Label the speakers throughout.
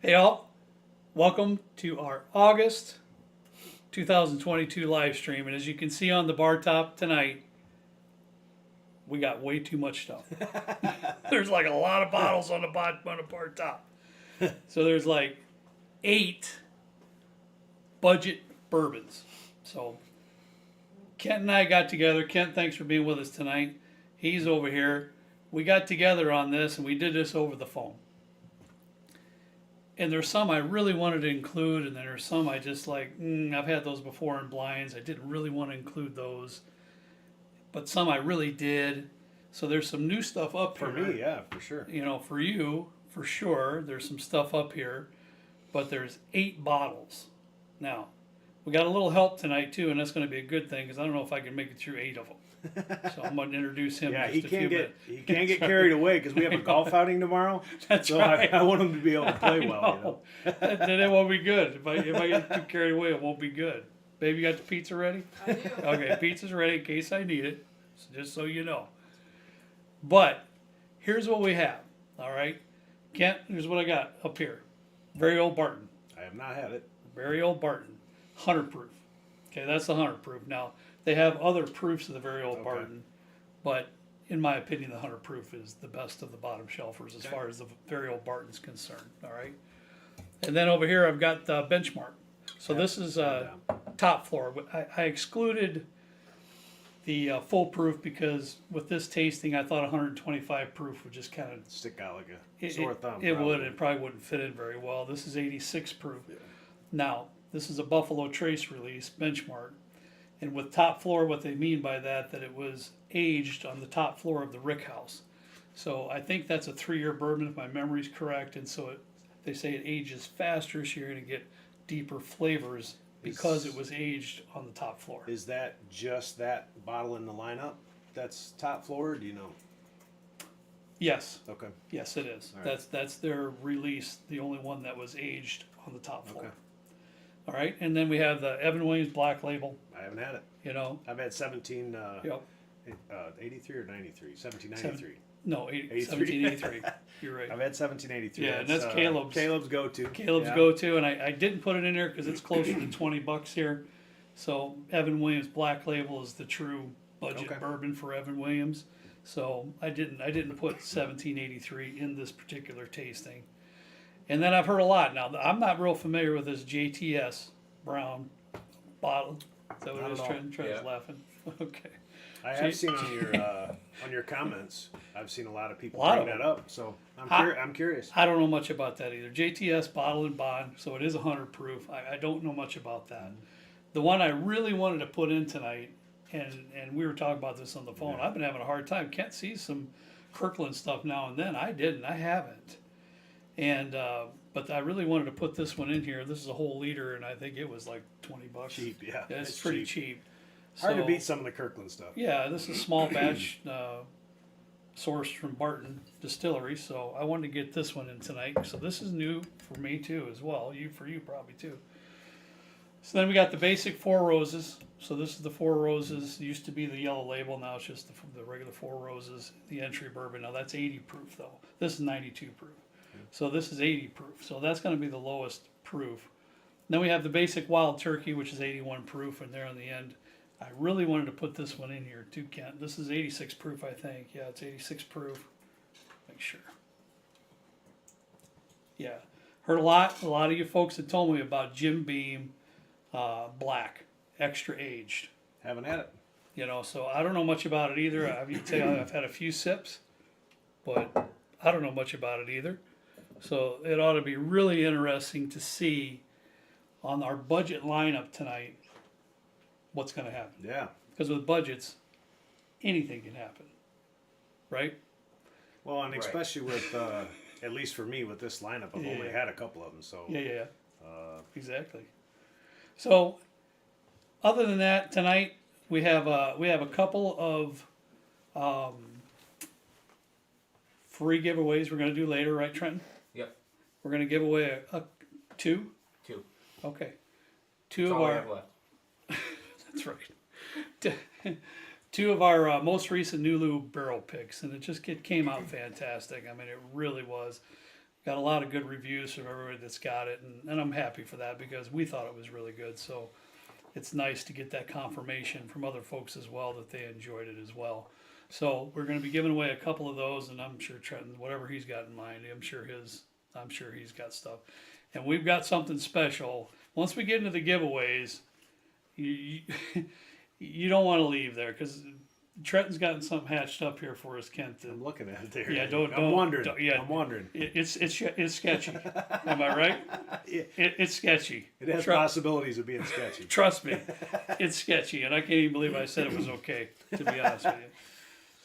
Speaker 1: Hey all, welcome to our August 2022 live stream. And as you can see on the bar top tonight, we got way too much stuff. There's like a lot of bottles on the bar top. So there's like 8 budget bourbons. So Kent and I got together. Kent, thanks for being with us tonight. He's over here. We got together on this and we did this over the phone. And there's some I really wanted to include, and then there's some I just like, I've had those before in blinds. I didn't really want to include those. But some I really did. So there's some new stuff up
Speaker 2: For
Speaker 1: here.
Speaker 2: me, yeah, for sure.
Speaker 1: You know, for you, for sure, there's some stuff up here. But there's 8 bottles. Now, we got a little help tonight too, and that's going to be a good thing because I don't know if I can make it through 8 of them. So I'm going to introduce him.
Speaker 2: Yeah,
Speaker 1: in
Speaker 2: he
Speaker 1: just a
Speaker 2: can't
Speaker 1: few
Speaker 2: get
Speaker 1: minutes.
Speaker 2: he can't get carried away because we have a golf outing tomorrow.
Speaker 1: That's
Speaker 2: so
Speaker 1: right.
Speaker 2: I want him to be able to play
Speaker 1: I
Speaker 2: well. You know?
Speaker 1: Then it won't be good. If I get too carried away, it won't be good. Baby, you got the pizza ready?
Speaker 3: I do.
Speaker 1: Okay, pizza's ready in case I need it, so just so you know. But here's what we have. All right, Kent, here's what I got up here. Very old Barton.
Speaker 2: I have not had it.
Speaker 1: Very old Barton. 100 proof. Okay, that's the 100 proof. Now they have other proofs of the very old
Speaker 2: Okay.
Speaker 1: Barton, but in my opinion, the 100 proof is the best of the bottom shelfers as
Speaker 2: Okay.
Speaker 1: far as the very old Barton's concerned. All right, and then over here I've got the benchmark. So this is top floor. I excluded the full proof because with this tasting, I thought 125 proof would just kind of
Speaker 2: Stick out like a sore thumb.
Speaker 1: it
Speaker 2: probably.
Speaker 1: would. It probably wouldn't fit in very well. This is 86 proof. Now, this is a Buffalo Trace release benchmark. And with top floor, what they mean by that it was aged on the top floor of the rick house. So I think that's a 3-year bourbon if my memory's correct. And so they say it ages faster, so you're going to get deeper flavors because it was aged on the top floor.
Speaker 2: Is that just that bottle in the lineup? That's top floor. Or do you know?
Speaker 1: Yes,
Speaker 2: Okay.
Speaker 1: yes, it is.
Speaker 2: All right.
Speaker 1: That's their release, the only one that was aged on the top floor.
Speaker 2: Okay.
Speaker 1: All right, and then we have the Evan Williams Black Label.
Speaker 2: I haven't had it.
Speaker 1: You know,
Speaker 2: I've had 17.
Speaker 1: yep.
Speaker 2: 83 or 93? 1793.
Speaker 1: No,
Speaker 2: 83.
Speaker 1: 1783. You're right.
Speaker 2: I've had 1783.
Speaker 1: Yeah, and that's Caleb's.
Speaker 2: Caleb's go-to.
Speaker 1: Caleb's
Speaker 2: Yeah.
Speaker 1: go-to, and I didn't put it in there because it's closer to $20 here. So Evan Williams Black Label is the true budget
Speaker 2: Okay.
Speaker 1: bourbon for Evan Williams. So I didn't put 1783 in this particular tasting. And then I've heard a lot. Now I'm not real familiar with this JTS brown bottle. Is that what
Speaker 2: Not
Speaker 1: it is?
Speaker 2: at all.
Speaker 1: Trent's
Speaker 3: Yeah.
Speaker 1: laughing. Okay.
Speaker 2: I have seen on your comments. I've seen a lot of people
Speaker 1: A lot
Speaker 2: bring
Speaker 1: of
Speaker 2: that
Speaker 1: them.
Speaker 2: up. So
Speaker 1: I-
Speaker 2: I'm curious.
Speaker 1: I don't know much about that either. JTS bottle and bond, so it is 100 proof. I don't know much about that. The one I really wanted to put in tonight, and we were talking about this on the phone.
Speaker 2: Yeah.
Speaker 1: I've been having a hard time. Can't see some Kirkland stuff now and then. I didn't. I haven't. And but I really wanted to put this one in here. This is a whole liter, and I think it was like $20.
Speaker 2: Cheap, yeah.
Speaker 1: It's pretty cheap.
Speaker 2: Hard to
Speaker 1: So,
Speaker 2: beat some of the Kirkland stuff.
Speaker 1: Yeah, this is small batch sourced from Barton Distillery, so I wanted to get this one in tonight. So this is new for me too, as well. For you probably too. So then we got the basic 4 Roses. So this is the 4 Roses. It used to be the yellow label. Now it's just the regular 4 Roses. The entry bourbon. Now that's 80 proof though. This is 92 proof. So this is 80 proof. So that's going to be the lowest proof. Then we have the basic Wild Turkey, which is 81 proof, and there on the end. I really wanted to put this one in here too, Kent. This is 86 proof, I think. Yeah, it's 86 proof. Make sure. Yeah, heard a lot of you folks had told me about Jim Beam Black, extra aged.
Speaker 2: Haven't had it.
Speaker 1: You know, so I don't know much about it either. I've had a few sips, but I don't know much about it either. So it ought to be really interesting to see on our budget lineup tonight what's going to happen.
Speaker 2: Yeah.
Speaker 1: Because with budgets, anything can happen, right?
Speaker 2: Well, and
Speaker 3: Right.
Speaker 2: especially with, at least for me, with this lineup, I've only
Speaker 1: Yeah.
Speaker 2: had a couple of them. So
Speaker 1: Yeah. Exactly. So, other than that, tonight we have a couple of free giveaways we're going to do later, right, Trenton?
Speaker 3: Yep.
Speaker 1: We're going to give away a 2.
Speaker 3: 2.
Speaker 1: Okay. 2
Speaker 3: That's
Speaker 1: of
Speaker 3: all we
Speaker 1: our.
Speaker 3: have left.
Speaker 1: That's right. 2 of our most recent Nulu barrel picks, and it just came out fantastic. I mean, it really was. got a lot of good reviews from everybody that's got it, and I'm happy for that because we thought it was really good. So it's nice to get that confirmation from other folks as well that they enjoyed it as well. So we're going to be giving away a couple of those, and I'm sure Trenton, whatever he's got in mind, I'm sure he's got stuff. And we've got something special. Once we get into the giveaways, you don't want to leave there because Trenton's gotten something hatched up here for us, Kent.
Speaker 2: I'm looking at it there.
Speaker 1: Yeah,
Speaker 2: I'm wondering.
Speaker 1: yeah,
Speaker 2: I'm wondering.
Speaker 1: It's sketchy. Am I right?
Speaker 2: Yeah.
Speaker 1: It's sketchy.
Speaker 2: It has possibilities of being sketchy.
Speaker 1: Trust me, it's sketchy, and I can't even believe I said it was okay. To be honest with you.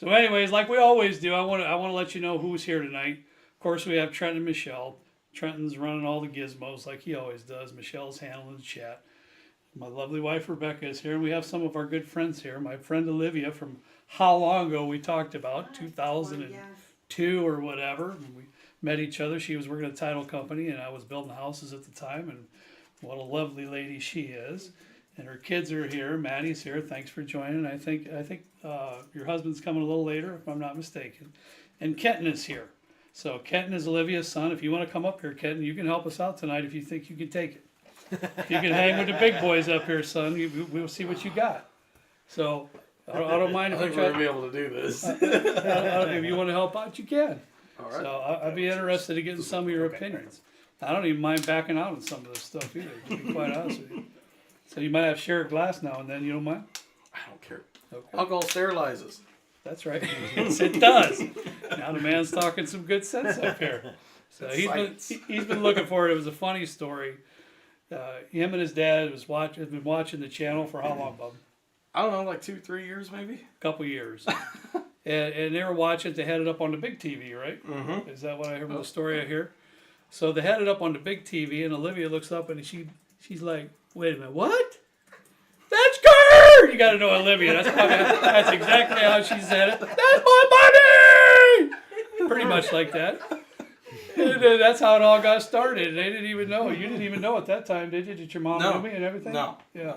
Speaker 1: So, anyways, like we always do, I want to let you know who's here tonight. Of course, we have Trenton and Michelle. Trenton's running all the gizmos like he always does. Michelle's handling the chat. My lovely wife Rebecca is here, and we have some of our good friends here. My friend Olivia from how long ago we talked about, 2002 or whatever. When we met each other, she was working at a title company, and I was building houses at the time. And what a lovely lady she is. And her kids are here. Maddie's here. Thanks for joining. I think your husband's coming a little later, if I'm not mistaken. And Kenton is here. So Kenton is Olivia's son. If you want to come up here, Kenton, you can help us out tonight if you think you can take it. If you can hang with the big boys up here, son, we'll see what you got. So I don't mind if
Speaker 3: I
Speaker 1: I
Speaker 3: think
Speaker 1: try.
Speaker 3: we're gonna be able to do this.
Speaker 1: If you want to help out, you can.
Speaker 3: All right.
Speaker 1: So I'd be interested in getting some of your opinions. I don't even mind backing out on some of this stuff either, to be quite honest with you. So you might have to share a glass now and then, you don't mind?
Speaker 3: I don't care.
Speaker 1: Okay.
Speaker 3: Alcohol sterilizes.
Speaker 1: That's right. Yes, it does. Now the man's talking some good sense up here. So he's been looking for it. It was a funny story. Him and his dad have been watching the channel for how long, Bub?
Speaker 3: I don't know, like 2-3 years maybe.
Speaker 1: A couple years. and they were watching it. They had it up on the big TV, right?
Speaker 3: Mm-hmm.
Speaker 1: Is that what I heard? The story I hear. So they had it up on the big TV, and Olivia looks up and she's like, "Wait a minute, what? That's Kurt!" You got to know Olivia. That's exactly how she said it. That's my money. Pretty much like that. And that's how it all got started. They didn't even know. You didn't even know at that time, did you? Did your mom know me and everything?
Speaker 3: No.
Speaker 1: Yeah.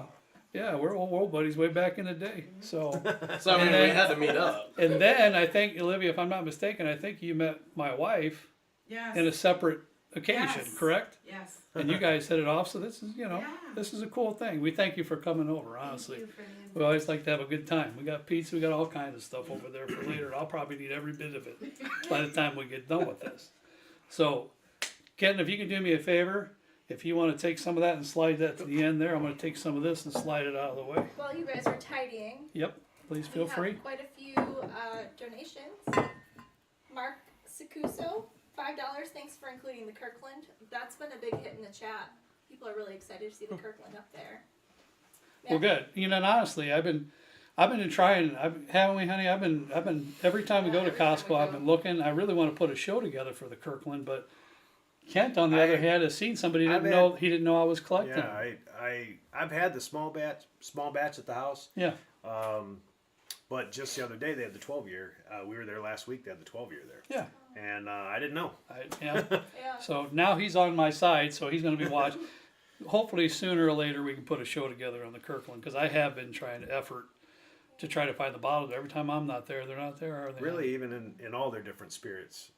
Speaker 1: Yeah, we're old buddies way back in the day. So
Speaker 3: I mean, we had to meet up.
Speaker 1: And then I think, Olivia, if I'm not mistaken, I think you met my wife in a separate occasion, correct?
Speaker 4: Yes.
Speaker 1: And you guys hit it off, so this is,
Speaker 4: Yeah.
Speaker 1: this is a cool thing. We thank you for coming over, honestly.
Speaker 4: Thank you for the
Speaker 1: We always like to have a good time. We got pizza, we got all kinds of stuff over there for later. I'll probably need every bit of it by the time we get done with this. So, Kenton, if you can do me a favor, if you want to take some of that and slide that to the end there, I'm going to take some of this and slide it out of the way.
Speaker 5: While you guys are tidying,
Speaker 1: Yep, please feel
Speaker 5: we
Speaker 1: free.
Speaker 5: have quite a few donations. Mark Sacuso, $5. Thanks for including the Kirkland. That's been a big hit in the chat. People are really excited to see the Kirkland up there. Yeah.
Speaker 1: Well, good. And honestly, I've been trying. Haven't we, honey? I've been every time we go to Costco, I've been looking. I really want to put a show together for the Kirkland, but Kent, on the other hand, has seen somebody he didn't know I was collecting.
Speaker 2: Yeah, I've had the small batch at the house.
Speaker 1: Yeah.
Speaker 2: But just the other day they had the 12-year. We were there last week. They had the 12-year there.
Speaker 1: Yeah.
Speaker 2: And I didn't know.
Speaker 1: Yeah.
Speaker 5: Yeah.
Speaker 1: So now he's on my side, so he's going to be watching. Hopefully, sooner or later, we can put a show together on the Kirkland because I have been trying to effort to try to find the bottles. Every time I'm not there, they're not there, are they?
Speaker 2: Really, even in all their different spirits,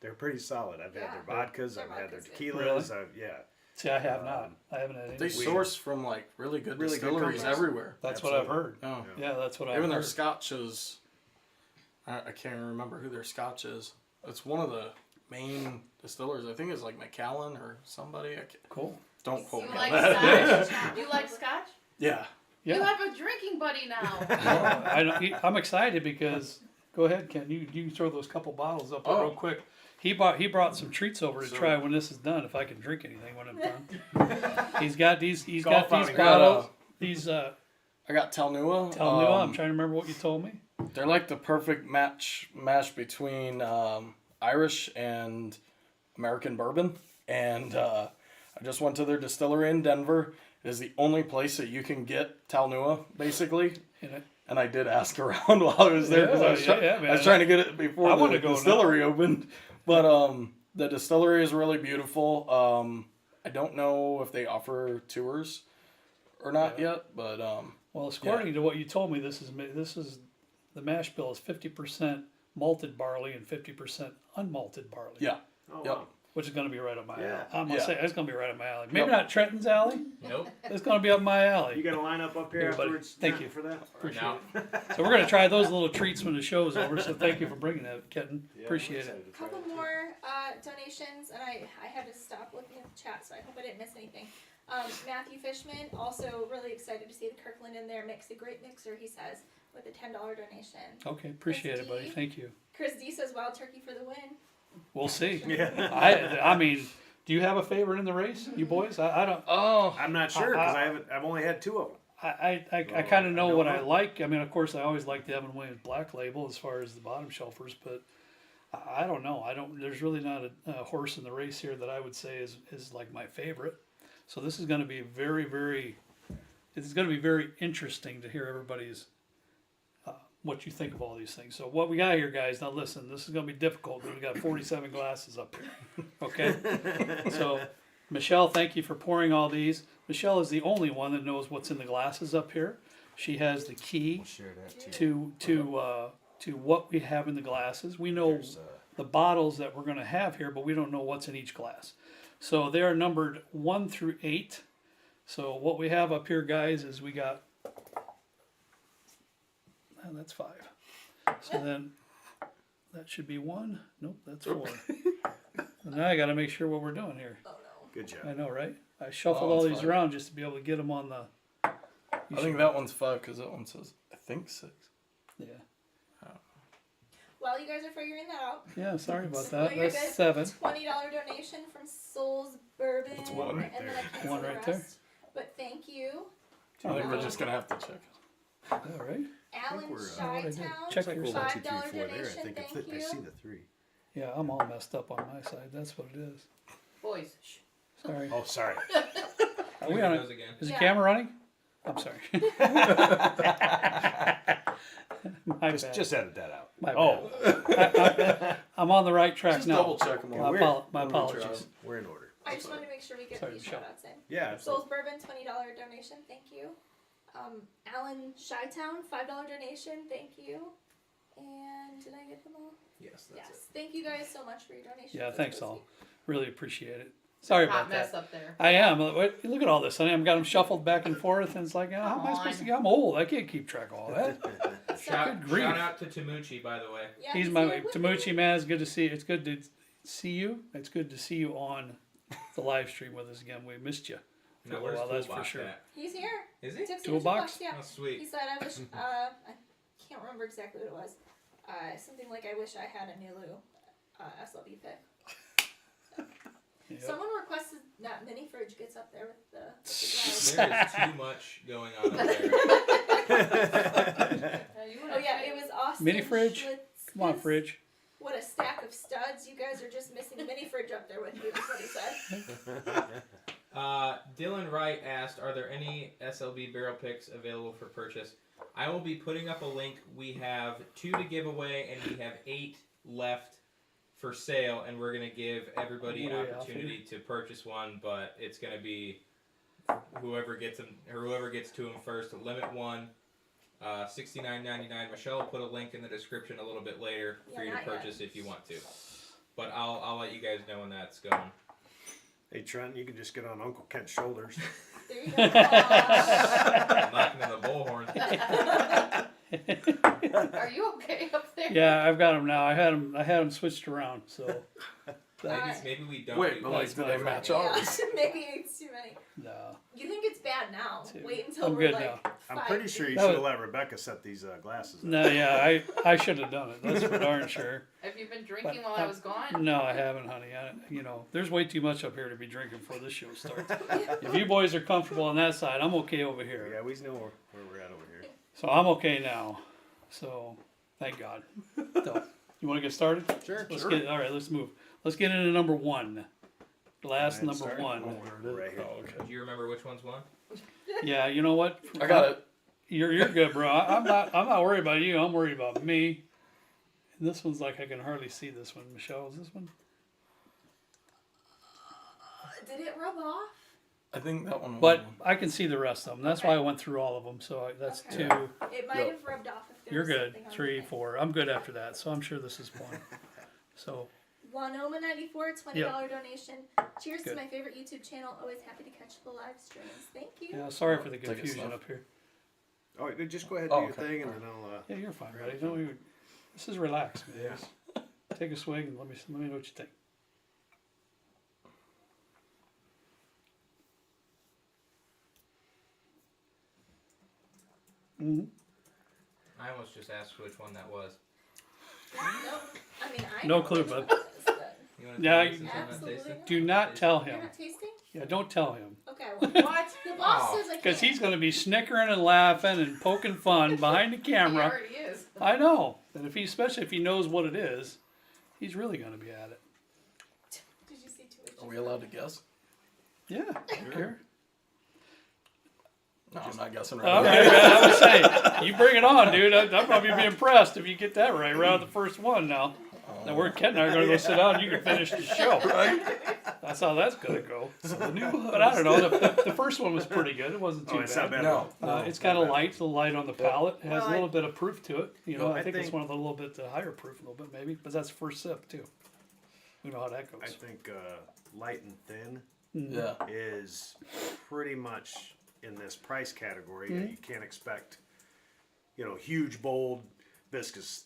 Speaker 2: they're pretty solid. I've had their vodkas,
Speaker 5: Their
Speaker 2: I've had their
Speaker 5: vodka's
Speaker 2: tequilas.
Speaker 1: Really?
Speaker 2: Yeah.
Speaker 1: See, I have not. I haven't had any.
Speaker 3: They source from like really good distilleries
Speaker 2: companies.
Speaker 3: everywhere.
Speaker 1: That's
Speaker 2: Absolutely.
Speaker 1: what I've heard.
Speaker 3: Oh.
Speaker 1: Yeah, that's what I've
Speaker 3: Even
Speaker 1: heard.
Speaker 3: their scotch is, I can't remember who their scotch is. It's one of the main distillers. I think it's like Macallan or somebody. I can't,
Speaker 1: Cool.
Speaker 3: don't quote
Speaker 4: You
Speaker 3: me
Speaker 4: like
Speaker 3: on that.
Speaker 4: scotch? You like scotch?
Speaker 3: Yeah.
Speaker 1: Yeah.
Speaker 4: You have a drinking buddy now.
Speaker 1: I'm excited because go ahead, Ken. You throw those couple bottles up there
Speaker 3: Oh.
Speaker 1: real quick. He brought some treats over to
Speaker 3: So-
Speaker 1: try when this is done. If I can drink anything when I'm done. He's got these
Speaker 2: Golf
Speaker 1: bottles.
Speaker 2: outing.
Speaker 1: These
Speaker 3: I got Talnua.
Speaker 1: tell me. I'm trying to remember what you told me.
Speaker 3: They're like the perfect mash between Irish and American bourbon. And I just went to their distillery in Denver. It is the only place that you can get Talnua, basically. And I did ask around while I was there because I was trying to get it before
Speaker 1: I
Speaker 3: the
Speaker 1: wanna go
Speaker 3: distillery opened. But the distillery is really beautiful. I don't know if they offer tours or not yet, but
Speaker 1: Well, according to what you told me, this is the mash bill is 50% malted barley and 50% unmalted barley.
Speaker 3: yeah.
Speaker 2: Oh,
Speaker 3: Yep.
Speaker 2: wow.
Speaker 1: which is going to be right up my
Speaker 2: Yeah.
Speaker 1: alley. I'm gonna
Speaker 3: Yeah.
Speaker 1: say it's going to be right up my alley. Maybe
Speaker 3: Yep.
Speaker 1: not Trenton's alley.
Speaker 6: Nope.
Speaker 1: It's going to be up my alley.
Speaker 2: You got to line up here
Speaker 1: Everybody,
Speaker 2: afterwards.
Speaker 1: thank
Speaker 2: Matt,
Speaker 1: you.
Speaker 2: for that.
Speaker 1: Appreciate
Speaker 6: No.
Speaker 1: it. So we're gonna try those little treats when the show's over. So thank you for bringing that, Kenton.
Speaker 2: Yeah,
Speaker 1: Appreciate
Speaker 2: I'm
Speaker 1: it.
Speaker 2: excited to try
Speaker 5: Couple
Speaker 2: that too.
Speaker 5: more donations, and I had to stop looking at the chat, so I hope I didn't miss anything. Matthew Fishman, also really excited to see the Kirkland in there. Makes a great mixer, he says, with a $10 donation.
Speaker 1: Okay, appreciate it, buddy.
Speaker 5: Steve.
Speaker 1: Thank you.
Speaker 5: Chris D says wild turkey for the win.
Speaker 1: We'll see.
Speaker 2: Yeah.
Speaker 1: I mean, do you have a favorite in the race, you boys? I don't.
Speaker 3: Oh,
Speaker 2: I'm not sure because I've only had 2 of them.
Speaker 1: I
Speaker 2: Oh,
Speaker 1: kind of know
Speaker 2: I
Speaker 1: what
Speaker 2: don't
Speaker 1: I
Speaker 2: know.
Speaker 1: like. I mean, of course, I always like the Evan Williams Black Label as far as the bottom shelfers, but I don't know. I don't. There's really not a horse in the race here that I would say is like my favorite. So this is going to be very. It's going to be very interesting to hear everybody's what you think of all these things. So what we got here, guys. Now listen, this is going to be difficult because we got 47 glasses up here. Okay, so. Michelle, thank you for pouring all these. Michelle is the only one that knows what's in the glasses up here. She has the key
Speaker 2: Share that too.
Speaker 1: to what we have in the glasses. We know the bottles that we're going to have here, but we don't know what's in each glass. So they are numbered 1 through 8. So what we have up here, guys, is we got. And that's 5. So then that should be 1. Nope, that's 4. And now I got to make sure what we're doing here.
Speaker 5: Oh no.
Speaker 2: Good job.
Speaker 1: I know, right? I shuffled
Speaker 3: Oh,
Speaker 1: all
Speaker 3: it's
Speaker 1: these
Speaker 3: fine.
Speaker 1: around just to be able to get them on the.
Speaker 3: I think that one's 5 because that one says I think 6.
Speaker 1: Yeah.
Speaker 5: While you guys are figuring that out,
Speaker 1: Yeah. Sorry about
Speaker 5: No,
Speaker 1: that.
Speaker 5: you're
Speaker 1: That's
Speaker 5: good.
Speaker 1: 7.
Speaker 5: $20 donation from Souls Bourbon.
Speaker 2: That's one right
Speaker 5: and then
Speaker 2: there.
Speaker 5: I can't
Speaker 1: One
Speaker 5: see the
Speaker 1: right there.
Speaker 5: rest. But thank you.
Speaker 3: I think we're just gonna have to check it.
Speaker 1: All right.
Speaker 5: Alan
Speaker 2: we're,
Speaker 5: Chi-Town,
Speaker 1: Check
Speaker 2: Like
Speaker 1: yours.
Speaker 2: one,
Speaker 5: $5
Speaker 2: two, three, four there. I
Speaker 5: donation,
Speaker 2: think
Speaker 5: thank
Speaker 2: I
Speaker 5: you.
Speaker 2: see the 3.
Speaker 1: Yeah, I'm all messed up on my side. That's what it is.
Speaker 4: Boys. Shh.
Speaker 1: Sorry.
Speaker 2: Oh, sorry.
Speaker 1: Are we on
Speaker 6: Those
Speaker 1: it?
Speaker 6: again.
Speaker 1: Is the
Speaker 5: Yeah.
Speaker 1: camera running? I'm sorry. My bad.
Speaker 2: Just edit that out.
Speaker 1: My
Speaker 2: Oh,
Speaker 1: I'm on the right track
Speaker 3: Just
Speaker 1: now.
Speaker 3: double check them
Speaker 1: My,
Speaker 3: all.
Speaker 2: we're-
Speaker 1: my
Speaker 3: we're
Speaker 1: apologies.
Speaker 2: we're in order.
Speaker 5: I just wanted to make sure we get
Speaker 1: Sorry,
Speaker 5: these
Speaker 1: Michelle.
Speaker 5: shout-outs in.
Speaker 2: Yeah,
Speaker 5: Souls
Speaker 2: absolutely.
Speaker 5: Bourbon, $20 donation, thank you. Alan Chi-Town, $5 donation, thank you. And did I get them all?
Speaker 6: Yes, that's
Speaker 5: Yes. Thank you guys so much for your donation.
Speaker 1: Yeah,
Speaker 5: Those
Speaker 1: thanks
Speaker 5: were
Speaker 1: all.
Speaker 5: sweet.
Speaker 1: Really appreciate it. Sorry
Speaker 4: Hot
Speaker 1: about
Speaker 4: mess
Speaker 1: that.
Speaker 4: up there.
Speaker 1: I am. Look at all this. I've got them shuffled back and forth, and it's like, how am I supposed to get? I'm old. I can't keep track of all that.
Speaker 6: Shout,
Speaker 1: Good grief.
Speaker 6: shout out to Tamuchi, by the way.
Speaker 5: Yeah,
Speaker 1: He's
Speaker 5: here
Speaker 1: my
Speaker 5: with
Speaker 1: Tamuchi
Speaker 5: me.
Speaker 1: man. It's good to see you. It's good to see you. It's good to see you on the live stream with us again. We missed you.
Speaker 6: Now,
Speaker 1: a
Speaker 6: where's
Speaker 1: while, that's for
Speaker 6: Toolbox
Speaker 1: sure.
Speaker 6: at?
Speaker 5: He's here.
Speaker 6: Is he?
Speaker 5: Tipsy
Speaker 1: Toolbox?
Speaker 5: Yeah.
Speaker 6: Oh,
Speaker 5: He
Speaker 6: sweet.
Speaker 5: said, I wish, I can't remember exactly what it was. Something like, I wish I had a Nulu SLB pick.
Speaker 1: Yep.
Speaker 5: Someone requested that mini fridge gets up there with the
Speaker 6: There is too much going on up there.
Speaker 5: Oh yeah, it was Austin.
Speaker 1: Mini fridge?
Speaker 5: Schlitzkes.
Speaker 1: Come on, fridge.
Speaker 5: What a stack of studs. You guys are just missing the mini fridge up there with you, is what he said.
Speaker 6: Dylan Wright asked, are there any SLB barrel picks available for purchase? I will be putting up a link. We have 2 to give away, and we have 8 left for sale, and we're going to give everybody an
Speaker 1: Way off
Speaker 6: opportunity to purchase one, but it's going to be whoever gets them, or whoever gets to them first. Limit one, $69.99. Michelle will put a link in the description a little bit later for
Speaker 5: Yeah,
Speaker 6: you to
Speaker 5: not yet.
Speaker 6: purchase if you want to. But I'll let you guys know when that's going.
Speaker 2: Hey, Trent, you can just get on Uncle Kent's shoulders.
Speaker 5: There you go. Aw.
Speaker 6: I'm knocking in the bullhorn.
Speaker 4: Are you okay up there?
Speaker 1: Yeah, I've got them now. I had them switched around. So
Speaker 6: Maybe we don't.
Speaker 3: Wait,
Speaker 6: do
Speaker 3: but
Speaker 6: that.
Speaker 3: like, do they match
Speaker 5: Yeah,
Speaker 3: ours?
Speaker 5: maybe it's too many.
Speaker 1: no.
Speaker 5: You think it's bad now?
Speaker 1: 2.
Speaker 5: Wait until
Speaker 1: I'm
Speaker 5: we're
Speaker 1: good
Speaker 5: like
Speaker 1: now.
Speaker 2: I'm
Speaker 5: 5
Speaker 2: pretty sure you
Speaker 5: deep.
Speaker 1: That
Speaker 2: should
Speaker 1: was-
Speaker 2: have let Rebecca set these glasses up.
Speaker 1: No, yeah, I should have done it. That's for darn sure.
Speaker 4: Have you been drinking
Speaker 1: But
Speaker 4: while I was gone?
Speaker 1: No, I haven't, honey. There's way too much up here to be drinking before this show starts. If you boys are comfortable on that side, I'm okay over here.
Speaker 2: Yeah, we know where we're at over here.
Speaker 1: So I'm okay now. So thank God. So, you want to get started?
Speaker 3: Sure,
Speaker 1: Let's
Speaker 3: sure.
Speaker 1: get all right. Let's move. Let's get into number 1. Glass
Speaker 2: Alright,
Speaker 1: number
Speaker 2: start.
Speaker 1: 1.
Speaker 2: Right here.
Speaker 3: Oh, okay.
Speaker 6: Do you remember which one's won?
Speaker 1: Yeah, you know what?
Speaker 3: I got it.
Speaker 1: You're good, bro. I'm not worried about you. I'm worried about me. And this one's like I can hardly see this one. Michelle, is this one?
Speaker 5: Did it rub off?
Speaker 3: I think that one.
Speaker 1: But I can see the rest of them. That's why I went through all of them. So that's
Speaker 5: Okay.
Speaker 1: 2.
Speaker 5: It might
Speaker 3: Yep.
Speaker 5: have rubbed off if there
Speaker 1: You're
Speaker 5: was
Speaker 1: good.
Speaker 5: something on
Speaker 1: 3,
Speaker 5: it.
Speaker 1: 4. I'm good after that. So I'm sure this is 1. So
Speaker 5: Wanoma94, $20 donation. Cheers
Speaker 1: Good.
Speaker 5: to my favorite YouTube channel. Always happy to catch the live streams. Thank you.
Speaker 1: Yeah, sorry for the
Speaker 3: Take a
Speaker 1: confusion
Speaker 3: sniff.
Speaker 1: up here.
Speaker 2: Oh, just go ahead
Speaker 3: Oh,
Speaker 2: and do your
Speaker 3: okay.
Speaker 2: thing, and then I'll.
Speaker 1: Yeah, you're fine, buddy. Don't even, this is relaxed, man.
Speaker 2: Yeah.
Speaker 1: Just take a swig and let me know what you think. Mm-hmm.
Speaker 6: I almost just asked which one that was.
Speaker 5: No, I mean, I
Speaker 1: No
Speaker 5: know
Speaker 1: clue,
Speaker 5: which
Speaker 1: bud.
Speaker 5: one it is, but
Speaker 6: You want to
Speaker 1: Yeah,
Speaker 6: taste since I'm not
Speaker 5: absolutely
Speaker 6: tasting?
Speaker 5: not.
Speaker 1: Do not tell
Speaker 5: You're
Speaker 1: him.
Speaker 5: not tasting?
Speaker 1: Yeah, don't tell him.
Speaker 5: Okay, well,
Speaker 6: What?
Speaker 5: the boss
Speaker 6: Oh.
Speaker 5: says I can't.
Speaker 1: Because he's going to be snickering and laughing and poking fun behind the
Speaker 4: He
Speaker 1: camera.
Speaker 4: already is.
Speaker 1: I know. And especially if he knows what it is, he's really going to be at it.
Speaker 5: Did you see two
Speaker 3: Are we allowed to guess?
Speaker 1: Yeah, I don't care.
Speaker 3: No, I'm not guessing
Speaker 1: All
Speaker 3: right
Speaker 1: right, man, I would say, you bring it on, dude. I'd probably be impressed if you get that right out of the first one now. Now, we're Ken and I are going to go sit down and you can finish the show. That's how that's going to go. But I don't know. The first one was pretty good. It wasn't too
Speaker 2: it's not
Speaker 1: bad.
Speaker 2: bad.
Speaker 3: No.
Speaker 1: It's kind of light, a little light on the palate. It has
Speaker 2: Well,
Speaker 1: a little bit of proof to it. You know,
Speaker 2: No,
Speaker 1: I
Speaker 2: I
Speaker 1: think it's
Speaker 2: think-
Speaker 1: one of the little bit higher proof, a little bit maybe. But that's first sip too. We know how that
Speaker 2: I
Speaker 1: goes.
Speaker 2: think light and thin
Speaker 3: Yeah.
Speaker 2: is pretty much in this price category.
Speaker 1: Mm-hmm.
Speaker 2: You can't expect, huge, bold, viscous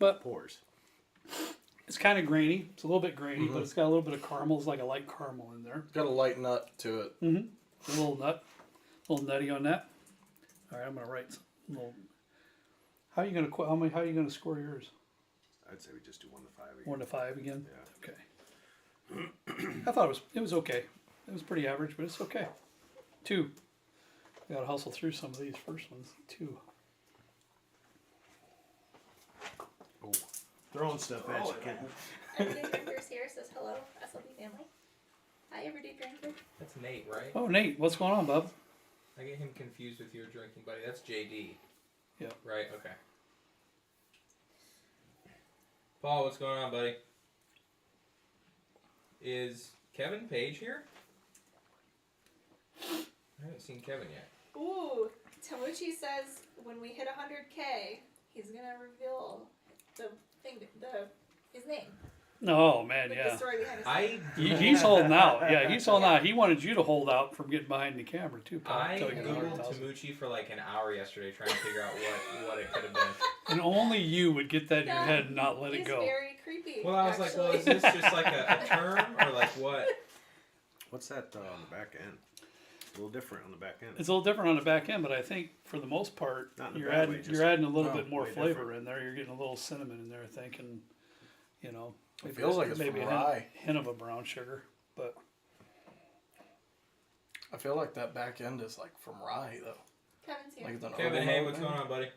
Speaker 1: But
Speaker 2: pours.
Speaker 1: it's kind of grainy. It's a little bit grainy, but it's got a little bit of caramel. It's like a light caramel in there.
Speaker 3: Got a light nut to it.
Speaker 1: A little nutty on that. All right, I'm gonna write some little. How are you gonna How are you gonna score yours?
Speaker 2: I'd say we just do 1 to 5 again.
Speaker 1: 1 to 5 again.
Speaker 2: Yeah.
Speaker 1: Okay. I thought it was okay. It was pretty average, but it's okay. 2. I gotta hustle through some of these first ones. 2.
Speaker 2: Throwing stuff at you, Ken.
Speaker 5: Everyday Drinkers here says hello, SLB family. Hi, Everyday Drinker.
Speaker 6: That's Nate, right?
Speaker 1: Oh, Nate, what's going on, bub?
Speaker 6: I get him confused with your drinking buddy. That's JD.
Speaker 1: Yep.
Speaker 6: Right, okay. Paul, what's going on, buddy? Is Kevin Page here? I haven't seen Kevin yet.
Speaker 5: Ooh, Tamuchi says when we hit 100K, he's gonna reveal his name.
Speaker 1: Oh man,
Speaker 5: Like
Speaker 1: yeah.
Speaker 5: the story behind his
Speaker 1: He's holding out. Yeah, he's holding out. He wanted you to hold out from getting behind the camera too, Paul.
Speaker 6: I
Speaker 1: until you get
Speaker 6: googled
Speaker 1: 100,000.
Speaker 6: Tamuchi for like an hour yesterday trying to figure out what it could have been.
Speaker 1: And only you would get that in your
Speaker 5: Yeah,
Speaker 1: head and not let it
Speaker 5: He's
Speaker 1: go.
Speaker 5: very creepy.
Speaker 6: Well, I was like, well, is this just like a term or like what?
Speaker 2: What's that on the back end? A little different on the back end.
Speaker 1: It's a little different on the back end, but I think for the most part,
Speaker 2: Not in a
Speaker 1: you're
Speaker 2: bad
Speaker 1: adding
Speaker 2: way, just
Speaker 1: you're adding a little
Speaker 3: no,
Speaker 1: bit more
Speaker 2: way
Speaker 1: flavor
Speaker 2: different.
Speaker 1: in there. You're getting a little cinnamon in there, I think, and
Speaker 3: It feels like it's
Speaker 1: maybe
Speaker 3: from
Speaker 1: a
Speaker 3: rye.
Speaker 1: hint of a brown sugar, but
Speaker 3: I feel like that back end is like from rye though.
Speaker 5: Kevin's here.
Speaker 3: Like the
Speaker 6: Kevin,
Speaker 3: herbal
Speaker 6: hey,
Speaker 3: note,
Speaker 6: what's
Speaker 3: maybe?
Speaker 6: going on, buddy?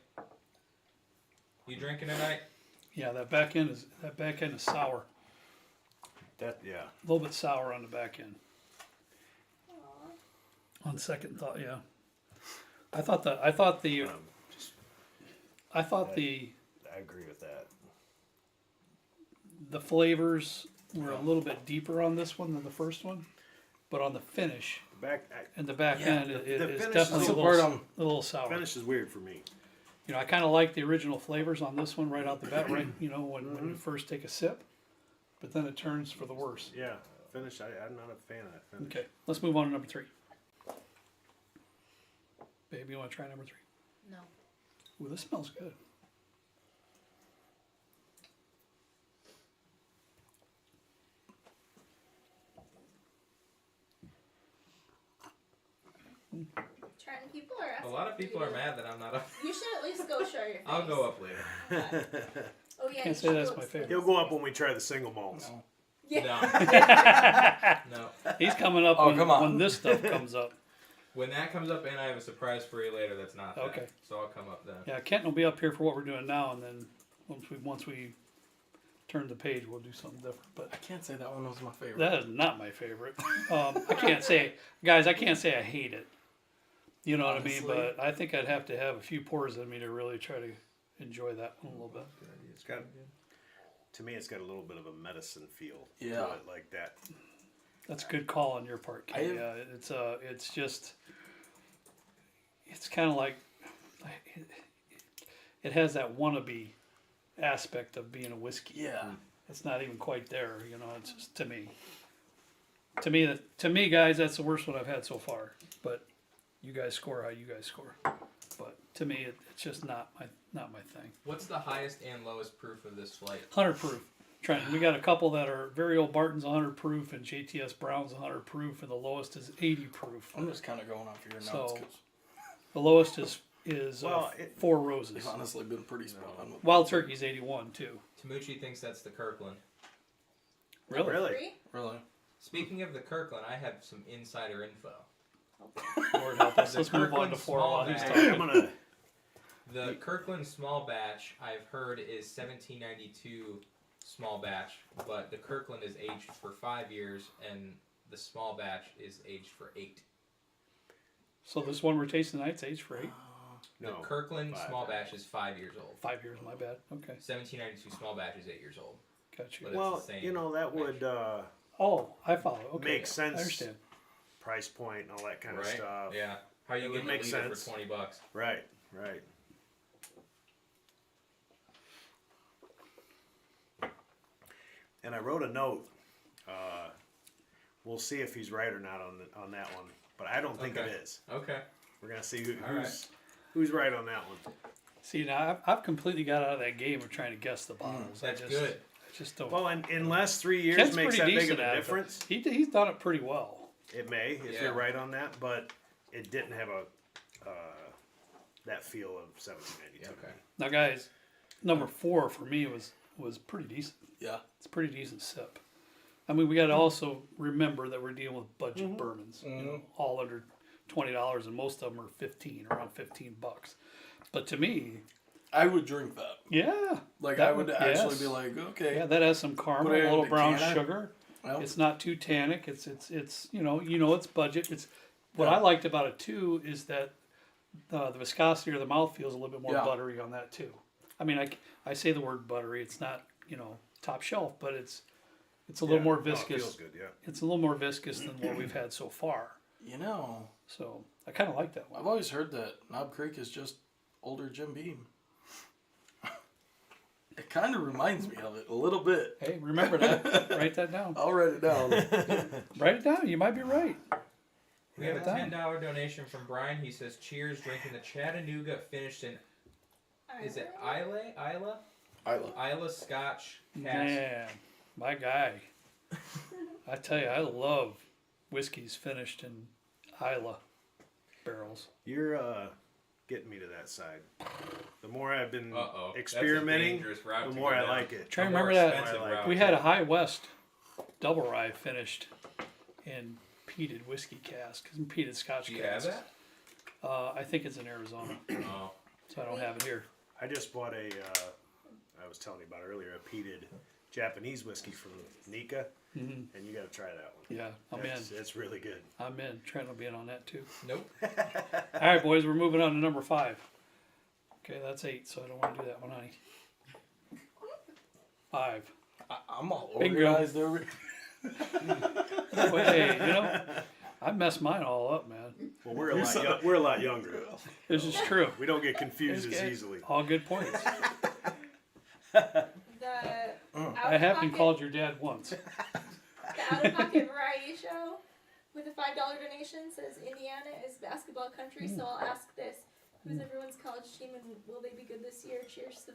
Speaker 6: You drinking tonight?
Speaker 1: yeah, that back end is sour.
Speaker 2: That yeah.
Speaker 1: A little bit sour on the back end.
Speaker 5: Aw.
Speaker 1: On second thought, yeah. I thought the
Speaker 2: I agree with that.
Speaker 1: the flavors were a little bit deeper on this one than the first one, but on the finish and the back
Speaker 3: Yeah,
Speaker 1: end,
Speaker 2: the
Speaker 1: it is
Speaker 2: finish
Speaker 1: definitely
Speaker 2: is
Speaker 1: a
Speaker 3: the part
Speaker 1: little,
Speaker 3: I'm-
Speaker 1: a little sour.
Speaker 2: Finish is weird for me.
Speaker 1: I kind of like the original flavors on this one right out the bat, right? When you first take a sip, but then it turns for the worse.
Speaker 2: Yeah, finish. I'm not a fan of that finish.
Speaker 1: Okay, let's move on to number 3. Babe, you want to try number 3?
Speaker 4: No.
Speaker 1: Ooh, this smells good.
Speaker 5: Trenton, people are
Speaker 6: A
Speaker 5: asking.
Speaker 6: lot of
Speaker 5: for you
Speaker 6: people are
Speaker 5: to-
Speaker 6: mad that I'm not up.
Speaker 5: You should at least go show your face.
Speaker 6: I'll go up later.
Speaker 5: Oh yeah.
Speaker 1: Can't
Speaker 5: you
Speaker 1: say
Speaker 5: should
Speaker 1: that's
Speaker 5: go
Speaker 1: my
Speaker 5: upstairs.
Speaker 1: favorite.
Speaker 2: He'll go up when we try the single malts.
Speaker 3: No.
Speaker 5: Yeah.
Speaker 6: No.
Speaker 1: He's coming up
Speaker 3: Oh,
Speaker 1: when,
Speaker 3: come on.
Speaker 1: when this stuff comes up.
Speaker 6: When that comes up and I have a surprise for you later that's not that.
Speaker 1: Okay.
Speaker 6: So I'll come up then.
Speaker 1: Yeah, Kenton will be up here for what we're doing now, and then once we turn the page, we'll do something different. But
Speaker 3: I can't say that one was my favorite.
Speaker 1: that is not my favorite. I can't say, guys, I can't say I hate it. You know what I mean?
Speaker 3: Honestly.
Speaker 1: But I think I'd have to have a few pours in me to really try to enjoy that one a little bit.
Speaker 2: It's got, to me, it's got a little bit of a medicine feel
Speaker 3: Yeah.
Speaker 2: to it, like that.
Speaker 1: That's a good call on your part, Ken.
Speaker 3: I have-
Speaker 1: Yeah, it's just, it's kind of like, it has that wannabe aspect of being a whiskey.
Speaker 3: Yeah.
Speaker 1: it's not even quite there. You know, it's just to me. To me, guys, that's the worst one I've had so far. But you guys score how you guys score. But to me, it's just not my thing.
Speaker 6: What's the highest and lowest proof of this flight?
Speaker 1: 100 proof. Trent, we got a couple that are very old Barton's 100 proof and JTS Brown's 100 proof, and the lowest is 80 proof.
Speaker 3: I'm just kind of going off of your
Speaker 1: So-
Speaker 3: notes because
Speaker 1: The lowest is
Speaker 2: Well, it-
Speaker 1: Four Roses.
Speaker 3: they've honestly been pretty spot on. With
Speaker 1: Wild Turkey's 81 too.
Speaker 6: Tamucci thinks that's the Kirkland.
Speaker 1: Really?
Speaker 2: Really?
Speaker 5: 3?
Speaker 3: Really?
Speaker 6: Speaking of the Kirkland, I have some insider info.
Speaker 1: Lord help us.
Speaker 6: The
Speaker 1: Let's move on to
Speaker 6: Kirkland
Speaker 1: 4 while he's
Speaker 6: small
Speaker 1: talking.
Speaker 2: I'm gonna.
Speaker 6: The Kirkland small batch, I've heard, is 1792 small batch, but the Kirkland is aged for 5 years, and the small batch is aged for 8.
Speaker 1: So this one we're tasting tonight's aged for 8.
Speaker 6: The
Speaker 2: No.
Speaker 6: Kirkland
Speaker 2: 5.
Speaker 6: small batch is 5 years old.
Speaker 1: 5 years, my bad. Okay,
Speaker 6: 1792 small batch is 8 years old.
Speaker 1: got you.
Speaker 6: But
Speaker 2: Well,
Speaker 6: it's the same
Speaker 2: you know that would
Speaker 1: Oh, I follow. Okay,
Speaker 2: Makes sense.
Speaker 1: I understand.
Speaker 2: price point and all that kind of
Speaker 6: right?
Speaker 2: stuff.
Speaker 6: Yeah. How you
Speaker 2: It would
Speaker 6: getting a
Speaker 2: make
Speaker 6: liter
Speaker 2: sense.
Speaker 6: for $20?
Speaker 2: Right. Right. And I wrote a note. We'll see if he's right or not on that one, but I don't think
Speaker 6: Okay.
Speaker 2: it is.
Speaker 6: Okay.
Speaker 2: We're gonna see
Speaker 6: All right.
Speaker 2: who's right on that one.
Speaker 1: See, now I've completely got out of that game of trying to guess the bottles.
Speaker 6: That's
Speaker 1: I
Speaker 6: good.
Speaker 1: just don't.
Speaker 2: Well, in last 3 years
Speaker 1: Ken's
Speaker 2: makes
Speaker 1: pretty
Speaker 2: that big
Speaker 1: decent
Speaker 2: of a
Speaker 1: at it.
Speaker 2: difference.
Speaker 1: He's done it pretty well.
Speaker 2: It may, if
Speaker 6: Yeah.
Speaker 2: you're right on that, but it didn't have a that feel of 1792.
Speaker 6: Okay.
Speaker 1: Now, guys, number 4 for me was pretty decent.
Speaker 3: Yeah.
Speaker 1: It's a pretty decent sip. I mean, we got to also remember that we're dealing with budget bourbons. You know, all under $20, and most of them are around $15. But to me,
Speaker 3: I would drink that.
Speaker 1: yeah,
Speaker 3: Like
Speaker 1: That
Speaker 3: I would
Speaker 1: would-
Speaker 3: actually
Speaker 1: yes.
Speaker 3: be like, okay.
Speaker 1: yeah, that has some caramel,
Speaker 3: Put it
Speaker 1: a
Speaker 3: in
Speaker 1: little
Speaker 3: the
Speaker 1: brown
Speaker 3: canner.
Speaker 1: sugar.
Speaker 3: Well,
Speaker 1: It's not too tannic. It's you know it's budget. It's what I liked about it too is that the viscosity or the mouth feels a little bit more
Speaker 3: Yeah.
Speaker 1: buttery on that too. I mean, I say the word buttery. It's not top shelf, but it's a little more
Speaker 2: No, it
Speaker 1: viscous.
Speaker 2: feels good, yeah.
Speaker 1: It's a little more viscous than what we've had so far.
Speaker 3: you know,
Speaker 1: So I kind of like that one.
Speaker 3: I've always heard that Knob Creek is just older Jim Beam. It kind of reminds me of it a little bit.
Speaker 1: Hey, remember that. Write that down.
Speaker 3: I'll write it down.
Speaker 1: Write it down. You might be right.
Speaker 6: We have a
Speaker 1: Done.
Speaker 6: $10 donation from Brian. He says, "Cheers, drinking the Chattanooga finished in is it Isla
Speaker 3: Isla.
Speaker 6: Scotch cask."
Speaker 1: Man, my guy. I tell you, I love whiskeys finished in Isla barrels.
Speaker 2: You're getting me to that side. The more I've been
Speaker 6: Uh-oh.
Speaker 2: experimenting,
Speaker 6: That's a dangerous route
Speaker 2: the
Speaker 6: to
Speaker 2: more
Speaker 6: go
Speaker 2: I
Speaker 6: down.
Speaker 2: like it.
Speaker 1: Try to
Speaker 6: A more
Speaker 1: remember that.
Speaker 6: expensive
Speaker 2: I like
Speaker 6: route.
Speaker 1: We had a High West double rye finished in peated whiskey cask, peated Scotch
Speaker 6: Do you have
Speaker 1: cask.
Speaker 6: that?
Speaker 1: I think it's in Arizona,
Speaker 6: Oh.
Speaker 1: so I don't have it here.
Speaker 2: I just bought I was telling you about earlier, a peated Japanese whiskey from Nika, and you got to try that one.
Speaker 1: Yeah, I'm in.
Speaker 2: It's really good.
Speaker 1: I'm in. Trent will be in on that too.
Speaker 6: Nope.
Speaker 1: All right, boys, we're moving on to number 5. Okay, that's 8, so I don't want to do that one, honey. 5.
Speaker 3: I'm all
Speaker 1: Bingo.
Speaker 3: organized over.
Speaker 1: Well, hey, I messed mine all up, man.
Speaker 2: Well, we're a lot younger.
Speaker 1: This is true.
Speaker 2: We don't get confused
Speaker 1: It's
Speaker 2: as
Speaker 1: good.
Speaker 2: easily.
Speaker 1: All good points.
Speaker 5: The
Speaker 1: I have been called your dad once.
Speaker 5: The Out of Pocket Variety Show with a $5 donation says Indiana is basketball country, so I'll ask this. Who's everyone's college team and will they be good this year? Cheers to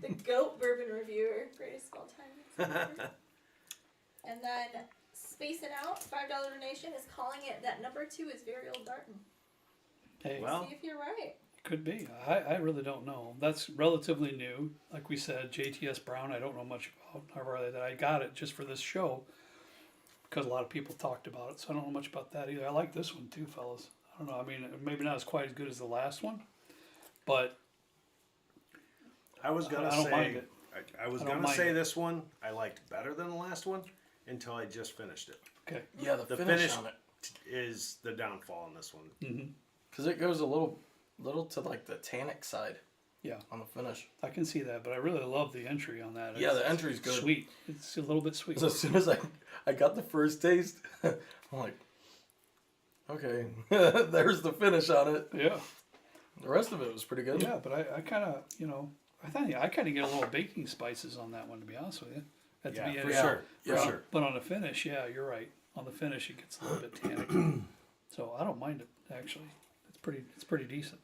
Speaker 5: the GOAT Bourbon Reviewer, greatest of all time. And then Spacing Out, $5 donation is calling it that number 2 is very old Barton.
Speaker 1: Hey,
Speaker 2: Well,
Speaker 5: See if you're right.
Speaker 1: could be. I really don't know. That's relatively new. Like we said, JTS Brown, I don't know much about. However, that I got it just for this show because a lot of people talked about it, so I don't know much about that either. I like this one too, fellas. I don't know. I mean, maybe not as quite as good as the last one, but
Speaker 2: I was gonna
Speaker 1: I don't
Speaker 2: say
Speaker 1: mind it.
Speaker 2: I was
Speaker 1: I don't
Speaker 2: gonna
Speaker 1: mind
Speaker 2: say
Speaker 1: it.
Speaker 2: this one I liked better than the last one until I just finished it.
Speaker 1: okay.
Speaker 3: Yeah, the
Speaker 2: finish
Speaker 3: finish on it.
Speaker 2: Is the downfall on this one.
Speaker 3: Because it goes a little to like the tannic side.
Speaker 1: Yeah.
Speaker 3: On the finish.
Speaker 1: I can see that, but I really love the entry on that.
Speaker 3: Yeah, the entry's good.
Speaker 1: Sweet. It's a little bit sweet.
Speaker 3: So as soon as I got the first taste, I'm like, okay, there's the finish on it.
Speaker 1: Yeah.
Speaker 3: The rest of it was pretty good.
Speaker 1: Yeah, but I kind of, I kind of get a little baking spices on that one, to be honest with you. At the
Speaker 2: Yeah,
Speaker 1: beginning.
Speaker 2: for sure.
Speaker 3: Yeah.
Speaker 2: For sure.
Speaker 1: But on the finish, yeah, you're right. On the finish, it gets a little bit tannic. So I don't mind it actually. It's pretty decent.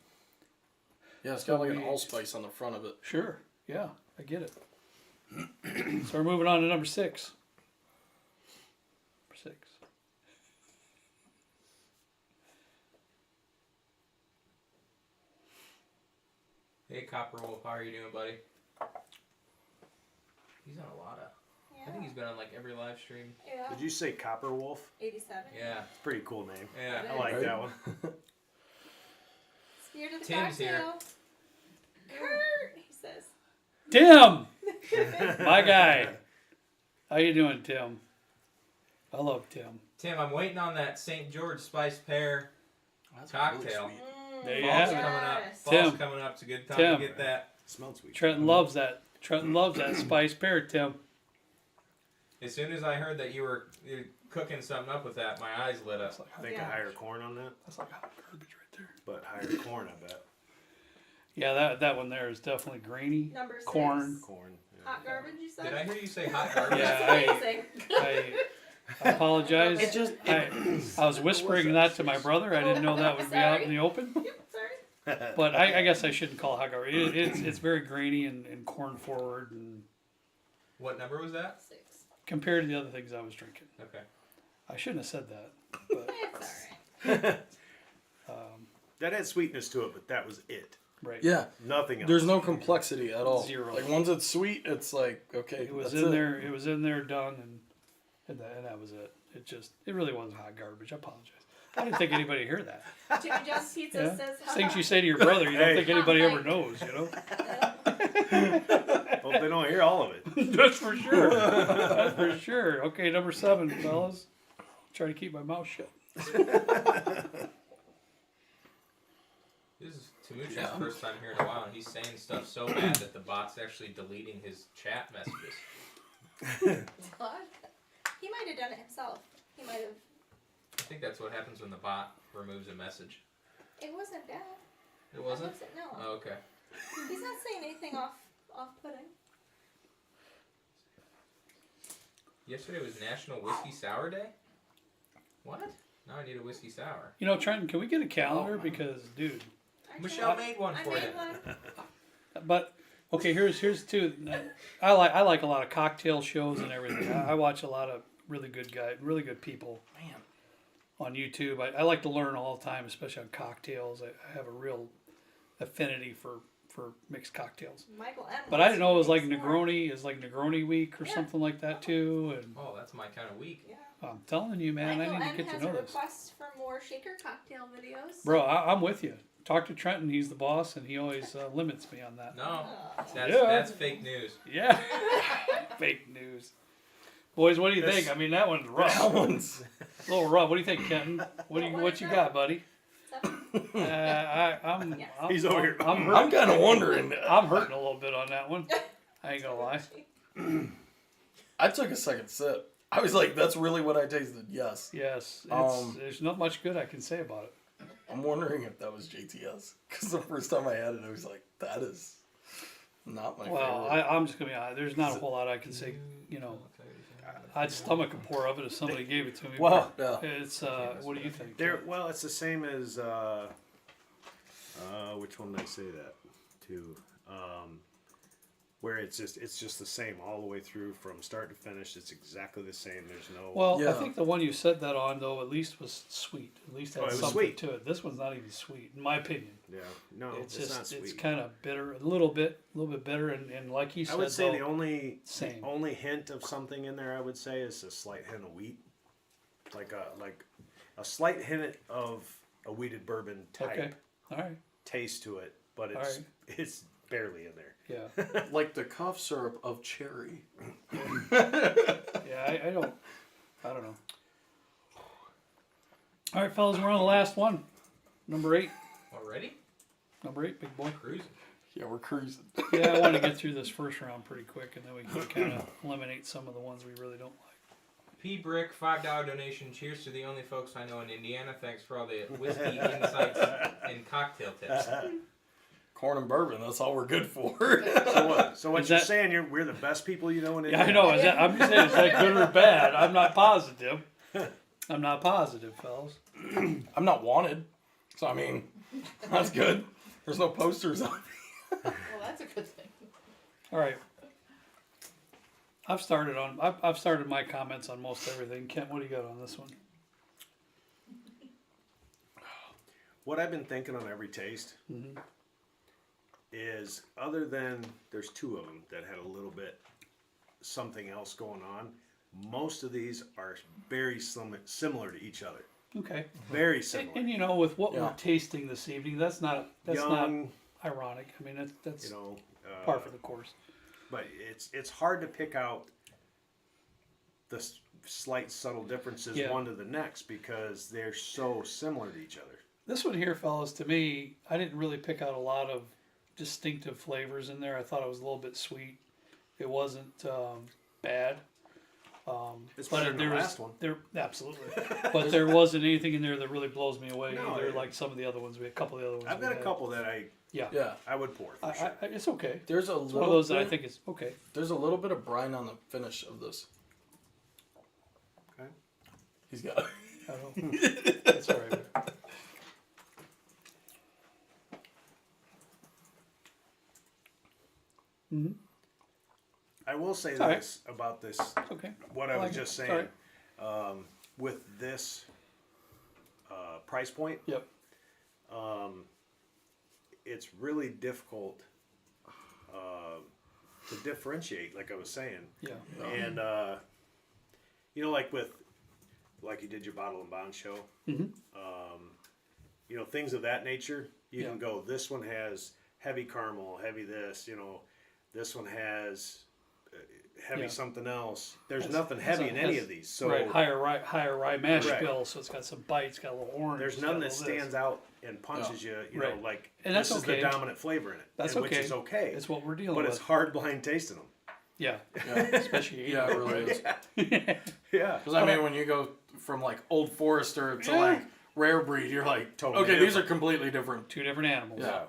Speaker 3: Yeah, it's got like an allspice on the front of it.
Speaker 1: Sure. Yeah, I get it. So we're moving on to number 6. Number 6.
Speaker 6: Hey, Copper Wolf, how are you doing, buddy? He's on a lot of. I think he's been on like every live stream.
Speaker 5: Yeah.
Speaker 2: Did you say Copper Wolf?
Speaker 5: 87.
Speaker 6: Yeah.
Speaker 2: It's a pretty cool name.
Speaker 6: Yeah.
Speaker 2: I like that one.
Speaker 5: Spirit of the
Speaker 6: Tim's here.
Speaker 5: cocktail. Kurt, he says.
Speaker 1: Tim, my guy. How you doing, Tim? I love Tim.
Speaker 6: Tim, I'm waiting on that St. George spiced pear
Speaker 3: That's
Speaker 6: cocktail.
Speaker 3: Really sweet.
Speaker 1: There you
Speaker 6: Fall's
Speaker 1: have it.
Speaker 6: coming up.
Speaker 5: Yes.
Speaker 6: Fall's
Speaker 1: Tim.
Speaker 6: coming up. It's a good time
Speaker 1: Tim.
Speaker 6: to get that.
Speaker 2: Smells sweet.
Speaker 1: Trenton loves that. Trenton loves that spiced pear, Tim.
Speaker 6: As soon as I heard that you were cooking something up with that, my eyes lit up.
Speaker 1: That's like
Speaker 2: Think
Speaker 5: Yeah.
Speaker 2: of higher corn on that,
Speaker 1: that's like hot garbage right there.
Speaker 2: but higher corn, I bet.
Speaker 1: Yeah, that one there is definitely grainy.
Speaker 5: Number 6.
Speaker 1: Corn.
Speaker 2: Corn. Yeah.
Speaker 5: Hot garbage, you said?
Speaker 6: Did I hear you say hot garbage?
Speaker 1: Yeah,
Speaker 5: That's amazing.
Speaker 1: I apologize.
Speaker 5: It
Speaker 3: just-
Speaker 1: I was whispering that to my brother. I didn't know that would be out in the open.
Speaker 5: Yep, sorry.
Speaker 1: But I guess I shouldn't call it hot garbage. It's very grainy and corn forward and
Speaker 6: What number was that?
Speaker 5: 6.
Speaker 1: compared to the other things I was drinking.
Speaker 6: Okay.
Speaker 1: I shouldn't have said that. But
Speaker 5: It's alright.
Speaker 2: That had sweetness to it, but that was it.
Speaker 1: right.
Speaker 3: Yeah,
Speaker 2: Nothing else.
Speaker 3: there's no complexity at all.
Speaker 1: Zero.
Speaker 3: Like once it's sweet, it's like okay,
Speaker 1: It was
Speaker 3: that's
Speaker 1: in
Speaker 3: it.
Speaker 1: there. It was in there, done, and that was it. It really wasn't hot garbage. I apologize. I didn't think anybody heard that.
Speaker 5: Jimmy John's Pizza
Speaker 1: Yeah.
Speaker 5: says
Speaker 1: Things you say to your brother, you don't
Speaker 2: Hey.
Speaker 1: think anybody ever knows. You know.
Speaker 2: Hope they don't hear all of it.
Speaker 1: That's for sure. That's for sure. Okay, number 7, fellas. Try to keep my mouth shut.
Speaker 6: This is Tamucci's first time here in a while, and he's saying stuff so bad that the bot's actually deleting his chat messages.
Speaker 5: He might have done it himself. He might have.
Speaker 6: I think that's what happens when the bot removes a message.
Speaker 5: It wasn't bad.
Speaker 6: It wasn't?
Speaker 5: No.
Speaker 6: Oh, okay.
Speaker 5: He's not saying anything off-putting.
Speaker 6: Yesterday was National Whiskey Sour Day? What? Now I need a whiskey sour.
Speaker 1: You know, Trenton, can we get a calendar? Because, dude.
Speaker 6: Michelle made one
Speaker 5: I
Speaker 6: for
Speaker 5: made
Speaker 6: you.
Speaker 5: one.
Speaker 1: But okay, here's two. I like a lot of cocktail shows and everything. I watch a lot of really good people.
Speaker 3: Man.
Speaker 1: On YouTube, I like to learn all the time, especially on cocktails. I have a real affinity for mixed cocktails.
Speaker 5: Michael M.
Speaker 1: But I didn't know it was like
Speaker 5: makes more.
Speaker 1: Negroni is like Negroni week or
Speaker 5: Yeah.
Speaker 1: something like that too. And
Speaker 6: Oh, that's my kind of week.
Speaker 5: Yeah.
Speaker 1: I'm telling you, man,
Speaker 5: Michael
Speaker 1: I need
Speaker 5: M.
Speaker 1: to get
Speaker 5: has
Speaker 1: to know
Speaker 5: a
Speaker 1: this.
Speaker 5: request for more shaker cocktail videos.
Speaker 1: Bro, I'm with you. Talk to Trenton. He's the boss, and he always limits me on that.
Speaker 6: No,
Speaker 5: Oh.
Speaker 6: that's fake news.
Speaker 1: Yeah. Fake news. Boys, what do you think? I mean, that one's rough.
Speaker 3: That one's
Speaker 1: A little rough. What do you think, Kenton? What you got, buddy?
Speaker 5: 7.
Speaker 1: I'm
Speaker 2: He's over here.
Speaker 1: I'm
Speaker 3: I'm kind of wondering.
Speaker 1: I'm hurting a little bit on that one. I ain't gonna lie.
Speaker 3: I took a second sip. I was like, "That's really what I tasted." Yes.
Speaker 1: Yes,
Speaker 3: Um,
Speaker 1: there's not much good I can say about it.
Speaker 3: I'm wondering if that was JTS because the first time I had it, I was like, "That is not my
Speaker 1: Well,
Speaker 3: favorite."
Speaker 1: I'm just gonna be honest. There's not a whole lot I can say. You know, I'd stomach a pour of it if somebody gave it to me.
Speaker 3: Well,
Speaker 1: but
Speaker 3: yeah.
Speaker 1: it's what do you think?
Speaker 2: Well, it's the same as which one did I say that to? Where it's just the same all the way through from start to finish. It's exactly the same. There's no.
Speaker 1: Well, I
Speaker 3: Yeah.
Speaker 1: think the one you said that on though at least was sweet. At least had
Speaker 2: Oh, it was
Speaker 1: something
Speaker 2: sweet.
Speaker 1: to it. This one's not even sweet, in my opinion.
Speaker 2: Yeah, no,
Speaker 1: It's
Speaker 2: it's
Speaker 1: just
Speaker 2: not sweet.
Speaker 1: it's kind of bitter, a little bit bitter, and like you said,
Speaker 2: I would say
Speaker 1: though,
Speaker 2: the only
Speaker 1: same.
Speaker 2: hint of something in there I would say is a slight hint of wheat, like a slight hint of a wheated bourbon type
Speaker 1: Okay, all right,
Speaker 2: taste to it, but it's
Speaker 1: Alright.
Speaker 2: it's barely in there.
Speaker 1: yeah,
Speaker 3: Like the cough syrup of cherry.
Speaker 1: yeah. I don't know. All right, fellas, we're on the last one, number 8.
Speaker 6: Already?
Speaker 1: Number 8, big boy.
Speaker 6: Cruising.
Speaker 3: Yeah, we're cruising.
Speaker 1: Yeah, I want to get through this first round pretty quick, and then we can kind of eliminate some of the ones we really don't like.
Speaker 6: P Brick, $5 donation. Cheers to the only folks I know in Indiana. Thanks for all the whiskey insights and cocktail tips.
Speaker 3: corn and bourbon. That's all we're good for.
Speaker 2: So what? So what
Speaker 1: Is
Speaker 2: you're
Speaker 1: that-
Speaker 2: saying? We're the best people you know in
Speaker 1: Yeah,
Speaker 2: Indiana.
Speaker 1: I know. I'm just saying, is that good or bad? I'm not positive. I'm not positive, fellas.
Speaker 3: I'm not wanted, so I mean, that's good. There's no posters on.
Speaker 4: Well, that's a good thing.
Speaker 1: All right. I've started my comments on most everything. Kent, what do you got on this one?
Speaker 2: What I've been thinking on every taste is, other than there's two of them that had a little bit something else going on, most of these are very similar to each other.
Speaker 1: Okay.
Speaker 2: Very
Speaker 1: And,
Speaker 2: similar.
Speaker 1: and you know, with what
Speaker 3: Yeah.
Speaker 1: we're tasting this evening, that's not
Speaker 2: Young,
Speaker 1: ironic. I mean, that's
Speaker 2: you know,
Speaker 1: par for the course.
Speaker 2: but it's hard to pick out the slight subtle differences
Speaker 1: Yeah.
Speaker 2: one to the next because they're so similar to each other.
Speaker 1: This one here, fellas, to me, I didn't really pick out a lot of distinctive flavors in there. I thought it was a little bit sweet. It wasn't bad.
Speaker 2: It's
Speaker 1: But
Speaker 2: better than the
Speaker 1: there was
Speaker 2: last one.
Speaker 1: there absolutely, but there wasn't anything in there that really blows me away
Speaker 2: No,
Speaker 1: either.
Speaker 2: it-
Speaker 1: Like some of the other ones, a couple of the other ones.
Speaker 2: I've
Speaker 1: we
Speaker 2: got a
Speaker 1: had.
Speaker 2: couple that I
Speaker 3: Yeah,
Speaker 2: would pour for sure.
Speaker 1: It's okay.
Speaker 3: there's a
Speaker 1: It's one
Speaker 3: little.
Speaker 1: of those that I
Speaker 3: bit-
Speaker 1: think is okay.
Speaker 3: There's a little bit of brine on the finish of this.
Speaker 2: Okay.
Speaker 3: He's got.
Speaker 1: I don't. That's all right. Mm-hmm.
Speaker 2: I will say
Speaker 1: all right.
Speaker 2: this about this.
Speaker 1: It's okay.
Speaker 2: What I
Speaker 1: I
Speaker 2: was
Speaker 1: like it.
Speaker 2: just
Speaker 1: It's
Speaker 2: saying, with this price point,
Speaker 1: Yep.
Speaker 2: it's really difficult to differentiate, like I was saying.
Speaker 1: Yeah.
Speaker 2: And you know, like you did your bottle and bond show,
Speaker 1: Mm-hmm.
Speaker 2: you know, things of that nature. You
Speaker 1: Yeah.
Speaker 2: can go, this one has heavy caramel, heavy this, you know, this one has heavy
Speaker 1: Yeah.
Speaker 2: something else. There's
Speaker 1: Has-
Speaker 2: nothing
Speaker 1: has
Speaker 2: heavy
Speaker 1: a-
Speaker 2: in any
Speaker 1: has-
Speaker 2: of these. So
Speaker 1: right, higher rye mash
Speaker 2: Correct.
Speaker 1: bill, so it's got some bites, got a little orange.
Speaker 2: there's
Speaker 1: it's got
Speaker 2: none
Speaker 1: a
Speaker 2: that
Speaker 1: little this.
Speaker 2: stands out and punches you, you
Speaker 1: Right.
Speaker 2: know, like
Speaker 1: And that's
Speaker 2: this is
Speaker 1: okay.
Speaker 2: the dominant flavor in it.
Speaker 1: That's
Speaker 2: and
Speaker 1: okay.
Speaker 2: Which is okay.
Speaker 1: It's what we're dealing
Speaker 2: But
Speaker 1: with.
Speaker 2: it's hard blind tasting them.
Speaker 1: Yeah,
Speaker 3: Yeah,
Speaker 1: especially
Speaker 3: yeah, it really is.
Speaker 2: Yeah.
Speaker 3: Because I mean, when you go from like Old Forester to
Speaker 1: Yeah.
Speaker 3: like rare breed, you're like,
Speaker 2: Totally
Speaker 3: okay, these are
Speaker 2: different.
Speaker 3: completely different.
Speaker 1: two different animals.
Speaker 3: Yeah.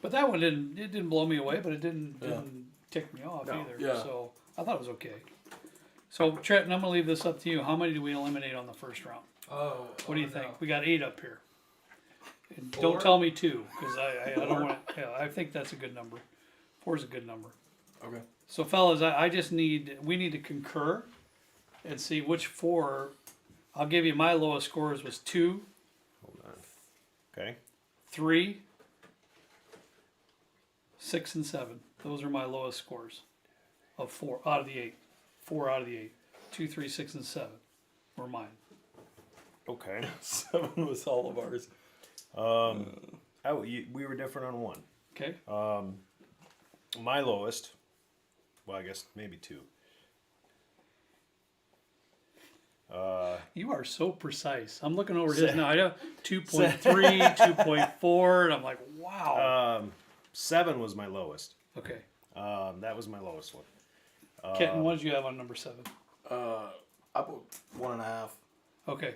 Speaker 1: But that one didn't blow me away, but it didn't
Speaker 3: Yeah.
Speaker 1: tick me off
Speaker 2: No.
Speaker 1: either.
Speaker 3: Yeah.
Speaker 1: So I thought it was okay. So Trenton, I'm gonna leave this up to you. How many do we eliminate on the first round?
Speaker 6: Oh.
Speaker 1: What do you think? We got 8 up here. And
Speaker 6: 4?
Speaker 1: don't tell me 2, because I don't want. Yeah, I think that's a good number. 4 is a good number.
Speaker 3: Okay.
Speaker 1: So fellas, I just we need to concur and see which 4. I'll give you my lowest scores was 2,
Speaker 2: Hold on. Okay.
Speaker 1: 3, 6, and 7. Those are my lowest scores of 4 out of the 8. 4 out of the 8. 2, 3, 6, and 7 were mine.
Speaker 2: Okay.
Speaker 3: 7 was all of ours.
Speaker 2: We were different on one.
Speaker 1: Okay.
Speaker 2: My lowest, well, I guess maybe 2.
Speaker 1: You are so precise. I'm looking over his now. I know 2.3, 2.4, and I'm like, wow.
Speaker 2: 7 was my lowest.
Speaker 1: Okay.
Speaker 2: That was my lowest one.
Speaker 1: Kenton, what did you have on number 7?
Speaker 3: I put 1.5.
Speaker 1: Okay.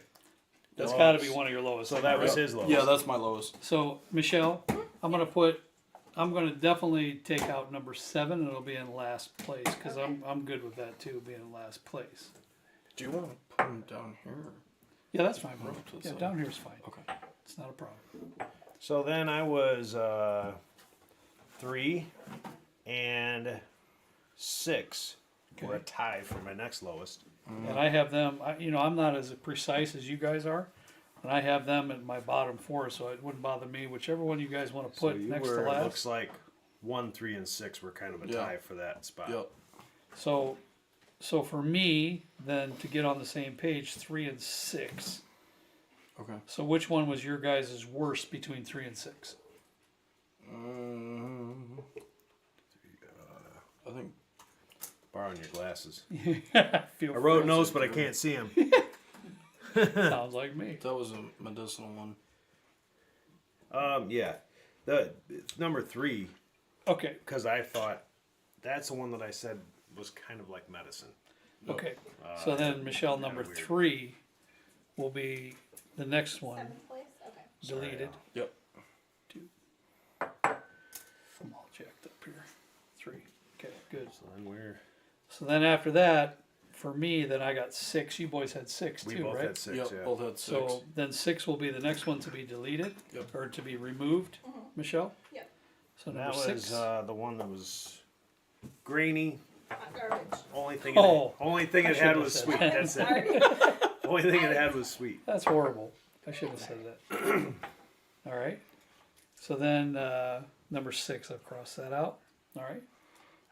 Speaker 1: That's
Speaker 3: Well,
Speaker 1: got to be one of your lowest.
Speaker 2: So that was
Speaker 3: Yeah.
Speaker 2: his lowest.
Speaker 3: Yeah, that's my lowest.
Speaker 1: So Michelle, I'm gonna definitely take out number 7, and it'll be in last place because
Speaker 5: Okay.
Speaker 1: I'm good with that too, being in last place.
Speaker 3: Do you want to put them down here?
Speaker 1: Yeah, that's fine, bro.
Speaker 3: Right to the
Speaker 1: Yeah,
Speaker 3: side.
Speaker 1: down here's fine.
Speaker 3: Okay.
Speaker 1: It's not a problem.
Speaker 2: So then I was 3 and 6 were a
Speaker 1: Okay.
Speaker 2: tie for my next lowest.
Speaker 1: And I have them. I'm not as precise as you guys are, and I have them at my bottom 4, so it wouldn't bother me. Whichever one you guys want to
Speaker 2: So
Speaker 1: put
Speaker 2: you
Speaker 1: next
Speaker 2: were,
Speaker 1: to
Speaker 2: it
Speaker 1: last.
Speaker 2: looks like 1, 3, and 6 were kind of a
Speaker 3: Yeah.
Speaker 2: tie for that spot.
Speaker 3: Yep.
Speaker 1: So for me, then to get on the same page, 3 and 6.
Speaker 3: Okay.
Speaker 1: So which one was your guys' worst between 3 and 6?
Speaker 3: I think
Speaker 2: Borrowing your glasses.
Speaker 1: Feel
Speaker 2: I wrote
Speaker 1: free.
Speaker 2: notes, but I can't see them.
Speaker 1: Sounds like me.
Speaker 3: that was a medicinal one.
Speaker 2: Yeah. The number 3,
Speaker 1: Okay.
Speaker 2: because I thought that's the one that I said was kind of like medicine.
Speaker 1: Okay. So then Michelle,
Speaker 2: kinda
Speaker 1: number
Speaker 2: weird.
Speaker 1: 3 will be the next one
Speaker 5: 7th place? Okay.
Speaker 1: deleted.
Speaker 3: Yep.
Speaker 1: good.
Speaker 2: So then we're
Speaker 1: So then after that, for me, then I got 6. You boys had 6
Speaker 2: we
Speaker 1: too,
Speaker 2: both
Speaker 1: right?
Speaker 2: had 6.
Speaker 3: Yep,
Speaker 2: Yeah.
Speaker 3: both had 6.
Speaker 1: So then 6 will be the next one to be deleted
Speaker 3: Yep.
Speaker 1: or to be removed, Michelle.
Speaker 5: Yep.
Speaker 1: So
Speaker 2: That
Speaker 1: number
Speaker 2: was
Speaker 1: 6.
Speaker 2: the one that was grainy.
Speaker 5: Hot garbage.
Speaker 2: Only thing
Speaker 1: I
Speaker 2: it
Speaker 1: should
Speaker 2: had
Speaker 1: have
Speaker 2: was
Speaker 1: said
Speaker 2: sweet.
Speaker 1: that.
Speaker 2: That's it.
Speaker 5: Sorry.
Speaker 2: Only thing it had was sweet.
Speaker 1: That's horrible. I should have said that. All right. So then number 6, I'll cross that out. All right.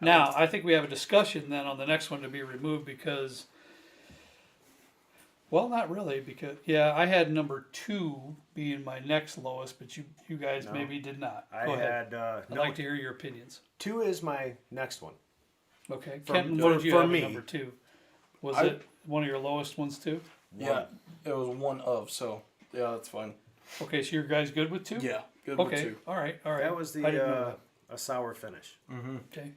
Speaker 1: Now I think we have a discussion then on the next one to be removed because, well, not really because I had number 2 being my next lowest, but you guys
Speaker 2: No.
Speaker 1: maybe did not.
Speaker 2: I
Speaker 1: Go ahead.
Speaker 2: had
Speaker 1: I'd
Speaker 2: no,
Speaker 1: like to hear your opinions.
Speaker 2: 2 is my next one.
Speaker 1: Okay.
Speaker 2: For-
Speaker 1: Kenton, what did you
Speaker 2: for
Speaker 1: have at
Speaker 2: me.
Speaker 1: number 2? Was
Speaker 3: I-
Speaker 1: it one of your lowest ones too?
Speaker 3: Yeah, it was one of, so yeah, that's fine.
Speaker 1: Okay, so you guys good with 2?
Speaker 3: Yeah, good with
Speaker 1: Okay.
Speaker 3: 2.
Speaker 1: All right. All right.
Speaker 2: That was
Speaker 1: I didn't know
Speaker 2: the
Speaker 1: that.
Speaker 2: a sour finish.
Speaker 1: Okay.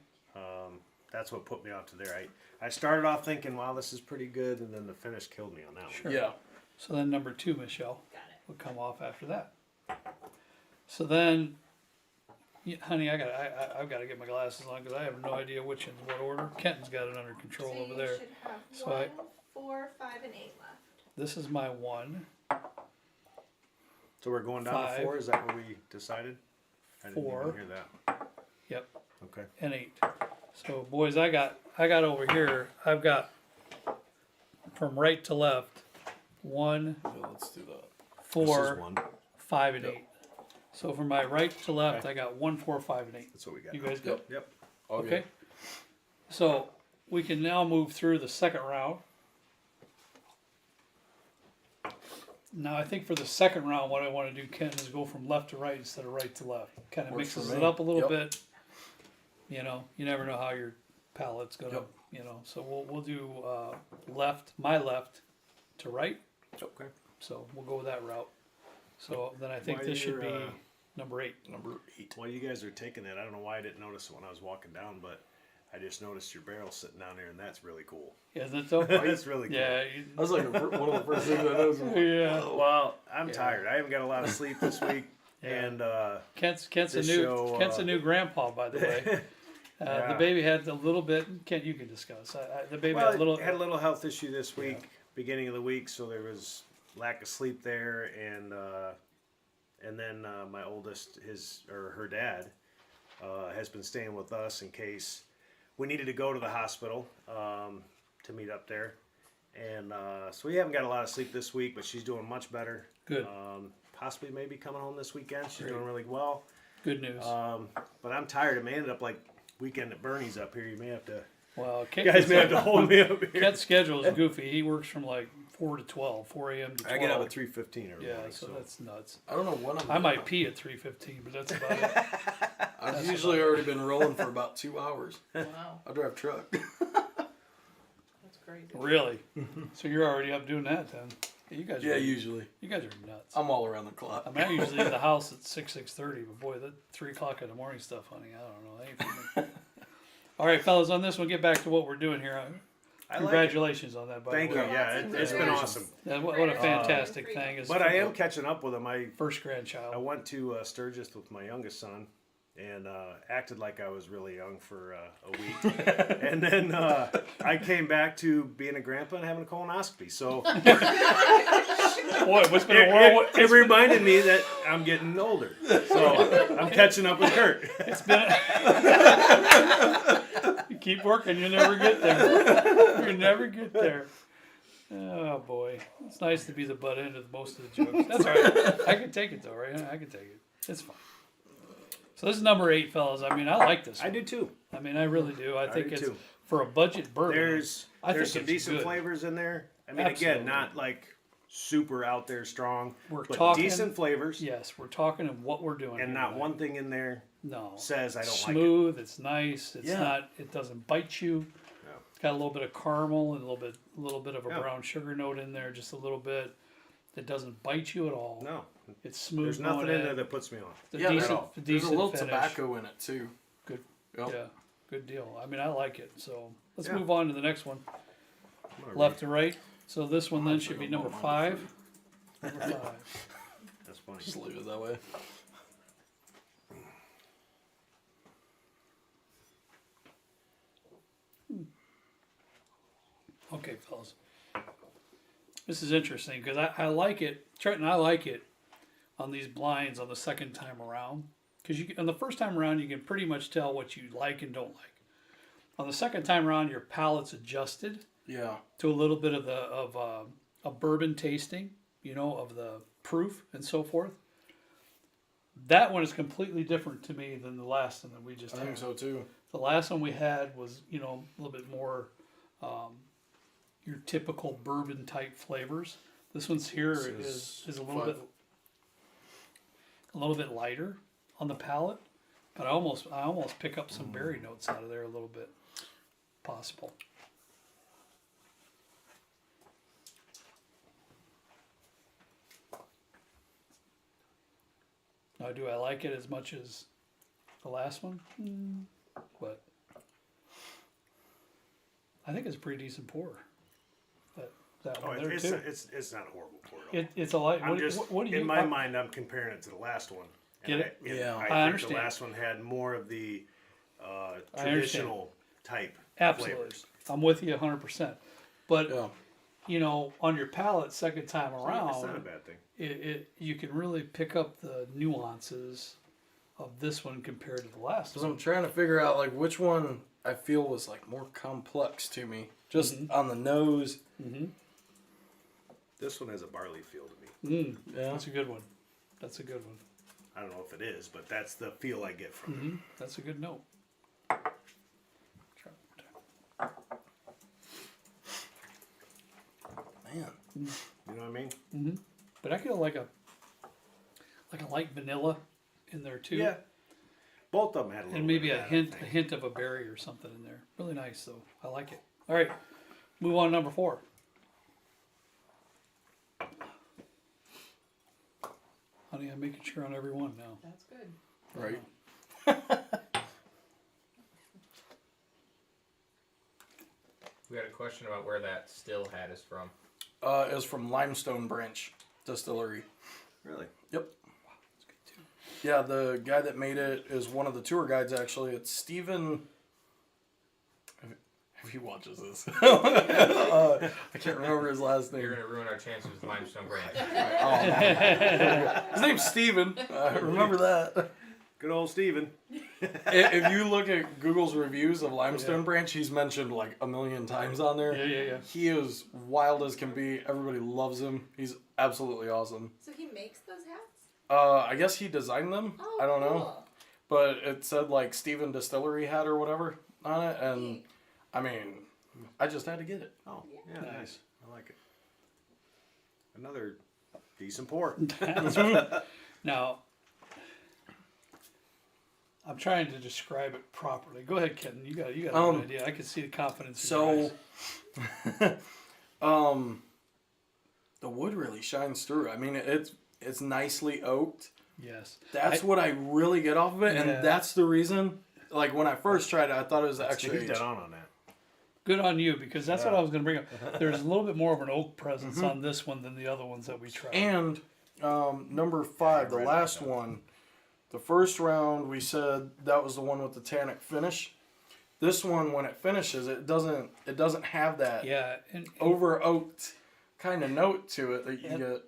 Speaker 2: That's what put me off to there. I started off thinking, wow, this is pretty good, and then the finish killed me on that one.
Speaker 1: Sure.
Speaker 3: Yeah.
Speaker 1: So then number 2, Michelle,
Speaker 5: Got it.
Speaker 1: will come off after that. So then, honey, I've got to get my glasses on because I have no idea which in what order. Kenton's got it under control
Speaker 5: So
Speaker 1: over
Speaker 5: you
Speaker 1: there.
Speaker 5: should have
Speaker 1: So
Speaker 5: 1,
Speaker 1: I-
Speaker 5: 4, 5, and 8 left.
Speaker 1: This is my 1,
Speaker 2: So we're going down
Speaker 1: 5.
Speaker 2: to 4. Is that what we decided? I didn't
Speaker 1: 4.
Speaker 2: even hear that.
Speaker 1: Yep,
Speaker 2: Okay.
Speaker 1: and 8. So boys, I got over here. I've got from right to left 1,
Speaker 3: Yeah, let's do that.
Speaker 2: This
Speaker 1: 4,
Speaker 2: is 1.
Speaker 1: 5, and
Speaker 3: Yep.
Speaker 1: 8. So from my right to left,
Speaker 2: Okay.
Speaker 1: I got 1, 4, 5, and 8.
Speaker 2: That's what we got.
Speaker 1: You guys good?
Speaker 2: Yep.
Speaker 1: Okay. So we can now move through the second round. Now I think for the second round, what I want to do, Ken, is go from left to right instead of right to left. Kind of
Speaker 3: Works for
Speaker 1: mixes
Speaker 3: me.
Speaker 1: it up a little
Speaker 3: Yep.
Speaker 1: bit. You know, you never know how your palate's gonna.
Speaker 3: Yep.
Speaker 1: You know, so we'll do my left to right.
Speaker 2: Okay.
Speaker 1: So we'll go with that route. So then I think
Speaker 2: Why
Speaker 1: this should
Speaker 2: you're,
Speaker 1: be number 8.
Speaker 3: Number 8.
Speaker 2: While you guys are taking it, I don't know why I didn't notice it when I was walking down, but I just noticed your barrel sitting down there, and that's really cool.
Speaker 1: Isn't it though?
Speaker 2: That's really cool.
Speaker 1: Yeah.
Speaker 3: That was like one of the first things I noticed.
Speaker 1: Yeah.
Speaker 2: Well, I'm
Speaker 1: Yeah.
Speaker 2: tired. I haven't got a lot of sleep this week,
Speaker 1: Yeah.
Speaker 2: and
Speaker 1: Kent's a
Speaker 2: This
Speaker 1: new
Speaker 2: show,
Speaker 1: Kent's a new grandpa, by the way. The
Speaker 2: Yeah.
Speaker 1: baby had a little bit. Kent, you can discuss. The baby
Speaker 2: well,
Speaker 1: had a little.
Speaker 2: had a little health issue this week, beginning of the week, so there was lack of sleep there, and then my oldest, her dad, has been staying with us in case we needed to go to the hospital to meet up there, and so we haven't got a lot of sleep this week, but she's doing much better.
Speaker 1: Good.
Speaker 2: Possibly maybe coming home this weekend. She's
Speaker 1: Great.
Speaker 2: doing really well.
Speaker 1: Good news.
Speaker 2: But I'm tired. It may end up like weekend at Bernie's up here. You may have to,
Speaker 1: Well,
Speaker 2: you guys may have to hold me up here.
Speaker 1: Kent's schedule is goofy. He works from like 4 to 12, 4 a.m. to 12.
Speaker 2: I get up at 3:15 every
Speaker 1: Yeah,
Speaker 2: morning.
Speaker 1: so that's nuts.
Speaker 3: I don't know when
Speaker 1: I might pee at 3:15, but that's about it.
Speaker 3: I've usually already been rolling for about 2 hours.
Speaker 4: Wow,
Speaker 3: I drive truck.
Speaker 4: that's crazy.
Speaker 1: Really? So you're already up doing that then? You guys.
Speaker 3: Yeah,
Speaker 1: are,
Speaker 3: usually.
Speaker 1: You guys are nuts.
Speaker 3: I'm all around the clock.
Speaker 1: I mean, I usually leave the house at 6:30, but boy, that 3 o'clock in the morning stuff, honey, I don't know. That ain't for me. All right, fellas, on this one, get back to what we're doing here.
Speaker 2: I like it.
Speaker 1: Congratulations on that, by
Speaker 2: Thank
Speaker 1: the
Speaker 2: you.
Speaker 1: way.
Speaker 2: Yeah, it's been awesome.
Speaker 1: Yeah, what a fantastic thing. Is
Speaker 2: But I am catching up with him.
Speaker 1: first
Speaker 2: I
Speaker 1: grandchild.
Speaker 2: went to Sturgis with my youngest son and acted like I was really young for a week. And then I came back to being a grandpa and having a colonoscopy. So
Speaker 1: Boy, what's been a whirlwind.
Speaker 2: it reminded me that I'm getting older. So I'm catching up with Kurt.
Speaker 1: It's been. You keep working, you never get there. You never get there. Oh boy, it's nice to be the butt end of most of the jokes. That's all right. I can take it though, right? I can take it. It's fine. So this is number 8, fellas. I mean, I like this one.
Speaker 2: I do too.
Speaker 1: I mean, I really do. I think
Speaker 2: do
Speaker 1: it's
Speaker 2: too.
Speaker 1: for a budget bourbon.
Speaker 2: There's
Speaker 1: think
Speaker 2: some
Speaker 1: it's
Speaker 2: decent
Speaker 1: good.
Speaker 2: flavors in there. I mean,
Speaker 1: Absolutely.
Speaker 2: again, not like super out there strong,
Speaker 1: We're
Speaker 2: but
Speaker 1: talking-
Speaker 2: decent flavors.
Speaker 1: Yes, we're talking of what we're doing.
Speaker 2: And
Speaker 1: here
Speaker 2: not
Speaker 1: tonight.
Speaker 2: one thing in there
Speaker 1: No.
Speaker 2: says I don't like it.
Speaker 1: Smooth. It's nice. It's
Speaker 2: Yeah.
Speaker 1: not. It doesn't bite you.
Speaker 2: No.
Speaker 1: It's got a little bit of caramel and a little bit of a
Speaker 2: Yeah.
Speaker 1: brown sugar note in there, just a little bit. It doesn't bite you at all.
Speaker 2: No,
Speaker 1: It's smooth.
Speaker 2: there's nothing
Speaker 1: going
Speaker 2: in there that puts me off.
Speaker 1: The
Speaker 3: Yeah,
Speaker 1: decent,
Speaker 2: all.
Speaker 1: the
Speaker 3: There's a
Speaker 1: decent
Speaker 3: little
Speaker 1: finish.
Speaker 3: tobacco in it too.
Speaker 1: Good.
Speaker 3: Yep.
Speaker 1: Yeah, good deal. I mean, I like it. So let's
Speaker 2: Yeah.
Speaker 1: move on to the next one,
Speaker 2: I'm gonna
Speaker 1: left to right. So this one then
Speaker 3: Honestly,
Speaker 1: should be
Speaker 3: I don't
Speaker 1: number
Speaker 3: mind
Speaker 1: 5. Number 5.
Speaker 2: read. That's funny.
Speaker 3: Just leave it that way.
Speaker 1: Okay, fellas. This is interesting because I like it. Trent and I like it on these blinds on the second time around. Because on the first time around, you can pretty much tell what you like and don't like. On the second time around, your palate's adjusted
Speaker 3: Yeah.
Speaker 1: to a little bit of a bourbon tasting, you know, of the proof and so forth. That one is completely different to me than the last one that we just
Speaker 3: I
Speaker 1: had.
Speaker 3: think so too.
Speaker 1: The last one we had was, you know, a little bit more your typical bourbon type flavors. This one's here
Speaker 3: This
Speaker 1: is
Speaker 3: is
Speaker 1: a little bit lighter on the palate, but I almost pick up some berry notes out of there a little bit. Possible. Now, do I like it as much as the last one? But I think it's a pretty decent pour. That
Speaker 2: Oh,
Speaker 1: one there
Speaker 2: it's
Speaker 1: too.
Speaker 2: it's not a horrible pour at all.
Speaker 1: It's a light.
Speaker 2: I'm just
Speaker 1: What do you?
Speaker 2: in my mind, I'm comparing it to the last one.
Speaker 1: Get it?
Speaker 3: Yeah.
Speaker 2: I
Speaker 1: I
Speaker 2: think
Speaker 1: understand.
Speaker 2: the last one had more of the
Speaker 1: understand.
Speaker 2: traditional type
Speaker 1: Absolutely,
Speaker 2: flavors.
Speaker 1: I'm with you 100%. But
Speaker 3: Yeah.
Speaker 1: you know, on your palate, second time
Speaker 2: It's not a
Speaker 1: around,
Speaker 2: bad thing.
Speaker 1: you can really pick up the nuances of this one compared to the last
Speaker 3: Because
Speaker 1: one.
Speaker 3: I'm trying to figure out like which one I feel was like more complex to me, just on the nose.
Speaker 2: This one has a barley feel to me.
Speaker 3: Yeah.
Speaker 1: That's a good one. That's a good one.
Speaker 2: I don't know if it is, but that's the feel I get from it.
Speaker 1: That's a good note.
Speaker 3: Man.
Speaker 2: You know what I mean?
Speaker 1: But I feel like a light vanilla in there too.
Speaker 2: Yeah. Both of them had a little
Speaker 1: And maybe
Speaker 2: bit
Speaker 1: a
Speaker 2: of that, I think.
Speaker 1: hint of a berry or something in there. Really nice though. I like it. All right, move on to number 4. Honey, I'm making sure on every one now.
Speaker 4: That's good.
Speaker 3: Right.
Speaker 6: We got a question about where that still hat is from.
Speaker 3: It was from Limestone Branch Distillery.
Speaker 2: Really?
Speaker 3: Yep. Yeah, the guy that made it is one of the tour guides. Actually, it's Steven. If he watches this, I can't remember his last name.
Speaker 6: You're gonna ruin our chances with Limestone Branch.
Speaker 3: His name's Steven. Remember that.
Speaker 2: Good old Steven.
Speaker 3: If you look at Google's reviews of Limestone Branch, he's mentioned like a million times on there.
Speaker 1: Yeah.
Speaker 3: He is wild as can be. Everybody loves him. He's absolutely awesome.
Speaker 5: So he makes those hats?
Speaker 3: I guess he designed them.
Speaker 5: Oh,
Speaker 3: I don't know.
Speaker 5: cool.
Speaker 3: But it said like Steven Distillery hat or whatever on it, and
Speaker 5: Neat.
Speaker 3: I mean, I just had to get it.
Speaker 2: Oh, yeah,
Speaker 1: Nice.
Speaker 2: nice. I like it. Another decent pour.
Speaker 1: Now, I'm trying to describe it properly. Go ahead, Ken. You got a good idea. I can see the confidence in your
Speaker 3: So,
Speaker 1: eyes.
Speaker 3: the wood really shines through. I mean, it's nicely oaked.
Speaker 1: Yes.
Speaker 3: That's what I really get off of it,
Speaker 1: Yeah.
Speaker 3: and that's the reason. Like when I first tried it, I thought it was the extra
Speaker 2: He's
Speaker 3: age.
Speaker 2: dead on that.
Speaker 1: Good on you, because that's what I was going to bring up. There's a little bit more of an oak presence on this one than the other ones that we tried.
Speaker 3: And number 5, the
Speaker 2: read
Speaker 3: last
Speaker 2: that.
Speaker 3: one, the first round we said that was the one with the tannic finish. This one, when it finishes, it doesn't have that
Speaker 1: yeah, and
Speaker 3: over oaked kind of note to it that you
Speaker 1: And-
Speaker 3: get.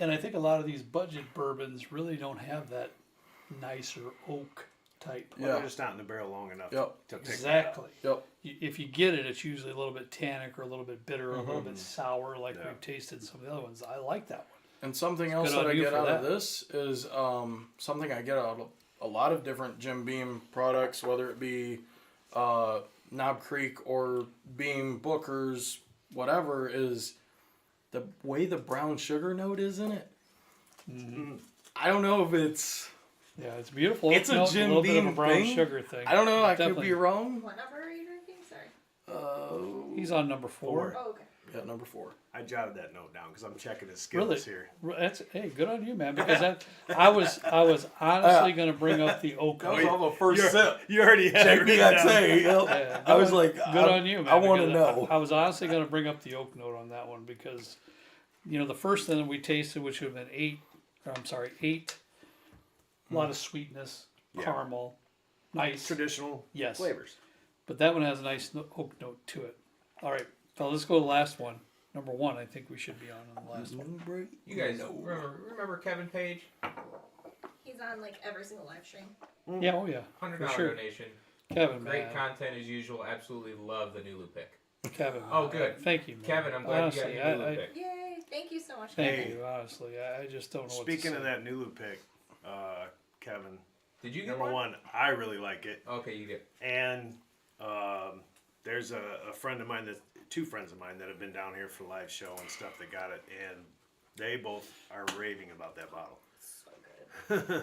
Speaker 1: and I think a lot of these budget bourbons really don't have that nicer oak type.
Speaker 2: Well,
Speaker 3: Yeah.
Speaker 2: they're just not in the barrel long enough
Speaker 3: Yep.
Speaker 2: to pick
Speaker 1: Exactly.
Speaker 3: Yep.
Speaker 1: If you get it, it's usually a little bit tannic or a little bit bitter or a little bit sour, like
Speaker 2: Yeah.
Speaker 1: we've tasted some of the other ones. I like that one.
Speaker 3: And something else
Speaker 1: good
Speaker 3: that
Speaker 1: on
Speaker 3: I
Speaker 1: you
Speaker 3: get
Speaker 1: for
Speaker 3: out of
Speaker 1: that.
Speaker 3: this is something I get out of a lot of different Jim Beam products, whether it be Knob Creek or Beam Booker's, whatever, is the way the brown sugar note is in it. I don't know if it's.
Speaker 1: Yeah, it's beautiful.
Speaker 3: It's a
Speaker 1: Note,
Speaker 3: Jim
Speaker 1: little bit of a
Speaker 3: Beam
Speaker 1: brown
Speaker 3: thing.
Speaker 1: sugar thing.
Speaker 3: I don't know. I could
Speaker 1: Definitely.
Speaker 3: be wrong.
Speaker 5: What number are you drinking? Sorry.
Speaker 1: He's on number 4.
Speaker 5: Oh, okay.
Speaker 3: Yeah, number 4.
Speaker 2: I jotted that note down because I'm checking his skills
Speaker 1: Really?
Speaker 2: here.
Speaker 1: That's hey, good on you, man. Because I was honestly going to bring up the oak.
Speaker 3: That was all the first sip.
Speaker 2: You already had
Speaker 3: Check
Speaker 2: it
Speaker 3: me
Speaker 2: written
Speaker 3: out
Speaker 2: down.
Speaker 3: say. Yep.
Speaker 1: Yeah,
Speaker 3: I was
Speaker 1: good
Speaker 3: like,
Speaker 1: on- good on you, man.
Speaker 3: I want to
Speaker 1: because
Speaker 3: know.
Speaker 1: I was honestly going to bring up the oak note on that one because, you know, the first thing that we tasted, which would have been 8. A lot of sweetness,
Speaker 2: Yeah.
Speaker 1: caramel, nice.
Speaker 2: Traditional
Speaker 1: Yes.
Speaker 2: flavors.
Speaker 1: But that one has a nice oak note to it. All right, Well, let's go to the last one. Number 1, I think we should be on the last one.
Speaker 6: You guys remember Kevin Page?
Speaker 5: He's on like every single live stream.
Speaker 1: Yeah, oh yeah.
Speaker 6: $100
Speaker 1: sure.
Speaker 6: donation.
Speaker 1: Kevin,
Speaker 6: Great
Speaker 1: man.
Speaker 6: content as usual. Absolutely love the Nulu pick.
Speaker 1: Kevin.
Speaker 6: Oh,
Speaker 1: man.
Speaker 6: good.
Speaker 1: Thank you, man.
Speaker 6: Kevin, I'm glad
Speaker 1: Honestly,
Speaker 6: you got your Nulu
Speaker 1: I-
Speaker 6: pick.
Speaker 5: Yay! Thank you so much.
Speaker 1: Thank
Speaker 5: Kevin.
Speaker 1: you, honestly. I just don't know what to
Speaker 2: Speaking
Speaker 1: say.
Speaker 2: of that Nulu pick, Kevin,
Speaker 6: Did you get
Speaker 2: number one, I really like it.
Speaker 6: Okay, you get.
Speaker 2: And there's a friend of mine, two friends of mine that have been down here for live show and stuff that got it, and they both are raving about that bottle.
Speaker 5: So good.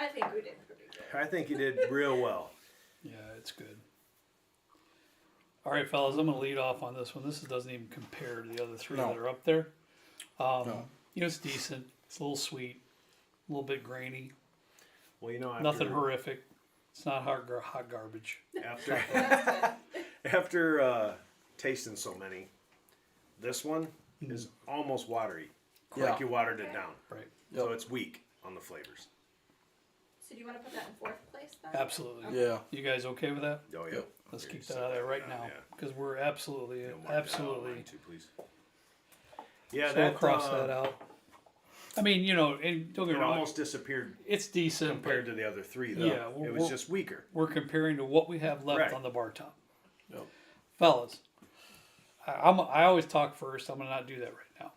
Speaker 5: I think we did pretty good.
Speaker 2: I think you did real well.
Speaker 1: Yeah, it's good. All right, fellas, I'm going to lead off on this one. This doesn't even compare to the other 3
Speaker 3: No.
Speaker 1: that are up there.
Speaker 3: No.
Speaker 1: You know, it's decent. It's a little sweet, a little bit grainy.
Speaker 2: Well, you know,
Speaker 1: Nothing horrific. It's not hot garbage.
Speaker 2: After
Speaker 5: That's good.
Speaker 2: after tasting so many, this one is almost watery.
Speaker 3: Yeah.
Speaker 2: Like you watered it down,
Speaker 1: Right.
Speaker 2: so
Speaker 3: Yep.
Speaker 2: it's weak on the flavors.
Speaker 5: So do you want to put that in 4th place then?
Speaker 1: Absolutely.
Speaker 3: Yeah.
Speaker 1: You guys okay with that?
Speaker 2: Oh yeah.
Speaker 3: Yep.
Speaker 1: Let's
Speaker 2: Here,
Speaker 1: keep
Speaker 2: set
Speaker 1: that out of there right
Speaker 2: down,
Speaker 1: now
Speaker 2: yeah.
Speaker 1: because we're absolutely,
Speaker 2: You'll mark that out on
Speaker 1: absolutely.
Speaker 2: mine too, please. Yeah,
Speaker 1: So
Speaker 2: that
Speaker 1: we'll cross that out. I mean, you know, and don't get
Speaker 2: It
Speaker 1: me wrong,
Speaker 2: almost disappeared
Speaker 1: it's decent
Speaker 2: compared
Speaker 1: but
Speaker 2: to the other 3, though.
Speaker 1: Yeah,
Speaker 2: it was just weaker.
Speaker 1: we're comparing to what we have left
Speaker 2: Right.
Speaker 1: on the bar top.
Speaker 3: Yep.
Speaker 1: Fellas, I always talk first. I'm gonna not do that right now.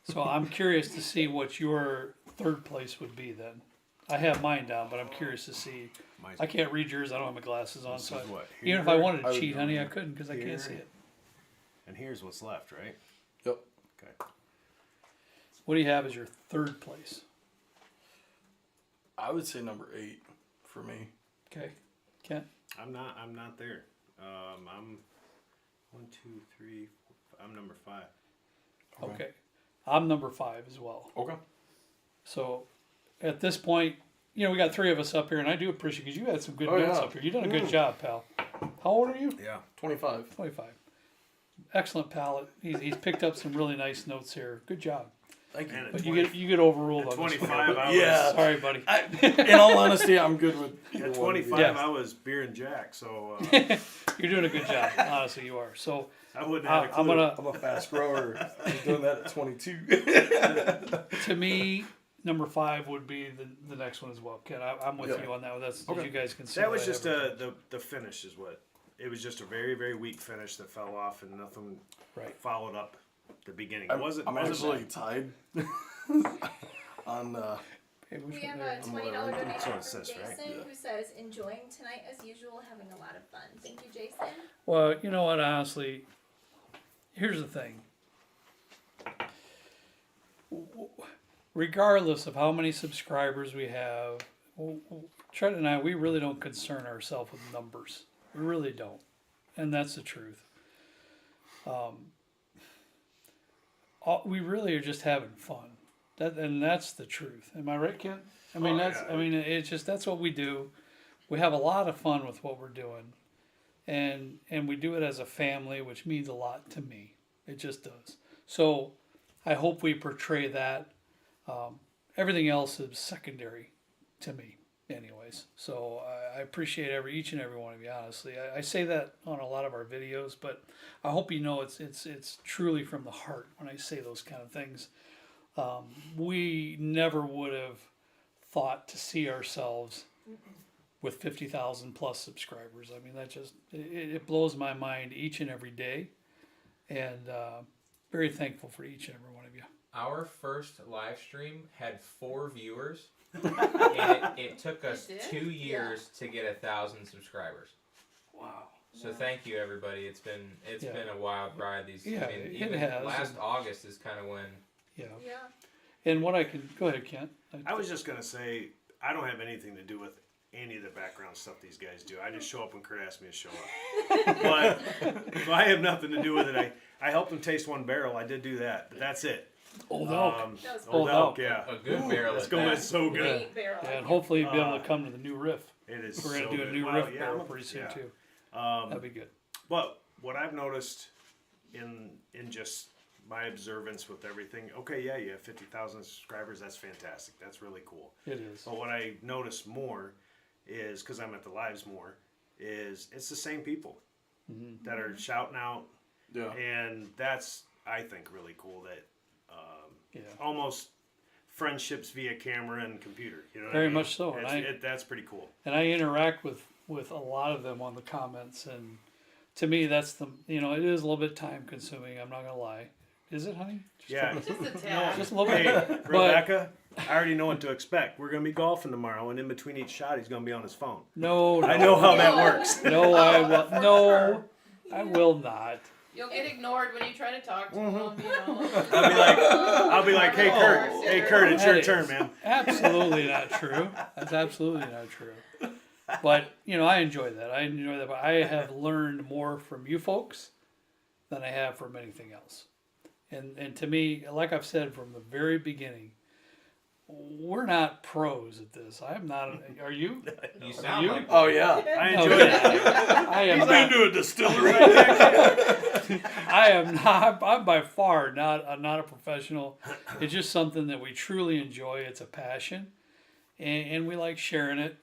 Speaker 1: So I'm curious to see what your 3rd place would be then. I have mine down, but I'm curious to see.
Speaker 2: Mine's-
Speaker 1: I can't read yours. I don't have my glasses on,
Speaker 2: This
Speaker 1: so
Speaker 2: is what,
Speaker 1: even if I
Speaker 2: here,
Speaker 1: wanted to
Speaker 3: I would
Speaker 1: cheat,
Speaker 3: go
Speaker 1: honey, I
Speaker 3: here,
Speaker 1: couldn't because I
Speaker 2: here.
Speaker 1: can't see it.
Speaker 2: And here's what's left, right?
Speaker 3: Yep.
Speaker 2: Okay.
Speaker 1: What do you have as your 3rd place?
Speaker 3: I would say number 8 for me.
Speaker 1: Okay, Kent.
Speaker 2: I'm not there. I'm 1, 2, 3, 4, I'm number 5.
Speaker 1: Okay, I'm number 5 as well.
Speaker 3: Okay.
Speaker 1: So at this point, you know, we got 3 of us up here, and I do appreciate because you had some good
Speaker 3: Oh,
Speaker 1: notes
Speaker 3: yeah.
Speaker 1: up here. You done a good job, pal. How old are you?
Speaker 2: Yeah.
Speaker 3: 25.
Speaker 1: 25. Excellent palate. He's picked up some really nice notes here. Good job.
Speaker 3: Thank you.
Speaker 2: And
Speaker 1: But
Speaker 2: 20
Speaker 1: you get overruled
Speaker 2: At
Speaker 1: on this one.
Speaker 2: 25, I was.
Speaker 3: Yeah.
Speaker 1: Sorry, buddy.
Speaker 3: In all honesty, I'm good with either
Speaker 2: At
Speaker 3: one.
Speaker 2: 25,
Speaker 1: Yeah.
Speaker 2: I was beer and Jack, so
Speaker 1: You're doing a good job. Honestly, you are. So
Speaker 2: I wouldn't have a clue.
Speaker 1: I'm gonna.
Speaker 3: I'm a fast grower. I was doing that at 22.
Speaker 1: To me, number 5 would be the next one as well. Ken, I'm with
Speaker 3: Yeah.
Speaker 1: you on that one. That's
Speaker 3: Okay.
Speaker 1: you guys can see.
Speaker 2: That
Speaker 1: what
Speaker 2: was
Speaker 1: I
Speaker 2: just
Speaker 1: have.
Speaker 2: the finish is what. It was just a very, very weak finish that fell off and nothing
Speaker 1: Right.
Speaker 2: followed up the beginning. It wasn't.
Speaker 3: I'm
Speaker 2: wasn't
Speaker 3: actually
Speaker 2: bad.
Speaker 3: tied on.
Speaker 1: Hey, which
Speaker 5: We
Speaker 1: one
Speaker 5: have
Speaker 1: there?
Speaker 5: a $20 donation
Speaker 2: That's what it
Speaker 5: from
Speaker 2: says,
Speaker 5: Jason
Speaker 2: right?
Speaker 3: Yeah.
Speaker 5: who says, enjoying tonight as usual, having a lot of fun. Thank you, Jason.
Speaker 1: Well, you know what? Honestly, here's the thing. Regardless of how many subscribers we have, Trent and I, we really don't concern ourselves with numbers. We really don't, and that's the truth. We really are just having fun. And that's the truth. Am I right, Ken? I mean, it's just that's what we do. We have a lot of fun with what we're doing, and we do it as a family, which means a lot to me. It just does. So, I hope we portray that. Everything else is secondary to me, anyways. So I appreciate each and every one of you. Honestly, I say that on a lot of our videos, but I hope you know it's truly from the heart when I say those kind of things. We never would have thought to see ourselves with 50,000 plus subscribers. I mean, that just it blows my mind each and every day, and very thankful for each and every one of you.
Speaker 6: Our first live stream had 4 viewers, and it took us
Speaker 5: It did?
Speaker 6: 2 years to get 1,000 subscribers.
Speaker 1: Wow.
Speaker 6: So thank you, everybody. It's been a wild ride.
Speaker 1: Yeah,
Speaker 6: I mean,
Speaker 1: it
Speaker 6: even
Speaker 1: has.
Speaker 6: last August is kind of when.
Speaker 1: Yeah.
Speaker 5: Yeah.
Speaker 1: And what I can go ahead, Kent.
Speaker 2: I was just gonna say I don't have anything to do with any of the background stuff these guys do. I just show up when Kurt asks me to show up. But so I have nothing to do with it. I helped him taste one barrel. I did do that, but that's it.
Speaker 1: Old elk.
Speaker 5: That was
Speaker 2: Old
Speaker 1: Old
Speaker 2: elk,
Speaker 1: elk.
Speaker 2: yeah.
Speaker 6: A good barrel.
Speaker 2: It's
Speaker 6: at
Speaker 2: going
Speaker 6: that.
Speaker 2: so good.
Speaker 5: Great barrel.
Speaker 1: Yeah, and hopefully you'll be able to come to the new riff.
Speaker 2: It is.
Speaker 1: We're gonna
Speaker 2: so
Speaker 1: do a
Speaker 2: good.
Speaker 1: new
Speaker 2: Well,
Speaker 1: riff
Speaker 2: yeah,
Speaker 1: barrel
Speaker 2: I'm-
Speaker 1: pretty soon
Speaker 2: yeah.
Speaker 1: too. That'd be good.
Speaker 2: But what I've noticed in just my observance with everything, okay, yeah, you have 50,000 subscribers. That's fantastic. That's really cool.
Speaker 1: It is.
Speaker 2: But what I notice more is, because I'm at the lives more, is it's the same people. that are shouting out,
Speaker 3: Yeah.
Speaker 2: and that's, I think, really cool. That
Speaker 1: Yeah.
Speaker 2: almost friendships via camera and computer. You know what I
Speaker 1: Very
Speaker 2: mean?
Speaker 1: much so, and
Speaker 2: That's pretty cool.
Speaker 1: And I interact with a lot of them on the comments, and to me, that's the, you know, it is a little bit time consuming. I'm not gonna lie. Is it, honey?
Speaker 2: Yeah.
Speaker 4: Just a tad.
Speaker 1: Just a little bit.
Speaker 2: Hey, Rebecca, I already know what to expect. We're gonna be golfing tomorrow, and in between each shot, he's gonna be on his phone.
Speaker 1: No,
Speaker 2: I know how that works.
Speaker 1: No, I will. No, I will not.
Speaker 4: You'll get ignored when you try to talk to them, you know.
Speaker 2: I'll be like, hey Kurt, it's your
Speaker 1: That
Speaker 2: turn,
Speaker 1: is
Speaker 2: man.
Speaker 1: Absolutely not true. That's absolutely not true. But you know, I enjoy that. I enjoy that. But I have learned more from you folks than I have from anything else. And to me, like I've said from the very beginning, we're not pros at this. I'm not. Are you?
Speaker 6: You sound like
Speaker 3: Oh yeah.
Speaker 2: I
Speaker 1: No,
Speaker 2: enjoy it.
Speaker 1: I am
Speaker 3: He's
Speaker 1: not.
Speaker 3: been to a distillery.
Speaker 1: I am not. I'm by far not. I'm not a professional. It's just something that we truly enjoy. It's a passion, and we like sharing it,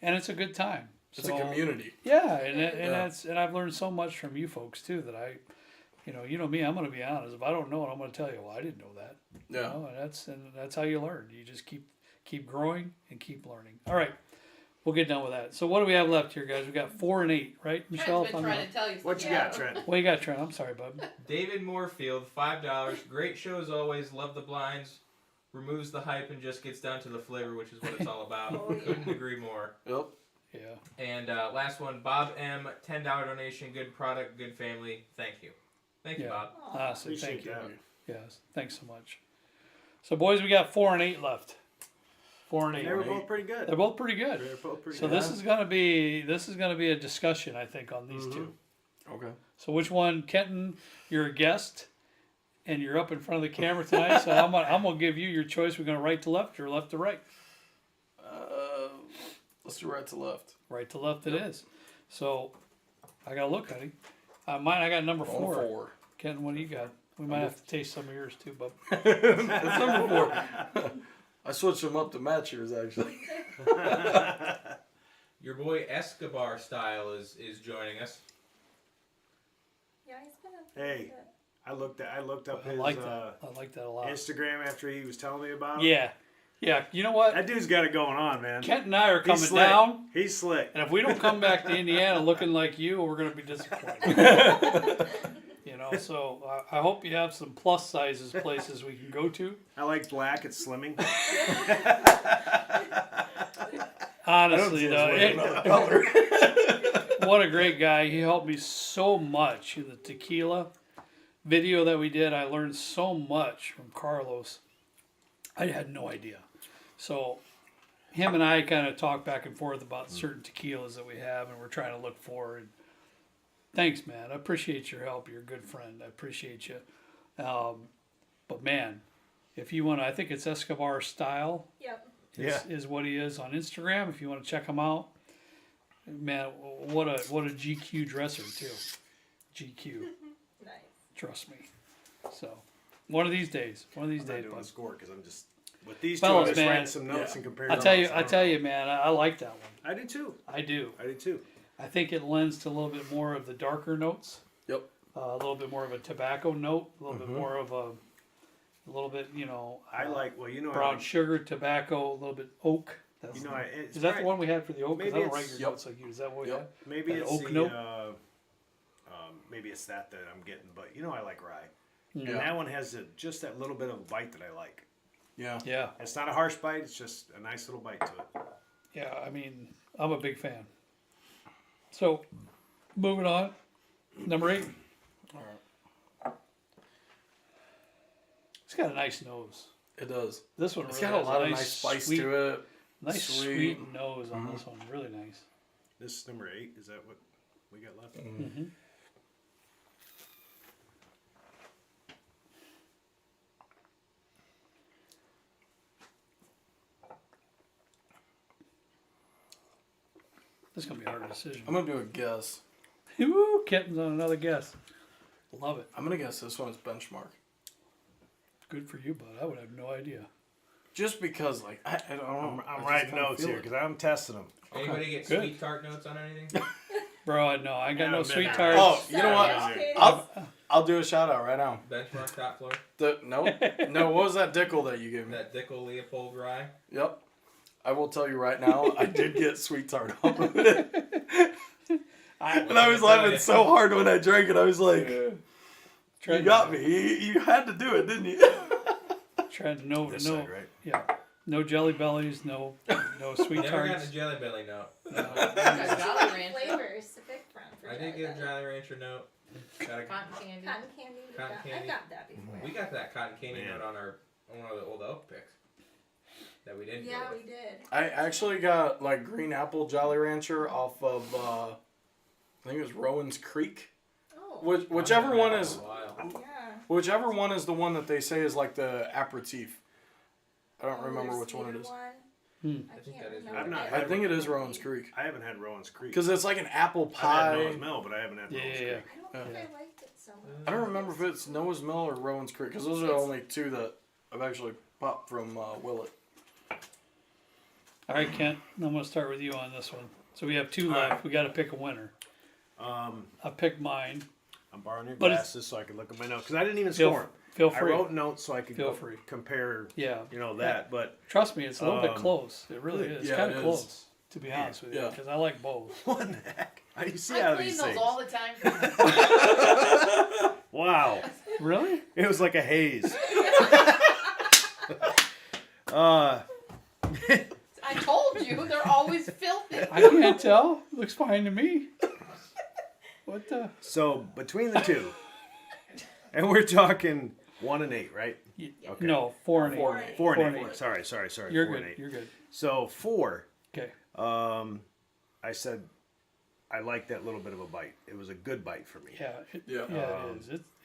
Speaker 1: and it's a good time.
Speaker 3: It's a community.
Speaker 1: Yeah, and I've learned so much from you folks too that you know me. I'm going to be honest. If I don't know it, I'm going to tell you. Well, I didn't know that.
Speaker 3: Yeah.
Speaker 1: You know, and that's how you learn. You just keep growing and keep learning. All right, we'll get done with that. So what do we have left here, guys? We got 4 and 8, right, Michelle?
Speaker 4: Trent's been trying to tell you something.
Speaker 2: What you got, Trent?
Speaker 1: What you got, Trent? I'm sorry, bub.
Speaker 6: David Moorfield, $5. Great show as always. Love the blinds. Removes the hype and just gets down to the flavor, which is what it's all about.
Speaker 5: Oh, yeah.
Speaker 6: Couldn't agree more.
Speaker 3: Yep.
Speaker 1: Yeah.
Speaker 6: And last one, Bob M, $10 donation. Good product, good family. Thank you. Thank you,
Speaker 1: Yeah.
Speaker 6: Bob.
Speaker 1: Honestly, thank
Speaker 2: Appreciate
Speaker 1: you.
Speaker 2: that.
Speaker 1: Yes, thanks so much. So, boys, we got 4 and 8 left. 4 and 8.
Speaker 2: They were both pretty good.
Speaker 1: They're both pretty good.
Speaker 2: They're both pretty
Speaker 1: So
Speaker 2: good.
Speaker 1: this is gonna be a discussion, I think, on these two.
Speaker 3: Okay.
Speaker 1: So which one, Kenton? You're a guest, and you're up in front of the camera tonight. So I'm gonna give you your choice. We're gonna right to left or left to right.
Speaker 3: Let's do right to left.
Speaker 1: Right to left it is. So I gotta look, honey. Mine, I got number 4.
Speaker 3: 4.
Speaker 1: Kenton, what do you got? We might have to taste some of yours too, bub.
Speaker 3: That's number 4. I switched them up to match yours actually.
Speaker 6: Your boy Escobar Style is joining us.
Speaker 5: Yeah, he's been a
Speaker 2: Hey, I looked up
Speaker 1: I
Speaker 2: his
Speaker 1: like that. I like that a lot.
Speaker 2: Instagram after he was telling me about it.
Speaker 1: Yeah, yeah. You know what?
Speaker 2: That dude's got it going on, man.
Speaker 1: Kent and I are coming
Speaker 2: He's slick.
Speaker 1: down.
Speaker 2: He's slick.
Speaker 1: And if we don't come back to Indiana looking like you, we're going to be disappointed. You know, so I hope you have some plus sizes places we can go to.
Speaker 2: I like black. It's slimming.
Speaker 1: Honestly, though, what a great guy. He helped me so much in the tequila video that we did. I learned so much from Carlos. I had no idea. So him and I kind of talk back and forth about certain tequilas that we have and we're trying to look for. And thanks, man. I appreciate your help. You're a good friend. I appreciate you. But man, if you want to, I think it's Escobar Style.
Speaker 5: Yep.
Speaker 1: Is what he is on Instagram. If you want to check him out, man, what a GQ dresser too. GQ,
Speaker 5: Nice.
Speaker 1: trust me. So one of these days,
Speaker 2: I'm not
Speaker 1: bud.
Speaker 2: doing a score because I'm just with these
Speaker 1: Fellas,
Speaker 2: two. I'm just
Speaker 1: man.
Speaker 2: writing some notes and comparing.
Speaker 1: I tell you, man, I like that one.
Speaker 2: I do too.
Speaker 1: I do.
Speaker 2: I do too.
Speaker 1: I think it lends to a little bit more of the darker notes.
Speaker 3: Yep.
Speaker 1: A little bit more of a tobacco note. A little bit more of a little bit, you know.
Speaker 2: I like. Well, you know.
Speaker 1: brown sugar, tobacco, a little bit oak. That's
Speaker 2: You know. It's
Speaker 1: is that
Speaker 2: right.
Speaker 1: the one we had for the oak? 'Cause I
Speaker 2: Maybe
Speaker 1: don't write
Speaker 2: it's-
Speaker 1: your notes like you. Is that what we had?
Speaker 2: Maybe
Speaker 1: That
Speaker 2: it's
Speaker 1: oak
Speaker 2: the.
Speaker 1: note?
Speaker 2: Maybe it's that I'm getting, but you know I like rye,
Speaker 1: Yeah.
Speaker 2: and that one has just that little bit of bite that I like.
Speaker 3: Yeah.
Speaker 1: Yeah.
Speaker 2: It's not a harsh bite; it's just a nice little bite to it.
Speaker 1: Yeah, I mean, I'm a big fan. So, moving on. Number 8.
Speaker 3: All right.
Speaker 1: It's got a nice nose.
Speaker 3: It does.
Speaker 1: This one
Speaker 3: It's
Speaker 1: really
Speaker 3: got a
Speaker 1: has
Speaker 3: lot of
Speaker 1: nice
Speaker 3: nice spice
Speaker 1: sweet,
Speaker 3: to it.
Speaker 1: nice
Speaker 3: Sweet.
Speaker 1: sweet nose on this one. Really nice.
Speaker 2: This is number 8. Is that what we got left?
Speaker 1: Mm-hmm. This is gonna be a hard decision.
Speaker 3: I'm gonna do a guess.
Speaker 1: Woo, Kenton's on another guess. Love it.
Speaker 3: I'm gonna guess this one is benchmark.
Speaker 1: Good for you, bud. I would have no idea.
Speaker 3: Just because, like, I don't know.
Speaker 2: I'm
Speaker 3: I just
Speaker 2: writing
Speaker 3: kinda
Speaker 2: notes
Speaker 3: feel
Speaker 2: here
Speaker 3: it.
Speaker 2: because I'm testing them.
Speaker 6: Anybody get
Speaker 1: Good.
Speaker 6: sweet tart notes on anything?
Speaker 1: Bro, no, I got no
Speaker 2: Adam
Speaker 1: sweet
Speaker 2: Bennett.
Speaker 1: tarts.
Speaker 3: Oh, you know what?
Speaker 5: Okay.
Speaker 3: I'll do a shout out right now.
Speaker 6: Benchmark top floor.
Speaker 3: No, what was that Dickel that you gave me?
Speaker 6: That Dickel Leopold rye.
Speaker 3: Yep. I will tell you right now, I did get sweet tart off of it. And I was laughing so hard when I drank it. I was like, you got me. You had to do it, didn't you?
Speaker 1: Tried no,
Speaker 2: This
Speaker 1: no,
Speaker 2: side, right?
Speaker 1: yeah, no Jelly Bellies, no sweet
Speaker 6: Never got
Speaker 1: tarts.
Speaker 6: the Jelly Belly note.
Speaker 4: Got Jolly Rancher.
Speaker 5: Flavors to pick from. For
Speaker 6: I did
Speaker 5: Jelly
Speaker 6: get a
Speaker 5: Belly.
Speaker 6: Jolly Rancher note. Got a,
Speaker 4: Cotton candy.
Speaker 5: Cotton candy. we
Speaker 6: Cotton
Speaker 5: got-
Speaker 6: candy.
Speaker 5: I got that before.
Speaker 6: we got that cotton candy
Speaker 2: Man.
Speaker 6: note on one of the old oak picks that we didn't.
Speaker 5: Yeah,
Speaker 6: go
Speaker 5: we
Speaker 6: with.
Speaker 5: did.
Speaker 3: I actually got like green apple Jolly Rancher off of, I think it was Rowan's Creek.
Speaker 5: Oh.
Speaker 3: Whichever one is,
Speaker 5: Yeah.
Speaker 3: whichever one is the one that they say is like the aperitif. I don't remember
Speaker 5: There's
Speaker 3: which one it
Speaker 5: sweeter
Speaker 3: is.
Speaker 5: one.
Speaker 1: Hmm.
Speaker 5: I
Speaker 6: think
Speaker 5: can't
Speaker 6: that is
Speaker 5: remember.
Speaker 2: I've not
Speaker 5: it.
Speaker 3: I think it is Rowan's Creek.
Speaker 2: I haven't had Rowan's Creek.
Speaker 3: Because it's like an apple
Speaker 2: I've had
Speaker 3: pie.
Speaker 2: Noah's Mill, but I haven't had Rowan's
Speaker 1: Yeah.
Speaker 2: Creek.
Speaker 5: I don't think I liked it so much.
Speaker 3: I don't remember if it's Noah's Mill or Rowan's Creek, because those are the only two that I've actually popped from Willett.
Speaker 1: All right, Kent, I'm gonna start with you on this one. So we have two left. We got to pick a winner. I picked mine.
Speaker 2: I'm borrowing your
Speaker 1: But it's-
Speaker 2: glasses so I can look at my notes because I didn't even
Speaker 1: Feel,
Speaker 2: score 'em.
Speaker 1: feel
Speaker 2: I
Speaker 1: free.
Speaker 2: wrote notes so I could
Speaker 1: Feel
Speaker 2: go
Speaker 1: free.
Speaker 2: compare,
Speaker 1: Yeah,
Speaker 2: that. But
Speaker 1: trust me, it's a little bit
Speaker 2: Um,
Speaker 1: close. It really is.
Speaker 3: yeah,
Speaker 1: Kind
Speaker 3: it
Speaker 1: of
Speaker 3: is.
Speaker 1: close, to be honest with you,
Speaker 3: Yeah.
Speaker 1: because I like both.
Speaker 2: what the heck? How do you see
Speaker 4: I
Speaker 2: out of
Speaker 4: clean
Speaker 2: these
Speaker 4: those
Speaker 2: things?
Speaker 4: all the time.
Speaker 2: Wow,
Speaker 1: Really?
Speaker 2: it was like a haze.
Speaker 4: I told you they're always filthy.
Speaker 1: I can't tell. Looks fine to me. What the?
Speaker 2: So between the two, and we're talking 1 and 8, right? Okay.
Speaker 1: No, 4 and 8.
Speaker 3: 4 and 8.
Speaker 2: 4 and 8.
Speaker 1: 4 and 8.
Speaker 2: Sorry.
Speaker 1: You're
Speaker 2: 4
Speaker 1: good.
Speaker 2: and 8.
Speaker 1: You're good.
Speaker 2: So 4.
Speaker 1: Okay.
Speaker 2: I said I liked that little bit of a bite. It was a good bite for me.
Speaker 1: Yeah.
Speaker 3: Yeah.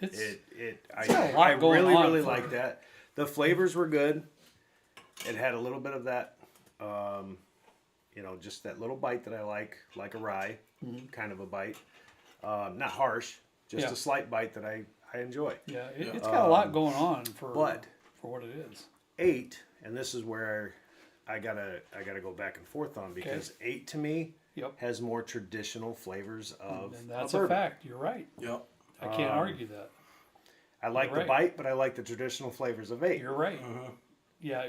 Speaker 1: It is. It's
Speaker 2: I
Speaker 1: got a lot going on
Speaker 2: really
Speaker 1: for
Speaker 2: liked
Speaker 1: it.
Speaker 2: that. The flavors were good. It had a little bit of that, just that little bite that I like a rye, kind of a bite. Not harsh, just
Speaker 1: Yeah.
Speaker 2: a slight bite that I enjoy.
Speaker 1: yeah. It's got a lot going on for
Speaker 2: but-
Speaker 1: what it is.
Speaker 2: 8, and this is where I gotta go back and forth on because 8 to me
Speaker 1: Yep.
Speaker 2: has more traditional flavors of
Speaker 1: And that's
Speaker 2: a
Speaker 1: a
Speaker 2: bourbon.
Speaker 1: fact. You're right.
Speaker 3: Yep.
Speaker 1: I can't argue that.
Speaker 2: I like
Speaker 1: You're
Speaker 2: the
Speaker 1: right.
Speaker 2: bite, but I like the traditional flavors of 8.
Speaker 1: You're right. Yeah.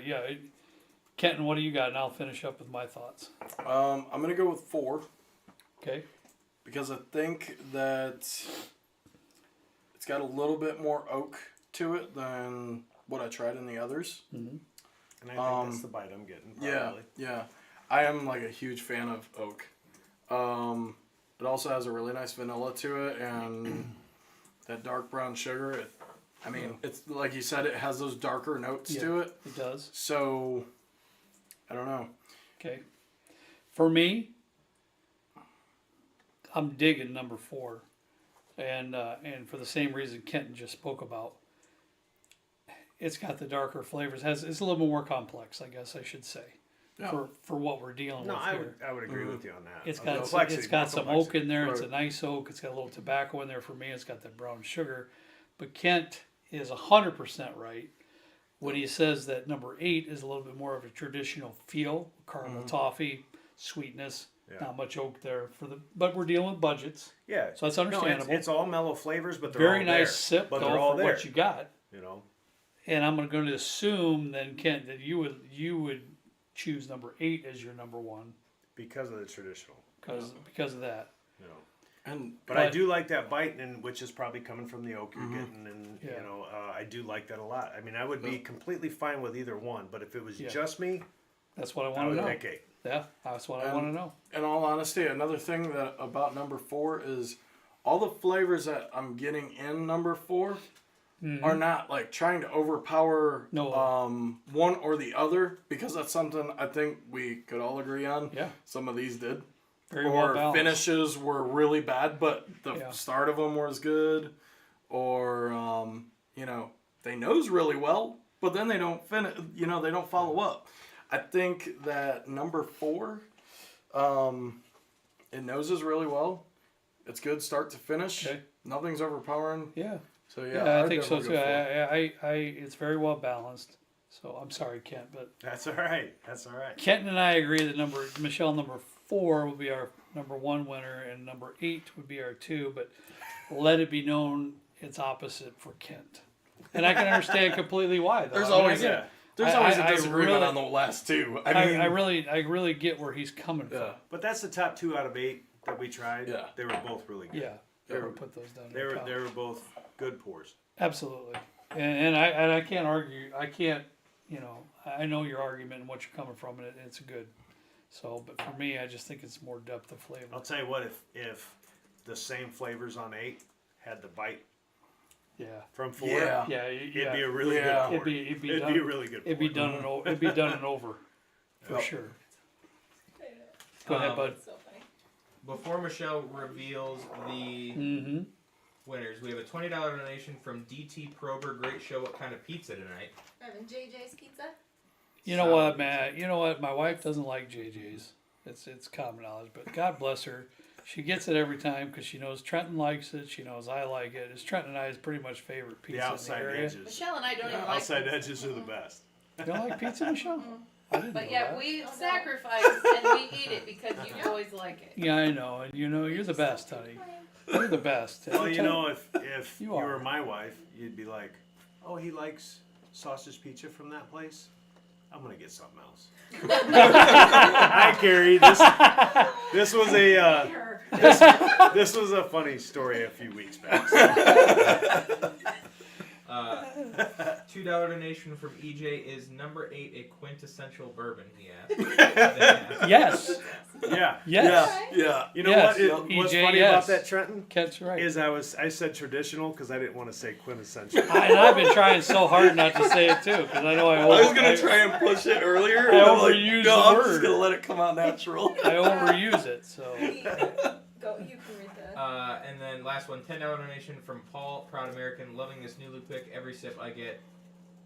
Speaker 1: Kenton, what do you got? And I'll finish up with my thoughts.
Speaker 3: I'm going to go with 4.
Speaker 1: Okay.
Speaker 3: Because I think that it's got a little bit more oak to it than what I tried in the others.
Speaker 2: And I think that's the bite I'm getting. Probably.
Speaker 3: Yeah. I am like a huge fan of oak. It also has a really nice vanilla to it and that dark brown sugar. It's like you said, it has those darker notes to it.
Speaker 1: It does.
Speaker 3: So, I don't know.
Speaker 1: Okay. For me, I'm digging number 4, and for the same reason Kenton just spoke about. It's got the darker flavors. It's a little more complex, I guess I should say,
Speaker 3: Yeah.
Speaker 1: for what we're dealing
Speaker 2: No,
Speaker 1: with
Speaker 2: I
Speaker 1: here.
Speaker 2: would agree with you on that.
Speaker 1: It's
Speaker 2: Of
Speaker 1: got
Speaker 2: complexity,
Speaker 1: it's got
Speaker 2: more
Speaker 1: some
Speaker 2: complexity.
Speaker 1: oak in there. It's a
Speaker 3: Right.
Speaker 1: nice oak. It's got a little tobacco in there for me. It's got that brown sugar. But Kent is 100% right when he says that number 8 is a little bit more of a traditional feel, caramel toffee, sweetness.
Speaker 2: Yeah.
Speaker 1: Not much oak there but we're dealing with budgets,
Speaker 2: Yeah.
Speaker 1: so that's
Speaker 2: No,
Speaker 1: understandable.
Speaker 2: it's all mellow flavors, but they're
Speaker 1: Very
Speaker 2: all
Speaker 1: nice
Speaker 2: there.
Speaker 1: sip
Speaker 2: but
Speaker 1: though
Speaker 2: they're all
Speaker 1: for
Speaker 2: there.
Speaker 1: what you got.
Speaker 2: You know.
Speaker 1: And I'm going to assume then Kent that you would choose number 8 as your number 1
Speaker 2: Because of the traditional.
Speaker 1: because of that.
Speaker 2: You know.
Speaker 3: And
Speaker 2: But I
Speaker 1: But-
Speaker 2: do like that bite, and which is probably coming from the oak you're getting, and
Speaker 1: Yeah.
Speaker 2: I do like that a lot. I mean, I would be completely fine with either one, but if it was
Speaker 1: Yeah.
Speaker 2: just me,
Speaker 1: That's what I
Speaker 2: I
Speaker 1: want
Speaker 2: would
Speaker 1: to know.
Speaker 2: pick 8.
Speaker 1: Yeah, that's what I want to know.
Speaker 3: in all honesty, another thing that about number 4 is all the flavors that I'm getting in number 4 are not like trying to overpower
Speaker 1: No.
Speaker 3: one or the other, because that's something I think we could all agree on.
Speaker 1: Yeah.
Speaker 3: Some of these did.
Speaker 1: Very well
Speaker 3: Or
Speaker 1: balanced.
Speaker 3: finishes were really bad, but the
Speaker 1: Yeah.
Speaker 3: start of them was good. Or they nose really well, but then they don't finish. They don't follow up. I think that number 4, it noses really well. It's good start to finish.
Speaker 1: Okay.
Speaker 3: Nothing's overpowering.
Speaker 1: Yeah.
Speaker 3: So
Speaker 1: Yeah, I
Speaker 3: I'd
Speaker 1: think so
Speaker 3: definitely
Speaker 1: too.
Speaker 3: go for it.
Speaker 1: I it's very well balanced. So I'm sorry, Kent, but
Speaker 2: That's all right. That's all right.
Speaker 1: Kenton and I agree that Michelle number 4 will be our number 1 winner, and number 8 would be our 2. But let it be known it's opposite for Kent, and I can understand completely why. Though.
Speaker 3: There's
Speaker 1: I mean,
Speaker 3: always
Speaker 1: I get it.
Speaker 3: There's
Speaker 1: I-
Speaker 3: always
Speaker 1: I
Speaker 3: a disagreement
Speaker 1: really-
Speaker 3: on the last 2. I mean,
Speaker 1: I really get where he's coming
Speaker 3: yeah,
Speaker 2: But that's the top 2 out of 8 that we tried.
Speaker 3: Yeah.
Speaker 2: They were both really
Speaker 1: from.
Speaker 2: good.
Speaker 1: Yeah,
Speaker 2: They were,
Speaker 1: put those down.
Speaker 2: they were both good pours.
Speaker 1: Absolutely, and I can't argue. I can't, you know, I know your argument and what you're coming from, and it's good. So, but for me, I just think it's more depth of flavor.
Speaker 2: I'll tell you what, if the same flavors on 8 had the bite
Speaker 1: Yeah,
Speaker 2: from 4,
Speaker 3: Yeah.
Speaker 1: yeah,
Speaker 2: it'd
Speaker 1: yeah.
Speaker 2: be a really
Speaker 3: Yeah.
Speaker 2: good pour.
Speaker 1: It'd be
Speaker 2: It'd be a
Speaker 1: done.
Speaker 2: really good pour.
Speaker 1: It'd be done and over. It'd be done and over, for
Speaker 2: Yep.
Speaker 1: sure. Go ahead, bud.
Speaker 5: So funny.
Speaker 6: Before Michelle reveals the
Speaker 1: Mm-hmm.
Speaker 6: winners, we have a $20 donation from DT Prober. Great show. What kind of pizza tonight?
Speaker 5: Having JJ's Pizza.
Speaker 1: You know what, man? You know what? My wife doesn't like JJ's. It's common knowledge, but God bless her. She gets it every time because she knows Trenton likes it. She knows I like it. It's Trenton and I's pretty much favorite pizza
Speaker 2: The
Speaker 1: in
Speaker 2: outside
Speaker 1: the area.
Speaker 2: edges.
Speaker 4: Michelle and I don't even like
Speaker 2: Outside
Speaker 4: pizza.
Speaker 2: edges are the best.
Speaker 1: You don't like pizza, Michelle? I didn't know
Speaker 4: But yet
Speaker 1: that.
Speaker 4: we
Speaker 5: Oh, no.
Speaker 4: sacrifice and we eat it because you boys like it.
Speaker 1: Yeah, I know. And you know, you're the best, honey. You're the best.
Speaker 2: Well, you know, if
Speaker 1: You
Speaker 2: you
Speaker 1: are.
Speaker 2: were my wife, you'd be like, oh, he likes sausage pizza from that place? I'm going to get something else. Hi, Carrie. This was a this was a funny story a few weeks back.
Speaker 6: $2 donation from EJ. Is number 8 a quintessential bourbon? He asked.
Speaker 1: Yes.
Speaker 2: Yeah.
Speaker 1: Yes.
Speaker 3: yeah.
Speaker 2: You know
Speaker 1: Yes.
Speaker 2: what? What's
Speaker 1: EJ,
Speaker 2: funny
Speaker 1: yes.
Speaker 2: about that, Trenton?
Speaker 1: Kent's right.
Speaker 2: Is I said traditional because I didn't want to say quintessential.
Speaker 1: And I've been trying so hard not to say it too because I know
Speaker 3: I was gonna try and push it earlier.
Speaker 1: I
Speaker 3: and I'm
Speaker 1: overused
Speaker 3: no,
Speaker 1: the
Speaker 3: I'm
Speaker 1: word.
Speaker 3: just gonna let it come out natural.
Speaker 1: I overuse it. So
Speaker 5: Go. You can read the.
Speaker 6: And then last one, $10 donation from Paul, proud American, loving this new pick. Every sip I get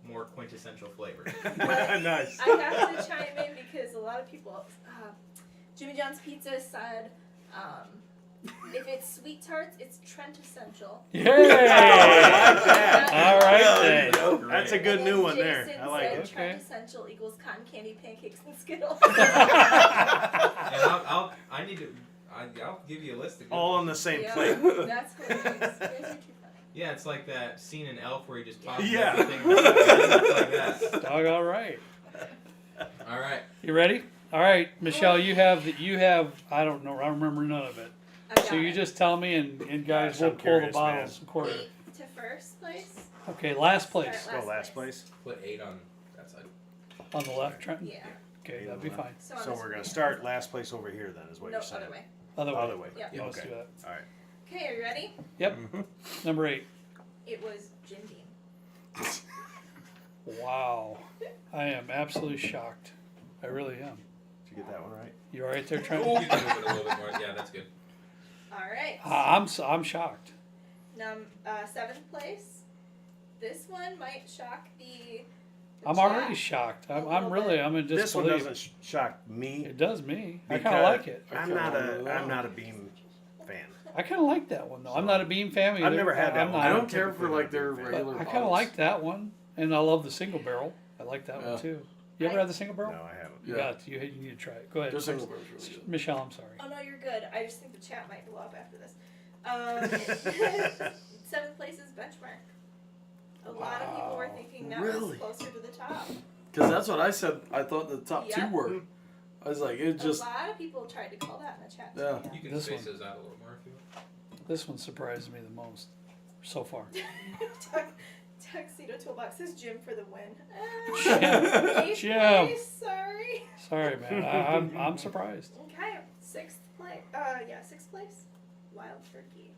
Speaker 6: more quintessential flavor.
Speaker 2: Nice.
Speaker 5: I have to chime in because a lot of people, Jimmy John's Pizza said, if it's sweet tarts, it's Trent essential.
Speaker 1: yay!
Speaker 2: that.
Speaker 1: All right
Speaker 3: Yeah,
Speaker 1: then.
Speaker 3: you know.
Speaker 2: That's a
Speaker 5: And
Speaker 2: good
Speaker 5: then
Speaker 2: new one there.
Speaker 5: Jason
Speaker 2: I like
Speaker 5: said
Speaker 2: it.
Speaker 5: Trent
Speaker 1: Okay.
Speaker 5: essential equals cotton candy, pancakes, and Skittles.
Speaker 6: And I'll give you a list of good
Speaker 2: All
Speaker 6: ones.
Speaker 2: on the same
Speaker 5: Yeah,
Speaker 2: plate.
Speaker 5: That's hilarious. You guys are too funny.
Speaker 6: Yeah, it's like that scene in Elf where he just tosses
Speaker 2: Yeah.
Speaker 6: everything. Like that.
Speaker 1: Dog, all right.
Speaker 6: All right.
Speaker 1: You ready? All right, Michelle. You have I don't know. I remember none of it.
Speaker 5: I got
Speaker 1: So you
Speaker 5: it.
Speaker 1: just tell me, and guys,
Speaker 2: Gosh,
Speaker 1: we'll
Speaker 2: I'm
Speaker 1: pull
Speaker 2: curious,
Speaker 1: the bottles accordingly.
Speaker 5: 8 to first place.
Speaker 1: Okay, last place
Speaker 2: Go last place.
Speaker 6: Put 8 on that side.
Speaker 1: on the left, Trenton.
Speaker 5: Yeah.
Speaker 1: Okay, that'd be fine.
Speaker 5: So, on
Speaker 2: So
Speaker 5: this
Speaker 2: we're
Speaker 5: way.
Speaker 2: gonna start last place over here then, is what
Speaker 5: No,
Speaker 2: you're saying.
Speaker 5: other way.
Speaker 1: Other way.
Speaker 5: Yeah.
Speaker 1: Yeah, let's
Speaker 2: Okay.
Speaker 1: do that.
Speaker 2: All right.
Speaker 5: Okay, are you ready?
Speaker 1: Yep. Number 8.
Speaker 5: It was Jim Beam.
Speaker 1: Wow, I am absolutely shocked. I really am.
Speaker 2: Did you get that one right?
Speaker 1: You all right there,
Speaker 6: You
Speaker 1: Trenton?
Speaker 6: can move it a little bit more. Yeah, that's good.
Speaker 5: All right.
Speaker 1: I'm shocked.
Speaker 5: 7th place. This one might shock the
Speaker 1: I'm
Speaker 5: chat.
Speaker 1: already shocked. I'm in disbelief.
Speaker 2: This one doesn't shock me.
Speaker 1: It does me. I kind of
Speaker 2: because
Speaker 1: like it.
Speaker 2: I'm not a Beam fan.
Speaker 1: I kind of like that one though. I'm not a Beam fan either.
Speaker 2: I've never had that
Speaker 1: I'm
Speaker 2: one.
Speaker 1: not.
Speaker 3: I
Speaker 2: I'm
Speaker 3: don't care for
Speaker 2: typically
Speaker 3: like
Speaker 2: not a
Speaker 3: their
Speaker 2: big fan.
Speaker 3: regular.
Speaker 1: I kind of like that one, and I love the single barrel. I like that one
Speaker 3: Yeah.
Speaker 1: too. You ever had the single barrel?
Speaker 2: No, I haven't.
Speaker 1: You
Speaker 3: Yeah.
Speaker 1: got it. You need to try it. Go ahead.
Speaker 3: Their single barrel's really good.
Speaker 1: Michelle, I'm sorry.
Speaker 5: Oh no, you're good. I just think the chat might blow up after this. 7th place is Benchmark. A lot of people were
Speaker 1: Wow.
Speaker 5: thinking that
Speaker 3: Really?
Speaker 5: was closer to the top.
Speaker 3: Because that's what I said. I thought the top
Speaker 5: Yeah.
Speaker 3: 2 were. I was like, it just.
Speaker 5: A lot of people tried to call that in the chat.
Speaker 3: Yeah.
Speaker 5: Too,
Speaker 6: You can
Speaker 1: This
Speaker 6: space
Speaker 1: one.
Speaker 6: those out a little more if you want.
Speaker 1: This one surprised me the most so far.
Speaker 5: Tuxedo Toolbox says Jim for the win.
Speaker 1: Jim.
Speaker 5: 8th
Speaker 1: Jim.
Speaker 5: place, sorry.
Speaker 1: Sorry, man. I'm surprised.
Speaker 5: Okay, 6th place. 6th place. Wild Turkey.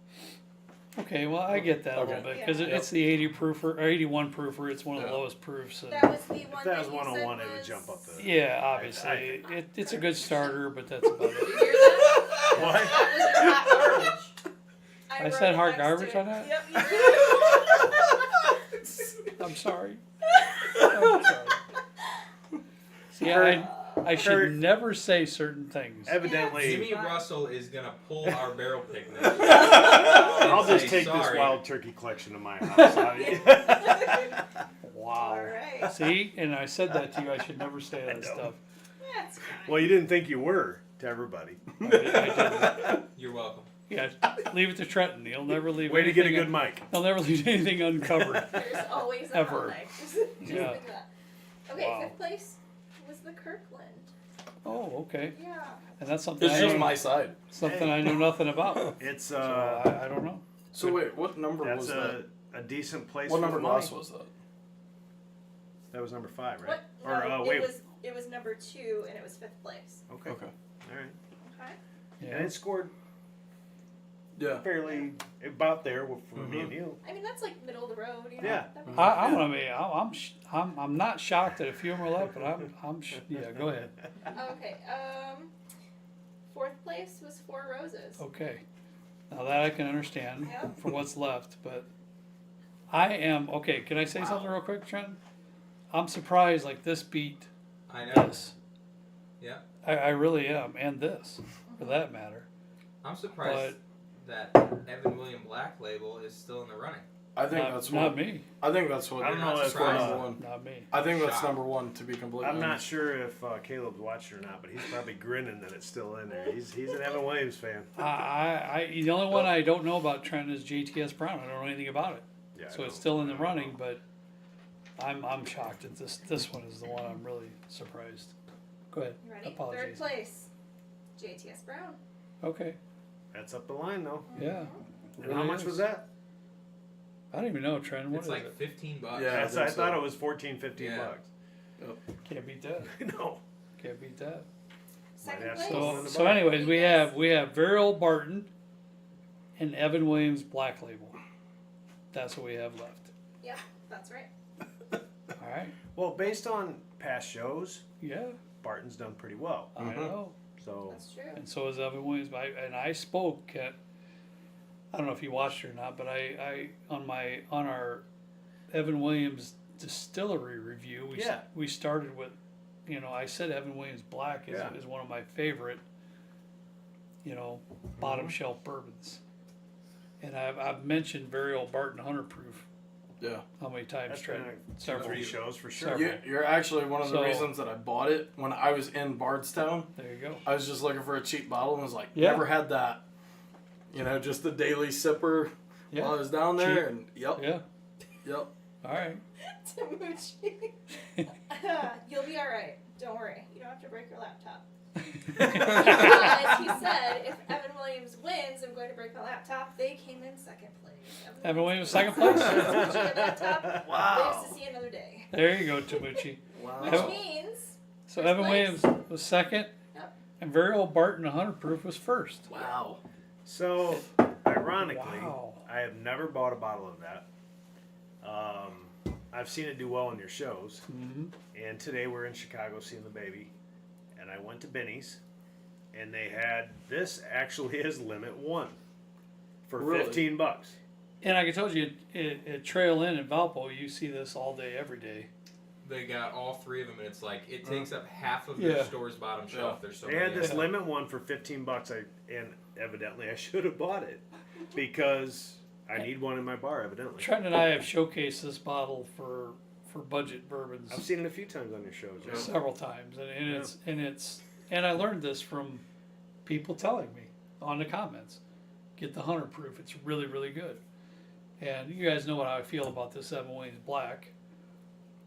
Speaker 1: Okay, well I get that a little
Speaker 3: Okay.
Speaker 1: bit because
Speaker 5: Yeah.
Speaker 1: it's the 80 proofer or 81 proofer. It's one of the
Speaker 3: Yeah.
Speaker 1: lowest proofs. And
Speaker 5: That was the one.
Speaker 2: If that was
Speaker 5: you
Speaker 2: 101,
Speaker 5: said
Speaker 2: it would
Speaker 5: was-
Speaker 2: jump up the.
Speaker 1: yeah, obviously it's a good starter, but that's about
Speaker 4: You
Speaker 1: it.
Speaker 4: hear that?
Speaker 2: What?
Speaker 4: That was your hot garbage.
Speaker 1: I
Speaker 5: wrote
Speaker 1: said
Speaker 5: it
Speaker 1: hard
Speaker 5: next
Speaker 1: garbage
Speaker 5: to it.
Speaker 1: on that?
Speaker 5: Yep, you did.
Speaker 1: I'm sorry. I'm sorry. See, I should
Speaker 2: Kurt.
Speaker 1: never say certain things.
Speaker 2: Evidently,
Speaker 6: Jimmy Russell is gonna pull our barrel pick next.
Speaker 2: I'll just
Speaker 6: Say
Speaker 2: take this
Speaker 6: sorry.
Speaker 2: wild turkey collection to my house.
Speaker 1: Wow.
Speaker 5: Alright.
Speaker 1: See, and I said that to you. I should never say that
Speaker 2: know.
Speaker 1: stuff.
Speaker 5: That's fine.
Speaker 2: Well, you didn't think you were, to everybody.
Speaker 1: I didn't.
Speaker 6: You're welcome.
Speaker 1: Yeah, leave it to Trenton. He'll never leave.
Speaker 2: Way to get a
Speaker 1: anything
Speaker 2: good mic.
Speaker 1: He'll never leave anything uncovered.
Speaker 5: There's always a
Speaker 1: Ever.
Speaker 5: hot mic. Just
Speaker 1: Yeah.
Speaker 5: think that. Okay,
Speaker 1: Wow.
Speaker 5: 5th place was the Kirkland.
Speaker 1: Oh, okay.
Speaker 5: Yeah.
Speaker 1: And that's something
Speaker 3: It's
Speaker 1: I
Speaker 3: just
Speaker 1: know,
Speaker 3: my side.
Speaker 1: something I know nothing about.
Speaker 2: It's
Speaker 1: So I don't know.
Speaker 3: So wait, what number
Speaker 2: that's
Speaker 3: was that?
Speaker 2: a decent place.
Speaker 3: What
Speaker 2: for
Speaker 3: number
Speaker 2: the money.
Speaker 3: glass was that?
Speaker 2: That was number 5, right?
Speaker 5: What?
Speaker 2: Or
Speaker 5: No,
Speaker 2: wait.
Speaker 5: it was number 2 and it was 5th place.
Speaker 2: Okay.
Speaker 3: Okay.
Speaker 2: All right.
Speaker 5: Okay.
Speaker 1: Yeah.
Speaker 2: And it scored
Speaker 3: Yeah.
Speaker 2: fairly about there for me and you.
Speaker 5: I mean, that's like middle of the road, you know?
Speaker 2: Yeah.
Speaker 5: That makes
Speaker 1: I mean, I'm not shocked that a few of them are left, but yeah. Go ahead.
Speaker 5: Okay. 4th place was Four Roses.
Speaker 1: Okay. Now that I can understand
Speaker 5: Yeah.
Speaker 1: for what's left, but I am okay. Can I say something real quick, Trent? I'm surprised like this beat
Speaker 6: I know.
Speaker 1: this.
Speaker 6: Yeah.
Speaker 1: I really am, and this, for that matter.
Speaker 6: I'm surprised that Evan William Black label is still in the running.
Speaker 3: I think
Speaker 1: Not,
Speaker 3: that's
Speaker 1: not
Speaker 3: what.
Speaker 1: me.
Speaker 3: I think that's what.
Speaker 2: I don't know
Speaker 6: not
Speaker 2: if
Speaker 6: surprised.
Speaker 3: number one.
Speaker 1: Not me.
Speaker 3: I think that's
Speaker 6: Shocked.
Speaker 3: number one. To be completely
Speaker 2: I'm not
Speaker 3: honest.
Speaker 2: sure if Caleb's watching or not, but he's probably grinning that it's still in there. He's an Evan Williams fan.
Speaker 1: The only one I don't know about Trent is JTS Brown. I don't know anything about it,
Speaker 2: Yeah.
Speaker 1: so
Speaker 2: I
Speaker 1: it's
Speaker 2: know.
Speaker 1: still in the
Speaker 2: I know.
Speaker 1: running. But I'm shocked that this one is the one I'm really surprised. Go ahead.
Speaker 5: You ready?
Speaker 1: Apologies.
Speaker 5: 3rd place, JTS Brown.
Speaker 1: Okay.
Speaker 2: That's up the line though.
Speaker 1: Yeah. It
Speaker 2: And
Speaker 1: really
Speaker 2: how much
Speaker 1: is.
Speaker 2: was that?
Speaker 1: I don't even know, Trent. What
Speaker 6: It's
Speaker 1: is
Speaker 6: like
Speaker 1: it?
Speaker 6: $15.
Speaker 3: Yeah.
Speaker 2: I
Speaker 3: think
Speaker 2: thought
Speaker 3: so.
Speaker 2: it was 14, 15
Speaker 6: Yeah.
Speaker 2: bucks.
Speaker 1: Can't beat that.
Speaker 2: No.
Speaker 1: Can't beat that.
Speaker 5: 2nd
Speaker 2: have
Speaker 5: place.
Speaker 2: someone
Speaker 1: So,
Speaker 2: in the
Speaker 1: so
Speaker 2: bar.
Speaker 1: anyways, we have Varial Barton and Evan Williams Black Label. That's what we have left.
Speaker 5: Yep, that's right.
Speaker 1: All right.
Speaker 2: Well, based on past shows,
Speaker 1: Yeah,
Speaker 2: Barton's done pretty well.
Speaker 1: I know.
Speaker 2: So
Speaker 5: That's true.
Speaker 1: And so is Evan Williams. I spoke at, I don't know if you watched it or not, but I on our Evan Williams distillery review, we started with, I said Evan Williams Black is,
Speaker 2: Yeah.
Speaker 1: is one of my favorite, bottom shelf bourbons. And I've mentioned Varial Barton 100 proof.
Speaker 3: Yeah.
Speaker 1: How many times,
Speaker 2: that's
Speaker 1: Trent?
Speaker 2: been
Speaker 1: Several.
Speaker 2: 3 shows for sure.
Speaker 1: Several.
Speaker 3: You're actually one of the
Speaker 1: So-
Speaker 3: reasons that I bought it when I was in Bardstown.
Speaker 1: There you go.
Speaker 3: I was just looking for a cheap bottle and was like,
Speaker 1: Yeah.
Speaker 3: never had that. Just the daily sipper
Speaker 1: Yeah.
Speaker 3: while I was down there.
Speaker 1: Cheap.
Speaker 3: And yep.
Speaker 1: Yeah. All right.
Speaker 5: Tamuchi. You'll be alright. Don't worry. You don't have to break your laptop. Because he said, if Evan Williams wins, I'm going to break my laptop. They came in 2nd place.
Speaker 1: Evan Williams second place.
Speaker 5: Tamuchi, your laptop
Speaker 3: Wow.
Speaker 5: lives to see another day.
Speaker 1: There you go, Tamuchi.
Speaker 3: Wow.
Speaker 5: Which
Speaker 1: Evan-
Speaker 5: means
Speaker 1: So
Speaker 5: First
Speaker 1: Evan
Speaker 5: place.
Speaker 1: Williams was second,
Speaker 5: Yep.
Speaker 1: and Varial Barton 100 proof was first.
Speaker 3: Wow.
Speaker 2: So, ironically,
Speaker 1: Wow.
Speaker 2: I have never bought a bottle of that. I've seen it do well in your shows.
Speaker 1: Mm-hmm.
Speaker 2: And today we're in Chicago seeing the baby. And I went to Benny's. And they had this actually is limit 1 for
Speaker 3: Really?
Speaker 2: $15.
Speaker 1: And I can tell you, at Trail Inn in Valpo, you see this all day, every day.
Speaker 6: They got all 3 of them, and it's like it takes up half of
Speaker 1: Yeah.
Speaker 6: their store's bottom shelf. There's so
Speaker 2: They
Speaker 6: many.
Speaker 2: had this
Speaker 6: of them.
Speaker 2: limit 1 for $15. And evidently I should have bought it because I need one in my bar. Evidently,
Speaker 1: Trent and I have showcased this bottle for budget bourbons
Speaker 2: I've seen it a few times on your shows. Yeah.
Speaker 1: several times, and I learned this from people telling me on the comments. Get the 100 proof; it's really, really good. And you guys know how I feel about this Evan Williams Black,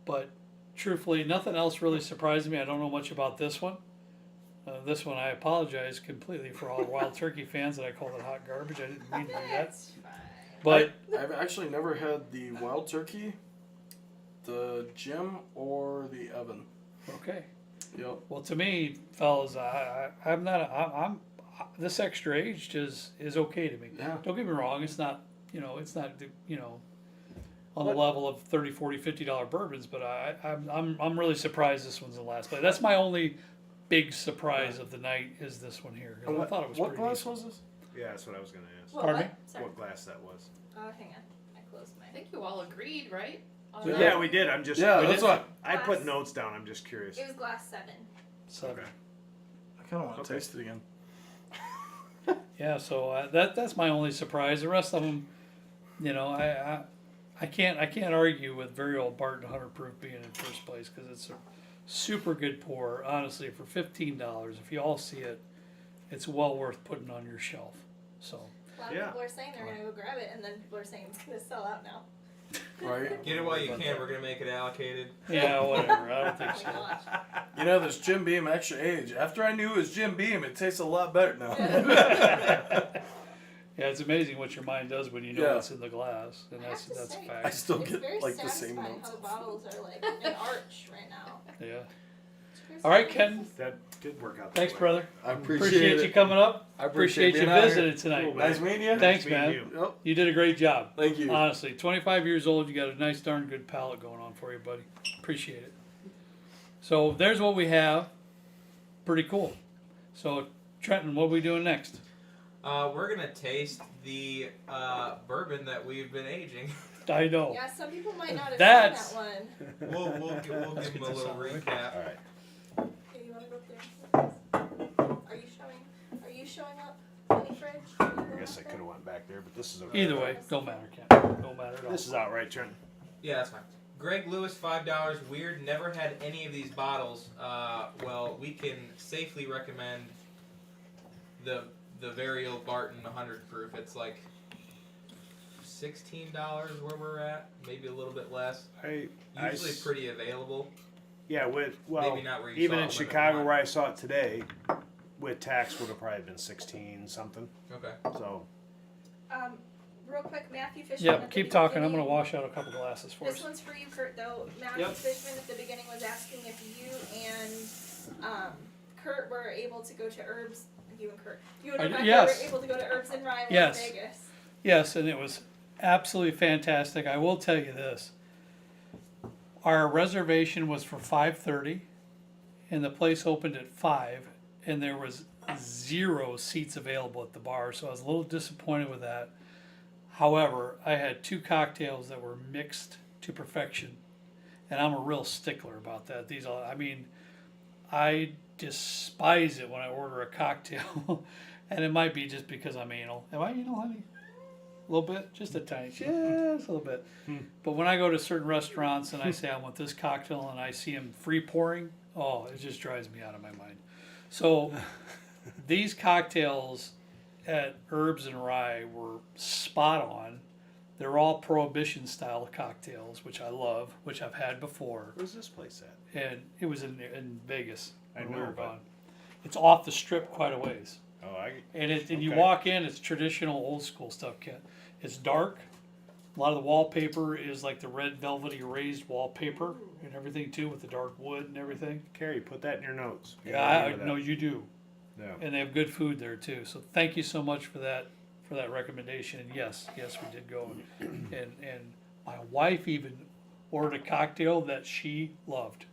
Speaker 1: but truthfully, nothing else really surprised me. I don't know much about this one. This one, I apologize completely for all the Wild Turkey fans that I called it hot garbage. I didn't mean to do that.
Speaker 5: that's fine.
Speaker 1: But
Speaker 3: I've actually never had the Wild Turkey, the Jim, or the Evan.
Speaker 1: okay.
Speaker 3: Yep.
Speaker 1: Well, to me, fellas, I'm not. I'm this extra aged is okay to me.
Speaker 3: Yeah.
Speaker 1: Don't get me wrong. It's not. It's not. On the level of $30, $40, $50 bourbons, but I'm really surprised this one's in last place. That's my only big surprise of the night is this one here. 'Cause I thought it was
Speaker 3: what
Speaker 1: pretty
Speaker 3: glass
Speaker 1: decent.
Speaker 3: was this?
Speaker 2: Yeah, that's what I was going to ask.
Speaker 5: What,
Speaker 1: Pardon
Speaker 5: what?
Speaker 1: me?
Speaker 5: Sorry.
Speaker 2: What glass that was?
Speaker 5: Hang on. I closed my.
Speaker 4: I think you all agreed, right? On
Speaker 3: Yeah.
Speaker 4: that?
Speaker 2: Yeah, we did. I'm just.
Speaker 3: Yeah,
Speaker 2: we
Speaker 3: that's
Speaker 2: did-
Speaker 3: what
Speaker 2: I put
Speaker 5: Glass.
Speaker 2: notes down. I'm just curious.
Speaker 5: It was glass 7.
Speaker 1: So,
Speaker 2: Okay.
Speaker 3: I kind of want to
Speaker 2: Okay.
Speaker 3: taste it again.
Speaker 1: yeah, so that's my only surprise. The rest of them, I can't argue with Varial Barton 100 proof being in first place because it's a super good pour. Honestly, for $15, if you all see it, it's well worth putting on your shelf. So,
Speaker 5: A lot of people are saying they're gonna go grab it, and then people are saying it's gonna sell out now.
Speaker 3: Right.
Speaker 6: Get it while you can. We're gonna make it allocated.
Speaker 1: yeah, whatever. I don't think
Speaker 5: Oh my
Speaker 1: so.
Speaker 5: gosh.
Speaker 3: You know, this Jim Beam extra age. After I knew it was Jim Beam, it tastes a lot better now.
Speaker 1: Yeah, it's amazing what your mind does when you know
Speaker 3: Yeah.
Speaker 1: what's in the glass, and
Speaker 5: I have to
Speaker 1: that's a
Speaker 5: say,
Speaker 3: I
Speaker 1: fact.
Speaker 3: still
Speaker 5: It's
Speaker 3: get
Speaker 5: very
Speaker 3: like the same
Speaker 5: satisfying
Speaker 3: notes.
Speaker 5: how the bottles are like an arch right now.
Speaker 1: Yeah.
Speaker 5: It's crazy.
Speaker 1: All right, Ken.
Speaker 2: That did work out.
Speaker 1: Thanks,
Speaker 2: that way.
Speaker 1: brother.
Speaker 3: I
Speaker 1: Appreciate you coming up.
Speaker 3: I
Speaker 1: Appreciate you
Speaker 3: being out here.
Speaker 1: visiting tonight.
Speaker 2: Cool,
Speaker 3: Nice meeting you.
Speaker 1: Thanks,
Speaker 2: Nice meeting
Speaker 1: man.
Speaker 2: you.
Speaker 3: Yep.
Speaker 1: You did a great job.
Speaker 3: Thank you.
Speaker 1: Honestly, 25 years old, you got a nice, darn good palate going on for you, buddy. Appreciate it. So there's what we have. Pretty cool. So Trenton, what are we doing next?
Speaker 6: We're gonna taste the bourbon that we've been aging.
Speaker 1: I know.
Speaker 5: Yeah, some people might not have
Speaker 1: That's-
Speaker 5: seen that one.
Speaker 6: We'll give them a
Speaker 1: get this
Speaker 6: little
Speaker 1: out of the way.
Speaker 6: recap.
Speaker 2: All right.
Speaker 5: Okay, you wanna go upstairs? Are you showing up in the fridge?
Speaker 2: I guess I could have went back there, but this is okay.
Speaker 1: Either way, don't matter, Ken. Don't matter at all.
Speaker 2: This is out right, Trent.
Speaker 6: Yeah, that's fine. Greg Lewis, $5. Weird, never had any of these bottles. Well, we can safely recommend the very old Barton 100 proof. It's like $16 where we're at, maybe a little bit less.
Speaker 2: I
Speaker 6: Usually pretty available.
Speaker 2: Yeah, well,
Speaker 6: Maybe not where you
Speaker 2: even
Speaker 6: saw
Speaker 2: in
Speaker 6: it,
Speaker 2: Chicago
Speaker 6: but
Speaker 2: where I saw it today, with tax would have probably been 16 something.
Speaker 6: Okay.
Speaker 2: So
Speaker 5: Real quick, Matthew Fishman.
Speaker 1: Yep,
Speaker 5: at the
Speaker 1: keep talking. I'm
Speaker 5: beginning-
Speaker 1: going to wash out a couple glasses for
Speaker 5: This
Speaker 1: us.
Speaker 5: one's for you, Kurt, though. Matthew
Speaker 1: Yep.
Speaker 5: Fishman at the beginning was asking if you and Kurt were able to go to Herbs. You and Kurt. You and Rebecca
Speaker 1: yes.
Speaker 5: were able to go to Herbs and Rye in
Speaker 1: Yes.
Speaker 5: Vegas.
Speaker 1: Yes, and it was absolutely fantastic. I will tell you this. Our reservation was for 5:30, and the place opened at 5, and there was 0 seats available at the bar, so I was a little disappointed with that. However, I had 2 cocktails that were mixed to perfection, and I'm a real stickler about that. I despise it when I order a cocktail, and it might be just because I'm anal. Am I anal, honey? A little bit, just a tiny, just a little bit. But when I go to certain restaurants and I say I want this cocktail and I see them free pouring, oh, it just drives me out of my mind. So these cocktails at Herbs and Rye were spot on. They're all prohibition style cocktails, which I love, which I've had before.
Speaker 2: where's this place at?
Speaker 1: And it was in Vegas
Speaker 2: I
Speaker 1: when we
Speaker 2: know,
Speaker 1: were
Speaker 2: but-
Speaker 1: gone. It's off the strip quite a ways.
Speaker 2: Oh,
Speaker 1: And you
Speaker 2: Okay.
Speaker 1: walk in, it's traditional old school stuff, Ken. It's dark. A lot of the wallpaper is like the red velvety raised wallpaper and everything too, with the dark wood and everything.
Speaker 2: Carrie, put that in your notes. You
Speaker 1: Yeah,
Speaker 2: gotta
Speaker 1: I
Speaker 2: remember
Speaker 1: know
Speaker 2: that.
Speaker 1: you do.
Speaker 2: Yeah.
Speaker 1: And they have good food there too. So thank you so much for that recommendation. And yes, we did go. And my wife even ordered a cocktail that she loved.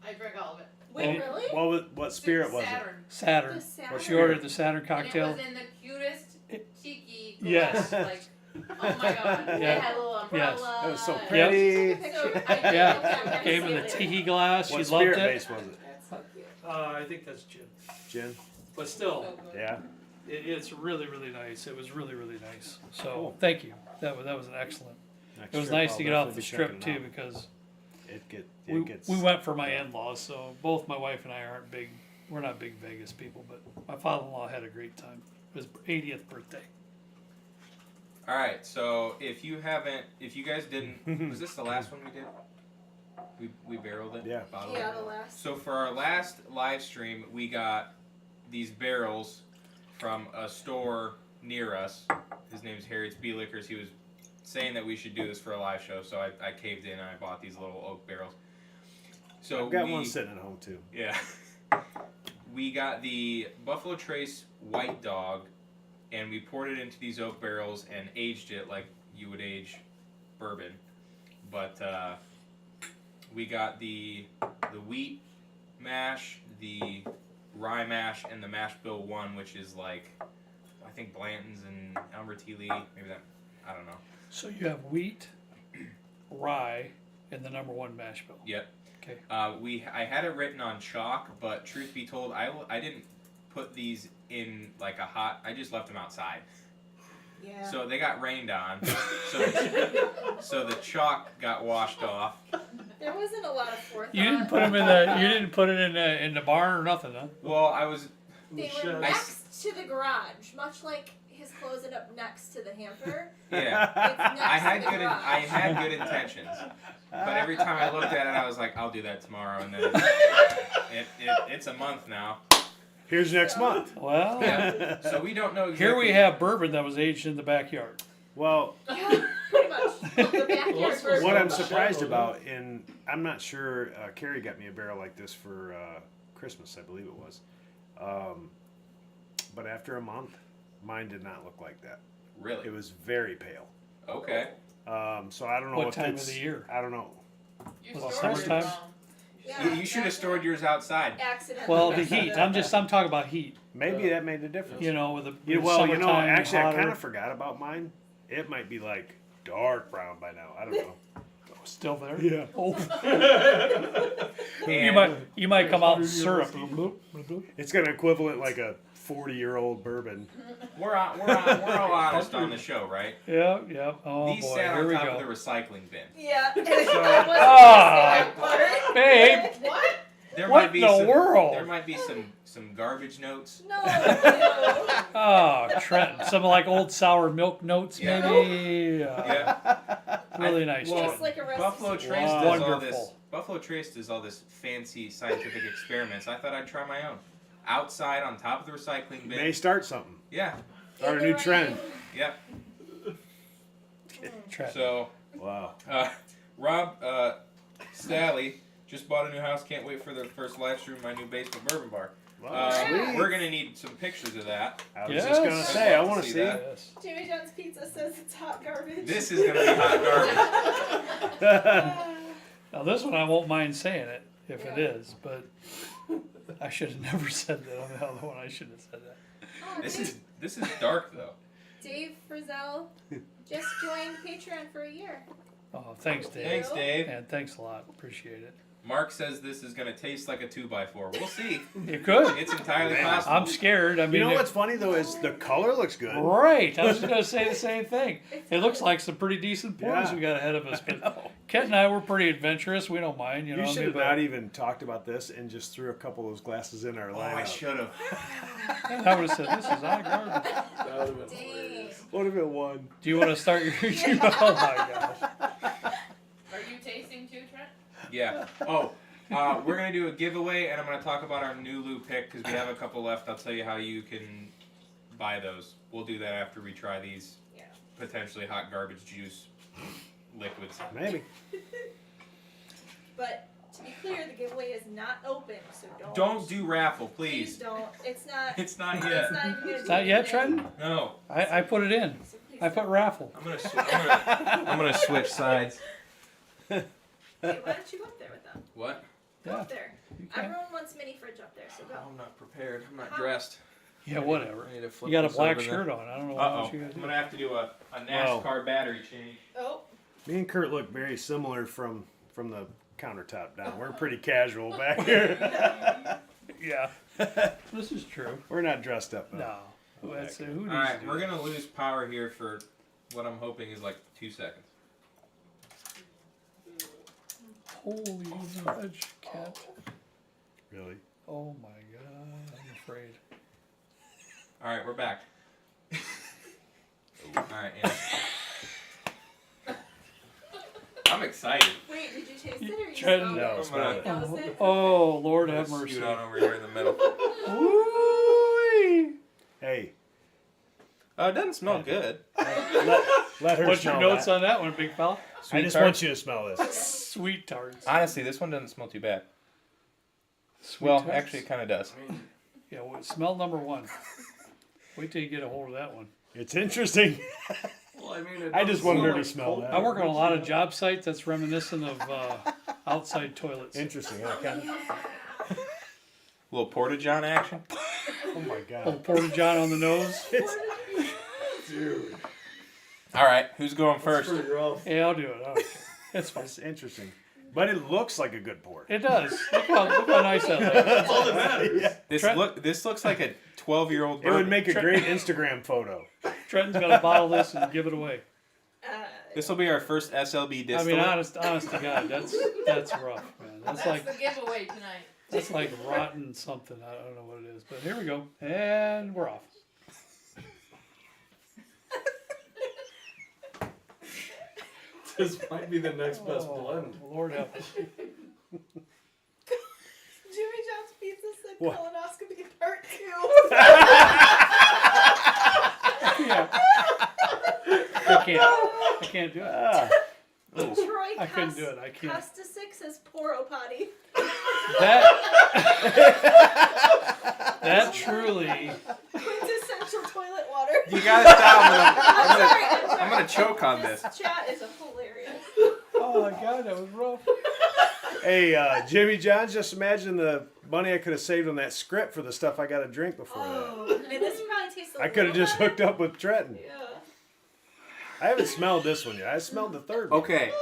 Speaker 4: I drank all of it.
Speaker 5: Wait,
Speaker 1: Oh,
Speaker 5: really?
Speaker 2: What spirit was it?
Speaker 4: Saturn.
Speaker 1: Saturn.
Speaker 5: The Saturn.
Speaker 1: She ordered the Saturn
Speaker 4: And
Speaker 1: cocktail.
Speaker 4: it was in the cutest tiki glass.
Speaker 1: Yes.
Speaker 4: Like, oh my god. It
Speaker 1: Yeah.
Speaker 4: had a little umbrella.
Speaker 1: Yes.
Speaker 2: That was so
Speaker 1: Yep.
Speaker 2: pretty.
Speaker 4: So I did
Speaker 1: Yeah,
Speaker 4: look at it.
Speaker 1: came in the tiki glass.
Speaker 2: What
Speaker 1: She loved
Speaker 2: spirit
Speaker 1: it.
Speaker 2: base was it?
Speaker 5: That's so cute.
Speaker 1: I think that's gin.
Speaker 2: Gin.
Speaker 1: But still,
Speaker 4: So good.
Speaker 2: Yeah.
Speaker 1: it's really, really nice. It was really, really nice. So
Speaker 2: Cool.
Speaker 1: thank you. That was an excellent.
Speaker 2: Next
Speaker 1: It was
Speaker 2: trip,
Speaker 1: nice
Speaker 2: I'll
Speaker 1: to get off
Speaker 2: definitely
Speaker 1: the
Speaker 2: be
Speaker 1: strip
Speaker 2: checking
Speaker 1: too
Speaker 2: it out.
Speaker 1: because
Speaker 2: It gets.
Speaker 1: we went for my in-laws. So both my wife and I aren't big. We're not big Vegas people, but my father-in-law had a great time. His 80th birthday.
Speaker 6: All right. So if you guys didn't, was this the last one we did? We barreled it.
Speaker 2: Yeah.
Speaker 6: Bottled
Speaker 5: Yeah,
Speaker 6: it?
Speaker 5: the last.
Speaker 6: So for our last live stream, we got these barrels from a store near us. His name's Harriet's Bee Liquors. He was saying that we should do this for a live show, so I caved in and I bought these little oak barrels. So
Speaker 2: I've got one sitting at home too.
Speaker 6: Yeah. We got the Buffalo Trace White Dog, and we poured it into these oak barrels and aged it like you would age bourbon. But we got the wheat mash, the rye mash, and the mash bill 1, which is like, I think Blanton's and Albertilli, maybe that, I don't know.
Speaker 1: So you have wheat, rye, and the #1 mash bill.
Speaker 6: Yep.
Speaker 1: Okay.
Speaker 6: I had it written on chalk, but truth be told, I didn't put these in like a hot. I just left them outside,
Speaker 5: Yeah.
Speaker 6: so they got rained on. So the chalk got washed off.
Speaker 5: There wasn't a lot of forethought.
Speaker 1: You didn't put them in the. You didn't put it in the barn or nothing, huh?
Speaker 6: Well, I was
Speaker 5: They
Speaker 2: Shed.
Speaker 5: were
Speaker 6: I
Speaker 5: next to the garage, much like his closing up next to the hamper.
Speaker 6: Yeah.
Speaker 5: It's next
Speaker 6: I had
Speaker 5: to the
Speaker 6: good
Speaker 5: garage.
Speaker 6: I had good intentions, but every time I looked at it, I was like, I'll do that tomorrow, and then it's a month now.
Speaker 2: Here's next month.
Speaker 1: Well,
Speaker 6: Yeah. So we don't know exactly.
Speaker 1: here we have bourbon that was aged in the backyard.
Speaker 2: Well,
Speaker 5: Yeah, pretty much. The backyard version.
Speaker 2: what I'm surprised about, and I'm not sure, Carrie got me a barrel like this for Christmas, I believe it was. But after a month, mine did not look like that.
Speaker 6: Really?
Speaker 2: It was very pale.
Speaker 6: Okay.
Speaker 2: So I don't know
Speaker 1: What
Speaker 2: if
Speaker 1: time
Speaker 2: it's,
Speaker 1: of the year?
Speaker 2: I don't know.
Speaker 4: You
Speaker 1: Well,
Speaker 4: stored it
Speaker 1: summertime?
Speaker 4: wrong.
Speaker 5: Yeah,
Speaker 6: You should have stored yours outside.
Speaker 5: accidentally.
Speaker 1: Well, the heat. I'm talking about heat.
Speaker 2: Maybe that made a difference.
Speaker 1: You know, with the
Speaker 2: Well, you know,
Speaker 1: summertime,
Speaker 2: actually, I
Speaker 1: hotter.
Speaker 2: kind of forgot about mine. It might be like dark brown by now. I don't know.
Speaker 1: Still there.
Speaker 2: Yeah.
Speaker 1: Oh,
Speaker 6: And
Speaker 1: you might come out in syrup.
Speaker 2: It's got an equivalent like a 40-year-old bourbon.
Speaker 6: we're all honest on the show, right?
Speaker 1: Yeah, yeah. Oh
Speaker 6: These
Speaker 1: boy,
Speaker 6: sat
Speaker 1: here
Speaker 6: on
Speaker 1: we
Speaker 6: top of
Speaker 1: go.
Speaker 6: the recycling bin.
Speaker 5: Yeah.
Speaker 1: Ah, babe.
Speaker 5: What?
Speaker 6: There
Speaker 1: What
Speaker 6: might be
Speaker 1: in the
Speaker 6: some,
Speaker 1: world?
Speaker 6: There might be some garbage notes.
Speaker 5: No.
Speaker 1: Oh, Trent. Some like old sour milk notes,
Speaker 6: Yeah.
Speaker 1: maybe.
Speaker 6: Yeah.
Speaker 1: Really nice.
Speaker 6: Well,
Speaker 5: Just like a recipe.
Speaker 6: Buffalo Trace
Speaker 1: Wow.
Speaker 6: does all this.
Speaker 1: Wonderful.
Speaker 6: Buffalo Trace does all this fancy scientific experiments. I thought I'd try my own. Outside on top of the recycling bin.
Speaker 2: May start something.
Speaker 6: Yeah.
Speaker 2: Start a new trend.
Speaker 6: Yep.
Speaker 1: Trent.
Speaker 6: So,
Speaker 2: Wow.
Speaker 6: Rob Stally just bought a new house. Can't wait for the first live stream of my new basement bourbon bar.
Speaker 2: Wow, sweet.
Speaker 6: We're gonna need some pictures of that.
Speaker 2: I was
Speaker 1: Yes.
Speaker 2: just gonna say, I want to
Speaker 6: See
Speaker 2: see.
Speaker 6: that.
Speaker 1: Yes.
Speaker 5: Jimmy John's Pizza says it's hot garbage.
Speaker 6: This is gonna be hot garbage.
Speaker 1: Now this one I won't mind saying it if it is, but I should have never said that on the other one. I should have said that.
Speaker 5: Oh,
Speaker 6: This
Speaker 5: Dave,
Speaker 6: is dark though.
Speaker 5: Dave Frizzell just joined Patreon for a year.
Speaker 1: Oh, thanks, Dave.
Speaker 6: Thanks, Dave.
Speaker 1: And thanks a lot. Appreciate it.
Speaker 6: Mark says this is gonna taste like a 2x4. We'll see.
Speaker 1: You could.
Speaker 6: It's entirely
Speaker 2: Man,
Speaker 6: possible.
Speaker 1: I'm scared. I mean,
Speaker 2: You know
Speaker 1: it-
Speaker 2: what's funny though is the color looks good.
Speaker 1: right. I was just gonna say the same thing. It looks like some pretty decent pours
Speaker 2: Yeah.
Speaker 1: we got ahead of us. But Kent and I were pretty adventurous. We don't mind, you know.
Speaker 2: You
Speaker 1: what I
Speaker 2: should
Speaker 1: mean,
Speaker 2: have
Speaker 1: but
Speaker 2: not even talked about this and just threw a couple of those glasses in our
Speaker 6: Oh, I
Speaker 2: lineup.
Speaker 6: should have.
Speaker 1: I would have said this is hot garbage.
Speaker 5: Dang.
Speaker 2: What if it won?
Speaker 1: Do you want to start your? Oh my gosh.
Speaker 4: Are you tasting too, Trent?
Speaker 6: Yeah. Oh, we're gonna do a giveaway, and I'm gonna talk about our new Lou pick because we have a couple left. I'll tell you how you can buy those. We'll do that after we try these
Speaker 5: Yeah.
Speaker 6: potentially hot garbage juice liquids.
Speaker 2: Maybe.
Speaker 5: But to be clear, the giveaway is not open, so
Speaker 6: Don't do raffle,
Speaker 5: Please
Speaker 6: please.
Speaker 5: don't. It's not.
Speaker 6: It's not
Speaker 5: It's
Speaker 6: yet.
Speaker 5: not even gonna
Speaker 1: It's not yet, Trenton.
Speaker 6: No.
Speaker 1: I put it in.
Speaker 5: So please
Speaker 1: I put raffle.
Speaker 6: I'm gonna switch sides.
Speaker 5: Hey, why don't you go up there with them?
Speaker 6: What?
Speaker 5: Go
Speaker 1: Yeah.
Speaker 5: up there.
Speaker 1: You can.
Speaker 5: Everyone wants mini fridge up there, so go.
Speaker 6: I'm not prepared. I'm not dressed.
Speaker 1: Yeah, whatever.
Speaker 6: I need to flip
Speaker 1: You got a
Speaker 6: this
Speaker 1: black
Speaker 6: open
Speaker 1: shirt
Speaker 6: then.
Speaker 1: on. I don't know what
Speaker 6: Uh-oh.
Speaker 1: else you gotta
Speaker 6: I'm
Speaker 1: do.
Speaker 6: gonna have to do a NASCAR battery change.
Speaker 5: Oh,
Speaker 2: Me and Kurt look very similar from the countertop down. We're pretty casual back here.
Speaker 1: Yeah. This is true.
Speaker 2: We're not dressed up.
Speaker 1: No. That's, who needs
Speaker 6: Alright,
Speaker 1: to do
Speaker 6: we're
Speaker 1: that?
Speaker 6: gonna lose power here for what I'm hoping is like 2 seconds.
Speaker 1: Holy fudge, cat.
Speaker 2: Really?
Speaker 1: Oh my god, I'm afraid.
Speaker 6: Alright, we're back. Alright, yeah. I'm excited.
Speaker 5: wait, did you taste it or you
Speaker 1: Tried-
Speaker 5: smelled
Speaker 2: No,
Speaker 5: it?
Speaker 2: smell
Speaker 5: You
Speaker 2: it.
Speaker 5: noticed it?
Speaker 1: Oh, Lord
Speaker 6: I'm
Speaker 1: have
Speaker 6: gonna
Speaker 1: mercy.
Speaker 6: scoot on over here in the middle.
Speaker 1: Ooh-wee.
Speaker 2: Hey,
Speaker 6: Oh, it doesn't smell good.
Speaker 2: let her
Speaker 1: What's
Speaker 2: smell
Speaker 1: your notes
Speaker 2: that.
Speaker 1: on that one, big fella?
Speaker 2: I just want you to smell this.
Speaker 1: Sweet tarts.
Speaker 6: Honestly, this one doesn't smell too bad.
Speaker 1: Sweet
Speaker 6: Well,
Speaker 1: tarts?
Speaker 6: actually, it kind of does.
Speaker 1: Yeah, well, smell number one. Wait till you get a hold of that one.
Speaker 2: It's interesting.
Speaker 3: Well, I mean,
Speaker 2: I just wanted her to smell
Speaker 1: I
Speaker 2: that.
Speaker 1: work on a lot of job sites that's reminiscent of outside toilets.
Speaker 2: Interesting, huh, Ken?
Speaker 6: Little Porta John action.
Speaker 2: Oh my
Speaker 1: Oh,
Speaker 2: god.
Speaker 1: Porta John on the nose.
Speaker 6: All right, who's going first?
Speaker 1: Yeah, I'll do it. I don't care. It's fine.
Speaker 2: It's interesting. But it looks like a good port.
Speaker 1: It does. Look how nice that looks.
Speaker 6: This looks like a 12-year-old.
Speaker 2: It would make a great Instagram photo.
Speaker 1: Trenton's gonna bottle this and give it away.
Speaker 6: This will be our first SLB
Speaker 1: I
Speaker 6: distillate.
Speaker 1: mean, honest to God, that's rough, man. That's
Speaker 4: That's
Speaker 1: like
Speaker 4: the giveaway tonight.
Speaker 1: That's like rotten something. I don't know what it is, but here we go, and we're off.
Speaker 3: This might be the next best
Speaker 1: Oh,
Speaker 3: blend.
Speaker 1: Lord help us.
Speaker 5: Jimmy John's Pizza said
Speaker 2: What?
Speaker 5: colonoscopy part 2.
Speaker 1: Yeah. I can't do it.
Speaker 2: Ah,
Speaker 5: Troy
Speaker 1: I couldn't do it. I can't.
Speaker 5: Costa 6 says poro potty.
Speaker 1: That truly.
Speaker 5: Quintessential toilet water.
Speaker 6: You gotta stop.
Speaker 5: I'm
Speaker 6: gonna choke on
Speaker 5: This chat is hilarious.
Speaker 1: Oh my God, that was rough.
Speaker 2: hey, Jimmy John's, just imagine the money I could have saved on that script for the stuff I got to drink before that.
Speaker 5: Oh, and this probably tastes a
Speaker 2: I could have
Speaker 5: little
Speaker 2: just
Speaker 5: better.
Speaker 2: hooked up with Trenton.
Speaker 5: Yeah.
Speaker 2: I haven't smelled this one yet. I smelled the third one.
Speaker 6: Okay.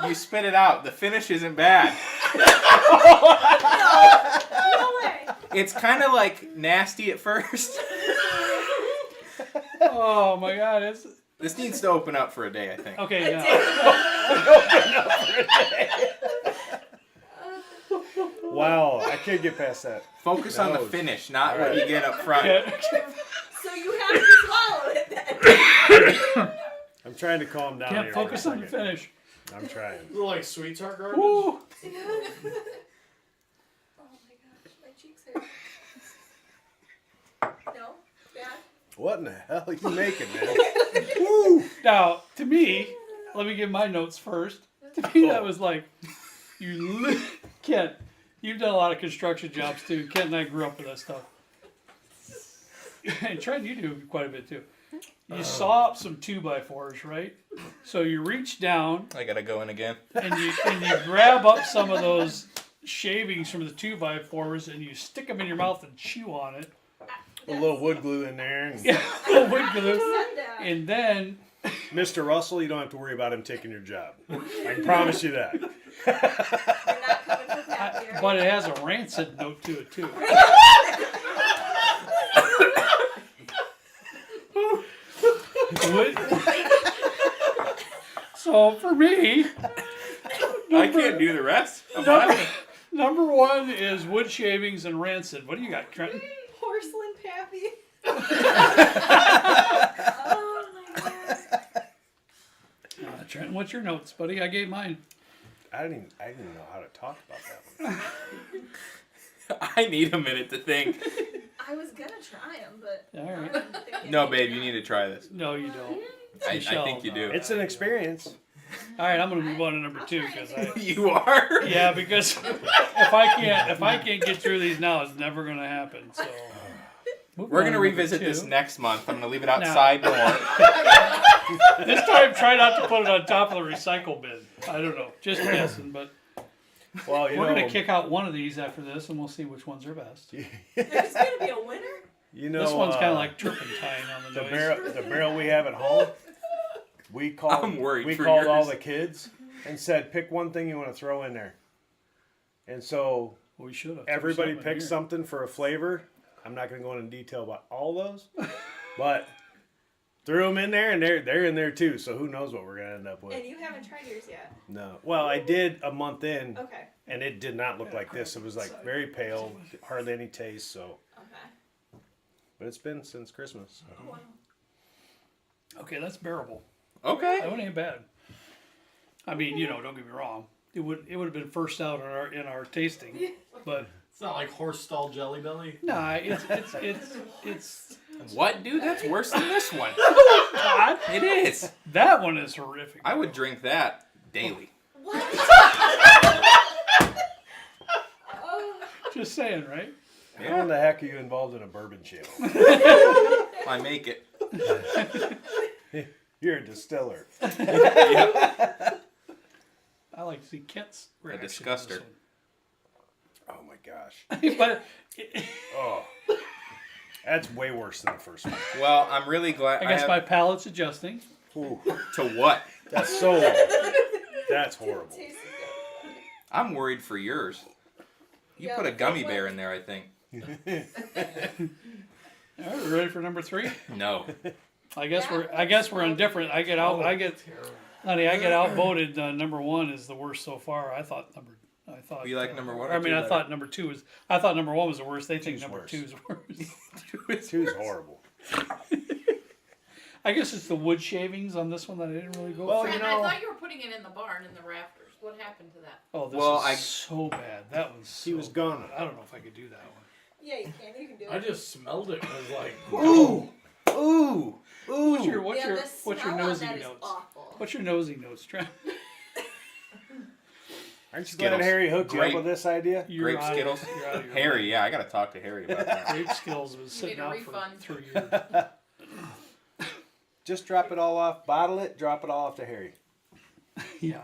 Speaker 6: You spit it out. The finish isn't bad.
Speaker 5: No way.
Speaker 6: It's kind of like nasty at first.
Speaker 1: Oh my God, it's
Speaker 6: This needs to open up for a day, I think.
Speaker 1: okay. Now,
Speaker 2: Wow, I can't get past that.
Speaker 6: Focus on the
Speaker 2: Nose.
Speaker 6: finish, not what you get up front.
Speaker 5: So you have to swallow it then.
Speaker 2: I'm trying to calm down
Speaker 1: can't
Speaker 2: here.
Speaker 1: focus
Speaker 2: for a
Speaker 1: on the
Speaker 2: second.
Speaker 1: finish.
Speaker 2: I'm trying.
Speaker 3: Is it like sweetheart garbage?
Speaker 1: Woo.
Speaker 5: Oh my gosh, my cheeks hurt. No? Bad?
Speaker 2: What in the hell are you making, man? Woo!
Speaker 1: Now, to me, let me give my notes first. To me, that was like, Kent, you've done a lot of construction jobs too. Kent and I grew up with that stuff. And Trent, you do quite a bit too. You saw up some 2x4s, right? So you reach down
Speaker 6: I gotta go in again.
Speaker 1: and you grab up some of those shavings from the 2x4s and you stick them in your mouth and chew on it.
Speaker 2: A little wood glue in there. And
Speaker 1: Yeah, wood glue.
Speaker 5: Said that.
Speaker 1: And then
Speaker 2: Mr. Russell, you don't have to worry about him taking your job. I can promise you that.
Speaker 5: You're not coming for Pat here.
Speaker 1: but it has a rancid note to it too. So for me,
Speaker 6: I can't do the rest.
Speaker 1: number one is wood shavings and rancid. What do you got, Trenton?
Speaker 5: Porcelain Pappy. Oh my god.
Speaker 1: Trenton, what's your notes, buddy? I gave mine.
Speaker 2: I didn't even know how to talk about that one.
Speaker 6: I need a minute to think.
Speaker 5: I was gonna try them, but
Speaker 1: All right.
Speaker 5: I didn't think
Speaker 6: No,
Speaker 5: it
Speaker 6: babe, you need to try this.
Speaker 1: No, you don't.
Speaker 6: I
Speaker 1: Michelle,
Speaker 6: think you do.
Speaker 2: It's an experience.
Speaker 1: All right, I'm gonna move on to number two because
Speaker 6: You are?
Speaker 1: yeah, because if I can't get through these now, it's never gonna happen. So moving
Speaker 6: We're
Speaker 1: on
Speaker 6: gonna
Speaker 1: to
Speaker 6: revisit
Speaker 1: number
Speaker 6: this
Speaker 1: two.
Speaker 6: next month. I'm gonna leave it outside more.
Speaker 1: This time, try not to put it on top of the recycle bin. I don't know, just guessing, but
Speaker 2: Well, you
Speaker 1: we're
Speaker 2: know,
Speaker 1: gonna kick out one of these after this, and we'll see which ones are best.
Speaker 5: There's gonna be a winner.
Speaker 2: you know,
Speaker 1: This one's kind of like turpentine on the
Speaker 2: the
Speaker 1: noise.
Speaker 2: barrel we have at home. We called.
Speaker 6: I'm worried
Speaker 2: We
Speaker 6: for
Speaker 2: called all
Speaker 6: yours.
Speaker 2: the kids and said, pick one thing you want to throw in there. And so
Speaker 1: We should have.
Speaker 2: everybody picked something for a flavor. I'm not going to go into detail about all those, but threw them in there, and they're in there too. So who knows what we're going to end up with?
Speaker 5: And you haven't tried yours yet.
Speaker 2: No. Well, I did a month in,
Speaker 5: Okay.
Speaker 2: and it did not look like this. It was like very pale, hardly any taste. So,
Speaker 5: Okay.
Speaker 2: but it's been since Christmas. So.
Speaker 5: Wow.
Speaker 1: Okay, that's bearable.
Speaker 6: Okay.
Speaker 1: That one ain't bad. I mean, don't get me wrong. It would have been first out in our tasting, but
Speaker 3: It's not like horse stall jelly belly.
Speaker 1: nah, it's
Speaker 6: What, dude? That's worse than this one.
Speaker 1: God,
Speaker 6: It is.
Speaker 1: that one is horrific.
Speaker 6: I would drink that daily.
Speaker 5: What? Oh.
Speaker 1: Just saying, right?
Speaker 2: How in the heck are you involved in a bourbon channel?
Speaker 6: I make it.
Speaker 2: You're a distiller.
Speaker 6: Yep.
Speaker 1: I like to see Kent's reaction. to
Speaker 6: disguster.
Speaker 1: this
Speaker 2: Oh my gosh.
Speaker 1: one. But
Speaker 2: Oh. That's way worse than the first one.
Speaker 6: Well, I'm really glad.
Speaker 1: I guess
Speaker 6: have,
Speaker 1: my palate's adjusting.
Speaker 2: Ooh,
Speaker 6: to what?
Speaker 2: that's that's horrible.
Speaker 5: Tastes good.
Speaker 6: I'm worried for yours. You
Speaker 5: Yeah,
Speaker 6: put a
Speaker 5: the
Speaker 6: gummy
Speaker 5: first
Speaker 6: bear
Speaker 5: one-
Speaker 6: in there, I think.
Speaker 1: All right, we ready for number 3?
Speaker 6: No.
Speaker 1: I guess we're indifferent. I get outvoted. Number 1 is the worst so far. I thought thought.
Speaker 7: You like number one or
Speaker 1: I mean,
Speaker 7: two
Speaker 1: I
Speaker 7: better?
Speaker 1: thought number two was. I thought number one was the worst. They think
Speaker 2: Two's
Speaker 1: number
Speaker 2: worse.
Speaker 1: two is worse.
Speaker 2: Two's horrible.
Speaker 1: I guess it's the wood shavings on this one that I didn't really go
Speaker 2: Well,
Speaker 1: for.
Speaker 2: you
Speaker 4: And
Speaker 2: know-
Speaker 4: I thought you were putting it in the barn in the rafters. What happened to that?
Speaker 1: Oh, this
Speaker 7: Well,
Speaker 1: is
Speaker 7: I-
Speaker 1: so bad. That was.
Speaker 2: He
Speaker 1: so
Speaker 2: was gone.
Speaker 1: bad. I don't know if I could do that one.
Speaker 5: Yeah, you can. You can do it.
Speaker 3: I just smelled it and was like,
Speaker 7: Ooh, ooh,
Speaker 1: What's
Speaker 7: ooh.
Speaker 1: your what's
Speaker 5: yeah,
Speaker 1: your
Speaker 5: the
Speaker 1: what's your
Speaker 5: smell on
Speaker 1: nosy
Speaker 5: that is
Speaker 1: notes?
Speaker 5: awful.
Speaker 1: What's your nosy notes, Trent?
Speaker 2: Aren't you
Speaker 7: Skittles.
Speaker 2: glad Harry hooked you
Speaker 7: Grape.
Speaker 2: up with this idea?
Speaker 1: You're
Speaker 7: Grape
Speaker 1: out of-
Speaker 7: Skittles?
Speaker 1: you're out of your
Speaker 7: Harry, yeah, I gotta talk to Harry about that.
Speaker 1: Grape Skittles was
Speaker 4: You need
Speaker 1: sitting
Speaker 4: a
Speaker 1: out for
Speaker 4: refund.
Speaker 1: 3 years.
Speaker 2: Just drop it all off, bottle it, drop it all off to Harry.
Speaker 1: Yeah.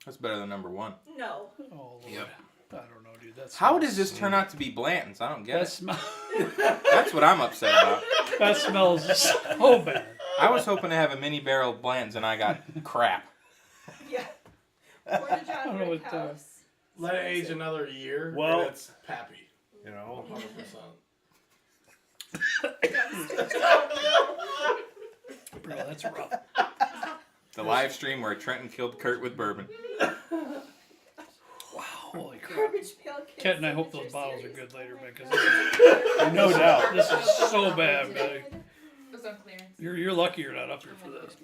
Speaker 7: That's better than number one.
Speaker 5: No.
Speaker 1: Oh Lord.
Speaker 7: Yep.
Speaker 1: I don't know, dude. That's
Speaker 7: How does this turn out to be Blanton's? I don't get
Speaker 1: that
Speaker 7: it.
Speaker 1: smell?
Speaker 7: That's what I'm upset about.
Speaker 1: That smells so bad.
Speaker 7: I was hoping to have a mini barrel of Blanton's and I got crap.
Speaker 5: Yeah. Or the John
Speaker 1: don't know
Speaker 5: Rick
Speaker 1: what,
Speaker 5: house.
Speaker 3: let it age another year.
Speaker 2: Well-
Speaker 3: and it's happy.
Speaker 2: You know?
Speaker 3: 100%.
Speaker 1: Bro, that's rough.
Speaker 7: The live stream where Trenton killed Kurt with bourbon.
Speaker 1: Holy crap.
Speaker 5: Garbage Pail Kids.
Speaker 1: Ket and I hope
Speaker 5: Signature
Speaker 1: those bottles are
Speaker 5: Series.
Speaker 1: good later, man, because
Speaker 2: No doubt.
Speaker 1: this is so bad, buddy.
Speaker 4: It was on clearance.
Speaker 1: You're lucky you're not up here for this,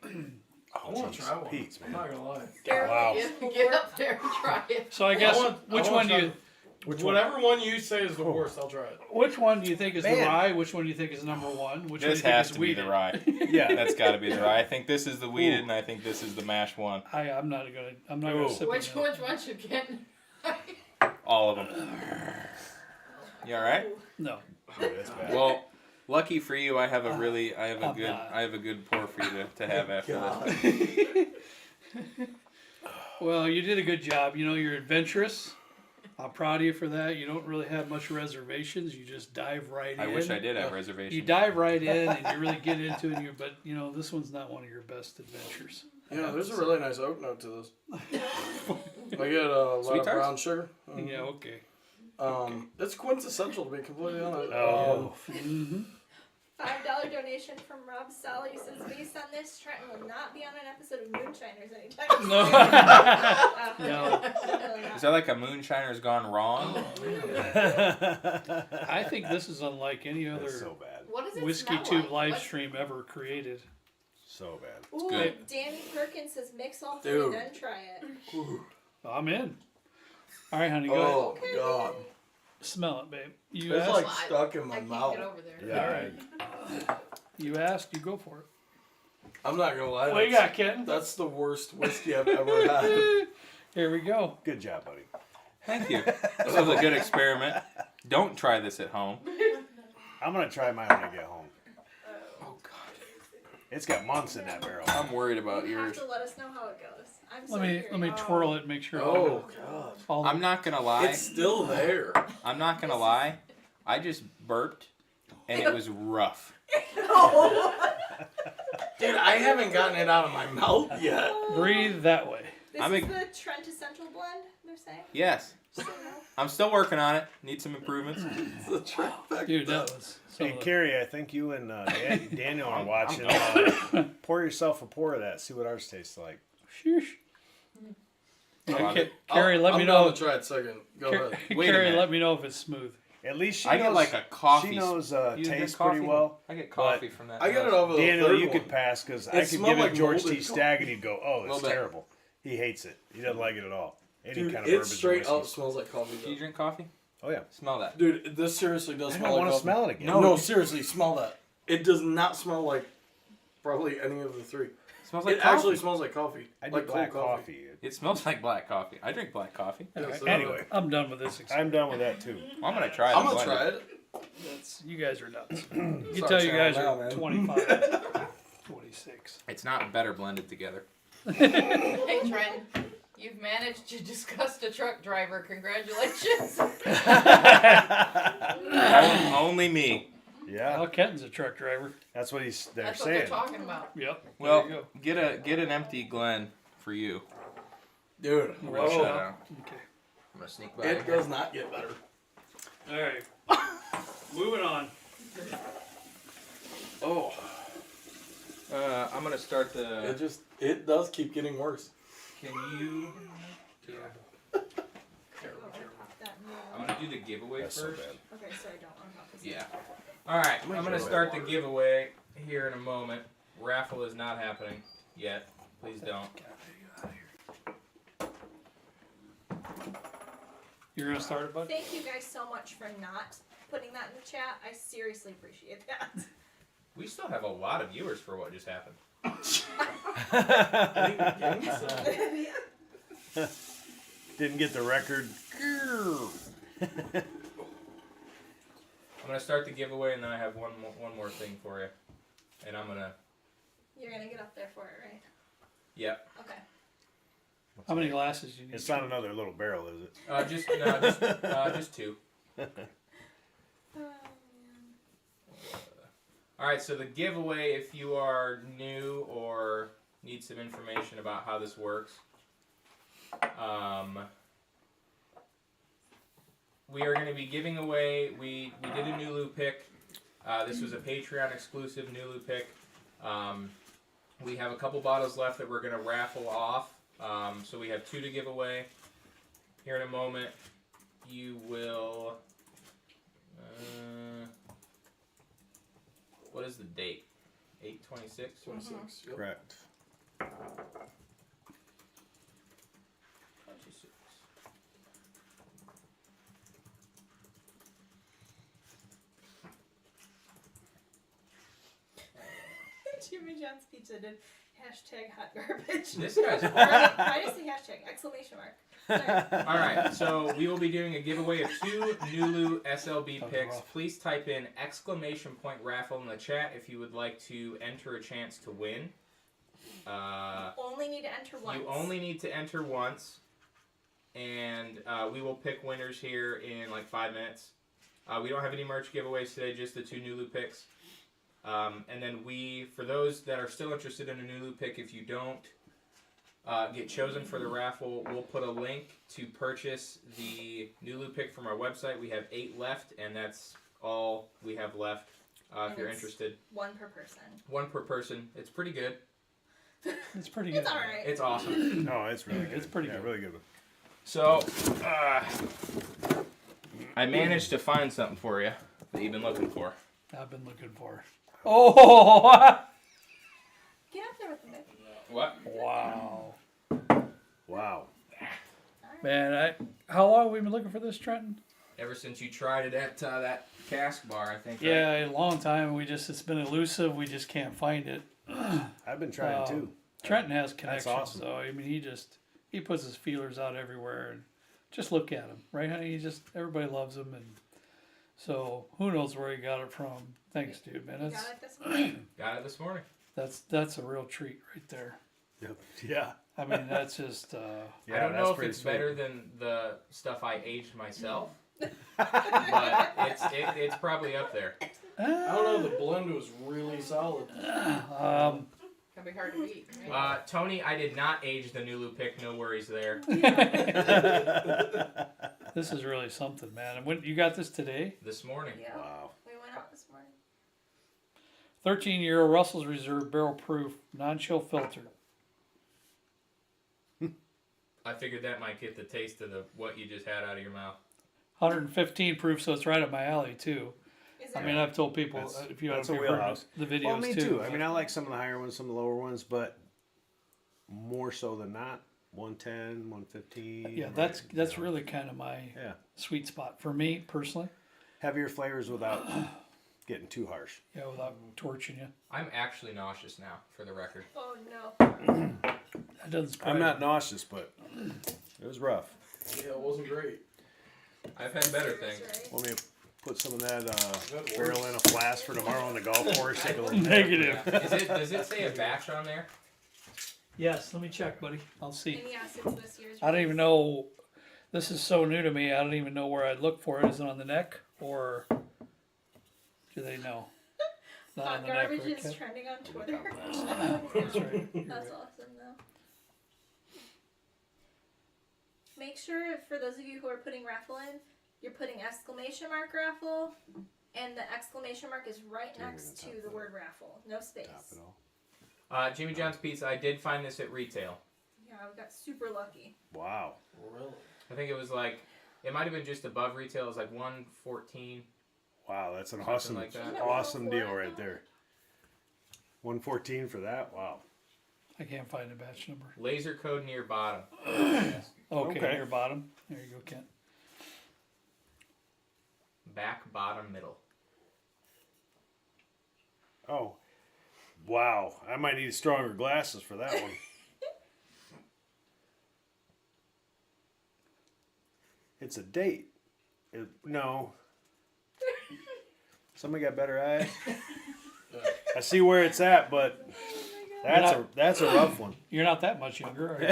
Speaker 1: man.
Speaker 3: I want to try one.
Speaker 2: Pete's,
Speaker 3: I'm
Speaker 2: man.
Speaker 3: not gonna lie.
Speaker 2: Wow.
Speaker 4: Get up there and try it.
Speaker 1: So I guess
Speaker 3: I
Speaker 1: which
Speaker 3: want
Speaker 1: one do
Speaker 3: to
Speaker 1: you
Speaker 3: Whatever one you say is the worst, I'll try it.
Speaker 1: which one do you think is the
Speaker 2: Man.
Speaker 1: rye? Which one do you think is number one? Which
Speaker 7: This
Speaker 1: one do you
Speaker 7: has
Speaker 1: think
Speaker 7: to
Speaker 1: is
Speaker 7: be the
Speaker 1: weeded?
Speaker 7: rye.
Speaker 2: Yeah.
Speaker 7: That's got to be the rye. I think this is the weeded, and I think this is the mash one.
Speaker 1: I'm not gonna
Speaker 2: Ooh.
Speaker 1: sip
Speaker 4: Which
Speaker 1: on that.
Speaker 4: one should get?
Speaker 7: All of them. You all right?
Speaker 1: No.
Speaker 2: Oh, that's bad.
Speaker 7: Well, lucky for you, I have a
Speaker 1: I'm
Speaker 7: good
Speaker 1: not.
Speaker 7: pour for you to have after this.
Speaker 1: Well, you did a good job. You know, you're adventurous. I'm proud of you for that. You don't really have much reservations. You just dive right in.
Speaker 7: I wish I did have
Speaker 1: You
Speaker 7: reservations.
Speaker 1: dive right in and you really get into it. But you know, this one's not one of your best adventures.
Speaker 3: Yeah, there's a really nice oak note to this. I get a lot
Speaker 7: Sweet
Speaker 3: of
Speaker 7: tarts?
Speaker 3: brown sugar.
Speaker 1: Yeah. Okay.
Speaker 3: It's quintessential to be completely honest.
Speaker 2: Oh.
Speaker 1: Mm-hmm.
Speaker 5: $5 donation from Rob Sally says, based on this, Trenton will not be on an episode of Moonshiners anytime soon.
Speaker 1: No.
Speaker 5: Wow.
Speaker 1: No.
Speaker 5: Definitely
Speaker 7: Is
Speaker 5: not.
Speaker 7: that like a moonshiner's gone wrong?
Speaker 1: I think this is unlike any other
Speaker 2: That's so bad.
Speaker 4: What does it
Speaker 1: whiskey
Speaker 4: smell
Speaker 1: tube
Speaker 4: like?
Speaker 1: live
Speaker 4: What-
Speaker 1: stream ever created.
Speaker 2: So bad.
Speaker 5: Ooh,
Speaker 7: good.
Speaker 5: Danny Perkins says, mix all three,
Speaker 3: Dude.
Speaker 5: then try it.
Speaker 1: I'm in. All right, honey, go ahead.
Speaker 3: Oh god,
Speaker 1: Smell it, babe. You
Speaker 3: it's
Speaker 1: asked.
Speaker 3: like
Speaker 4: I-
Speaker 3: stuck in
Speaker 4: I
Speaker 3: my
Speaker 4: can't
Speaker 3: mouth.
Speaker 4: get over there.
Speaker 2: Yeah.
Speaker 1: All right. You asked. You go for it.
Speaker 3: I'm not gonna lie.
Speaker 1: What you got, Ken?
Speaker 3: That's the worst whiskey I've ever had.
Speaker 1: Here we go.
Speaker 2: Good job, buddy.
Speaker 7: Thank you. This was a good experiment. Don't try this at home.
Speaker 2: I'm gonna try mine when I get home.
Speaker 7: Oh God,
Speaker 2: It's got months in that barrel.
Speaker 7: I'm worried about
Speaker 5: You have
Speaker 7: yours.
Speaker 5: to let us know how it goes. I'm so
Speaker 1: Let me
Speaker 5: curious.
Speaker 1: twirl it and make sure.
Speaker 3: Oh god,
Speaker 1: all the-
Speaker 7: I'm not gonna lie.
Speaker 3: it's still there.
Speaker 7: I'm not gonna lie. I just burped, and it was rough.
Speaker 3: Dude, I haven't gotten it out of my mouth yet.
Speaker 1: breathe that way.
Speaker 5: This
Speaker 7: I'm
Speaker 5: is
Speaker 7: a-
Speaker 5: the Trent Essential Blend, they're saying.
Speaker 7: Yes,
Speaker 5: Just so you know.
Speaker 7: I'm still working on it. Need some improvements.
Speaker 3: It's the trifecta.
Speaker 1: Dude, that was.
Speaker 2: Hey, Carrie, I think you and Daniel are watching. Pour yourself a pour of that. See what ours tastes like.
Speaker 1: Sheesh.
Speaker 7: Love
Speaker 1: Okay,
Speaker 7: it.
Speaker 1: Carrie, let
Speaker 3: I'm
Speaker 1: me
Speaker 3: down
Speaker 1: know.
Speaker 3: to try it second. Go ahead.
Speaker 7: Wait a
Speaker 1: Carrie,
Speaker 7: minute.
Speaker 1: let me know if it's smooth.
Speaker 2: At least she
Speaker 7: I
Speaker 2: knows.
Speaker 7: get like a coffee.
Speaker 2: She knows
Speaker 7: You get
Speaker 2: taste
Speaker 7: coffee?
Speaker 2: pretty well.
Speaker 7: I get coffee from that.
Speaker 3: I got it
Speaker 7: house.
Speaker 3: over the
Speaker 2: Daniel,
Speaker 3: third
Speaker 2: you
Speaker 3: one.
Speaker 2: could pass because I could
Speaker 3: smelled
Speaker 2: give it
Speaker 3: like
Speaker 2: George T.
Speaker 3: molded
Speaker 2: Stagg and he'd go, "Oh, it's
Speaker 7: Little bit.
Speaker 2: terrible." He hates it. He doesn't like it at all. Any
Speaker 3: Dude,
Speaker 2: kind of
Speaker 3: it
Speaker 2: bourbons or
Speaker 3: straight up
Speaker 2: whiskeys.
Speaker 3: smells like coffee.
Speaker 7: Do
Speaker 3: Though.
Speaker 7: you drink coffee?
Speaker 2: Oh yeah.
Speaker 7: Smell that.
Speaker 3: Dude, this seriously does
Speaker 2: I
Speaker 3: smell
Speaker 2: don't
Speaker 3: like
Speaker 2: want to
Speaker 3: coffee.
Speaker 2: smell it again.
Speaker 3: No, seriously, smell that. It does not smell like probably any of the three.
Speaker 7: It smells like
Speaker 3: It
Speaker 7: coffee.
Speaker 3: actually smells like coffee.
Speaker 2: I do
Speaker 3: like
Speaker 2: black
Speaker 3: cold
Speaker 2: coffee.
Speaker 7: It smells like black coffee. I drink black coffee.
Speaker 1: All right,
Speaker 3: so-
Speaker 2: Anyway,
Speaker 1: I'm done with this.
Speaker 2: I'm done with that too.
Speaker 7: I'm gonna try it.
Speaker 3: I'm gonna try it.
Speaker 1: That's, you guys are nuts. You can
Speaker 3: Start
Speaker 1: tell you
Speaker 3: trying
Speaker 1: guys
Speaker 3: now,
Speaker 1: are
Speaker 3: man.
Speaker 1: 25, 26.
Speaker 7: It's not better blended together.
Speaker 4: Hey Trent, you've managed to disgust a truck driver. Congratulations.
Speaker 7: Only me.
Speaker 2: Yeah,
Speaker 1: Well, Kenton's a truck driver.
Speaker 2: that's what they're
Speaker 4: That's what
Speaker 2: saying.
Speaker 4: they're talking about.
Speaker 1: Yep.
Speaker 7: Well,
Speaker 1: there you
Speaker 7: get an empty Glen for you.
Speaker 3: Dude,
Speaker 7: Rush that
Speaker 3: oh,
Speaker 7: out.
Speaker 1: go. Okay.
Speaker 7: I'm gonna sneak by.
Speaker 3: it does not get better.
Speaker 1: All right. Moving on.
Speaker 3: Oh,
Speaker 7: I'm gonna start the.
Speaker 3: it does keep getting worse.
Speaker 6: Can you? Yeah.
Speaker 5: Pop that in
Speaker 6: I'm gonna do the giveaway
Speaker 2: That's so
Speaker 6: first.
Speaker 2: bad.
Speaker 5: Okay, so I don't want to pop this.
Speaker 6: Yeah. All right. I'm gonna start the giveaway here in a moment. Raffle is not happening yet. Please don't.
Speaker 1: You're gonna start it, bud?
Speaker 5: Thank you guys so much for not putting that in the chat. I seriously appreciate that.
Speaker 6: We still have a lot of viewers for what just happened.
Speaker 2: Didn't get the record.
Speaker 6: I'm gonna start the giveaway, and then I have one more thing for you, and I'm gonna.
Speaker 5: You're gonna get up there for it, right?
Speaker 6: Yep.
Speaker 5: Okay.
Speaker 1: How many glasses do you need?
Speaker 2: It's not another little barrel, is it?
Speaker 6: Just two. All right. So the giveaway, if you are new or need some information about how this works, we are going to be giving away. We did a Nulu pick. This was a Patreon exclusive Nulu pick. We have a couple bottles left that we're going to raffle off. So we have 2 to give away. Here in a moment, you will. What is the date? 8/26.
Speaker 3: 26. Yep.
Speaker 2: Correct.
Speaker 6: 26.
Speaker 5: Jimmy John's Pizza did hashtag hot garbage.
Speaker 6: This guy's
Speaker 5: Or,
Speaker 6: hard.
Speaker 5: I just say hashtag exclamation mark. Sorry.
Speaker 6: All right, so we will be doing a giveaway of 2 Nulu SLB
Speaker 1: That's
Speaker 6: picks.
Speaker 1: rough.
Speaker 6: Please type in exclamation point raffle in the chat if you would like to enter a chance to win.
Speaker 5: Only need to enter once.
Speaker 6: You only need to enter once, and we will pick winners here in like 5 minutes. We don't have any merch giveaways today, just the 2 Nulu picks. And then for those that are still interested in a Nulu pick, if you don't get chosen for the raffle, we'll put a link to purchase the Nulu pick from our website. We have 8 left, and that's all we have left. If
Speaker 5: And
Speaker 6: you're
Speaker 5: it's
Speaker 6: interested,
Speaker 5: 1 per person.
Speaker 6: 1 per person. It's pretty good.
Speaker 1: It's pretty good.
Speaker 5: It's alright.
Speaker 6: It's awesome.
Speaker 2: No, it's really good.
Speaker 1: It's pretty
Speaker 2: yeah,
Speaker 1: good.
Speaker 2: really good.
Speaker 6: So, I managed to find something for you that you've been looking for.
Speaker 1: I've been looking for. Oh!
Speaker 5: Get up there with me.
Speaker 6: What?
Speaker 1: Wow.
Speaker 2: Wow.
Speaker 1: Man, how long have we been looking for this, Trenton?
Speaker 6: Ever since you tried it at that cask bar, I think.
Speaker 1: Yeah, a long time. It's been elusive. We just can't find it.
Speaker 2: I've been trying too.
Speaker 1: Trenton has connections,
Speaker 2: awesome.
Speaker 1: so I mean, he puts his feelers out everywhere, and just look at him, right, honey? Everybody loves him, and so who knows where he got it from? Thanks, dude, man.
Speaker 5: You
Speaker 1: That's
Speaker 5: got it this morning?
Speaker 6: Got it this morning.
Speaker 1: that's a real treat right there.
Speaker 2: Yep. Yeah.
Speaker 1: I mean, that's just.
Speaker 2: Yeah,
Speaker 6: I don't
Speaker 2: that's
Speaker 6: know if
Speaker 2: pretty
Speaker 6: it's
Speaker 2: sweet.
Speaker 6: better than the stuff I aged myself, but it's probably up there.
Speaker 3: I don't know. The blend was really solid.
Speaker 4: Gonna be hard to beat. Right?
Speaker 6: Tony, I did not age the Nulu pick. No worries there.
Speaker 1: This is really something, man. And when you got this today?
Speaker 6: This morning.
Speaker 5: Yeah.
Speaker 2: Wow.
Speaker 5: We went out this morning.
Speaker 1: 13-year Russell's Reserve barrel proof, non-chill filtered.
Speaker 6: I figured that might get the taste of what you just had out of your mouth.
Speaker 1: 115 proof, so it's right up my alley too.
Speaker 5: Is
Speaker 1: I
Speaker 5: there
Speaker 1: mean, I've told people
Speaker 2: That's-
Speaker 1: if you
Speaker 2: that's
Speaker 1: have
Speaker 2: a
Speaker 1: heard
Speaker 2: wheelhouse.
Speaker 1: the videos
Speaker 2: Well, me too. I
Speaker 1: but-
Speaker 2: mean, I like some of the higher ones, some of the lower ones, but more so than not, 110, 115.
Speaker 1: yeah,
Speaker 2: right,
Speaker 1: that's
Speaker 2: you know.
Speaker 1: really kind of my
Speaker 2: Yeah.
Speaker 1: sweet spot for me personally.
Speaker 2: Heavier flavors without getting too harsh.
Speaker 1: Yeah, without torching you.
Speaker 6: I'm actually nauseous now, for the record.
Speaker 5: Oh no.
Speaker 1: That doesn't surprise
Speaker 2: I'm not
Speaker 1: me.
Speaker 2: nauseous, but it was rough.
Speaker 3: Yeah, it wasn't great.
Speaker 6: I've had better things.
Speaker 5: Right?
Speaker 2: Want me to put some of that
Speaker 3: That
Speaker 2: barrel in a flask for tomorrow on the golf course? Take a little
Speaker 1: Negative.
Speaker 6: Does it say a batch on there?
Speaker 1: Yes, let me check, buddy. I'll see.
Speaker 5: And yes, it's this year's.
Speaker 1: I don't even know. This is so new to me. I don't even know where I'd look for it. Is it on the neck or do they know? Not on
Speaker 5: Hot
Speaker 1: the neck.
Speaker 5: garbage
Speaker 1: right,
Speaker 5: is
Speaker 1: Kat?
Speaker 5: trending on Twitter.
Speaker 1: That's right. You're
Speaker 5: That's
Speaker 1: right.
Speaker 5: awesome though. Make sure for those of you who are putting raffle in, you're putting exclamation mark raffle, and the exclamation mark is right next to the word raffle. No space.
Speaker 2: Top it all.
Speaker 6: Jimmy John's Pizza, I did find this at retail.
Speaker 5: Yeah, we got super lucky.
Speaker 2: Wow.
Speaker 3: Really?
Speaker 6: I think it was like, it might have been just above retail. It was like 114.
Speaker 2: Wow, that's an
Speaker 6: Something
Speaker 2: awesome,
Speaker 6: like that.
Speaker 5: Isn't it
Speaker 2: awesome
Speaker 5: 104,
Speaker 2: deal
Speaker 5: I
Speaker 2: right
Speaker 5: thought?
Speaker 2: there. 114 for that. Wow.
Speaker 1: I can't find the batch number.
Speaker 6: Laser code near bottom.
Speaker 1: Okay,
Speaker 2: Okay.
Speaker 1: near bottom. There you go, Kent.
Speaker 6: Back, bottom, middle.
Speaker 2: Oh, wow. I might need stronger glasses for that one. It's a date. No. Somebody got better eyes. I see where it's at, but that's a rough one.
Speaker 1: You're not that much younger, are you?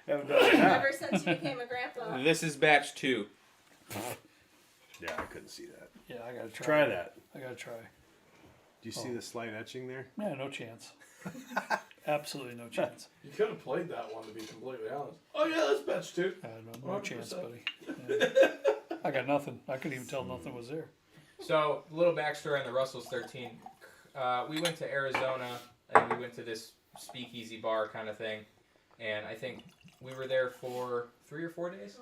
Speaker 2: Haven't done that.
Speaker 5: Ever since you became a grandpa.
Speaker 6: This is batch 2.
Speaker 2: Yeah, I couldn't see that.
Speaker 1: Yeah, I gotta try.
Speaker 2: Try that.
Speaker 1: I gotta try.
Speaker 2: Do you see the slight etching there?
Speaker 1: Yeah, no chance. Absolutely no chance.
Speaker 3: You could have played that one, to be completely honest. Oh yeah, that's batch 2.
Speaker 1: No chance,
Speaker 3: 100%.
Speaker 1: buddy. Yeah. I got nothing. I couldn't even tell nothing was there.
Speaker 6: So, little backstory on the Russell's 13. We went to Arizona, and we went to this speakeasy bar kind of thing. And I think we were there for 3 or 4 days.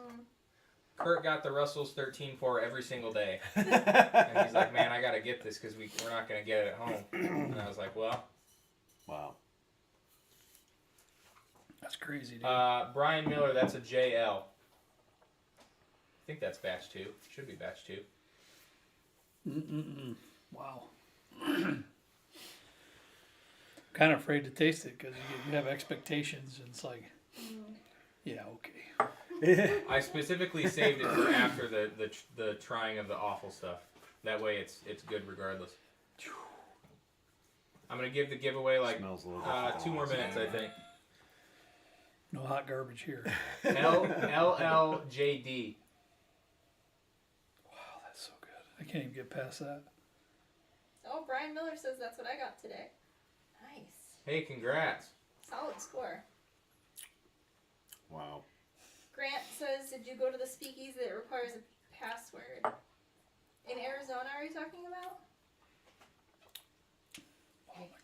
Speaker 6: Kurt got the Russell's 13 pour every single day. And he's like, man, I got to get this because we're not going to get it at home. And I was like, well.
Speaker 2: Wow.
Speaker 1: That's crazy, dude.
Speaker 6: Brian Miller, that's a JL. I think that's batch 2. Should be batch 2.
Speaker 1: Wow. Kind of afraid to taste it because you have expectations, and it's like, yeah, okay.
Speaker 6: I specifically saved it for after the trying of the awful stuff. That way it's good regardless. I'm going to give the giveaway like
Speaker 2: Smells a little bit.
Speaker 6: 2 more minutes, I think.
Speaker 1: No hot garbage here.
Speaker 6: LLJD.
Speaker 1: Wow, that's so good. I can't even get past that.
Speaker 5: Oh, Brian Miller says that's what I got today. Nice.
Speaker 6: Hey, congrats.
Speaker 5: Solid score.
Speaker 2: Wow.
Speaker 5: Grant says, did you go to the speakeasy that requires a password? In Arizona, are you talking about?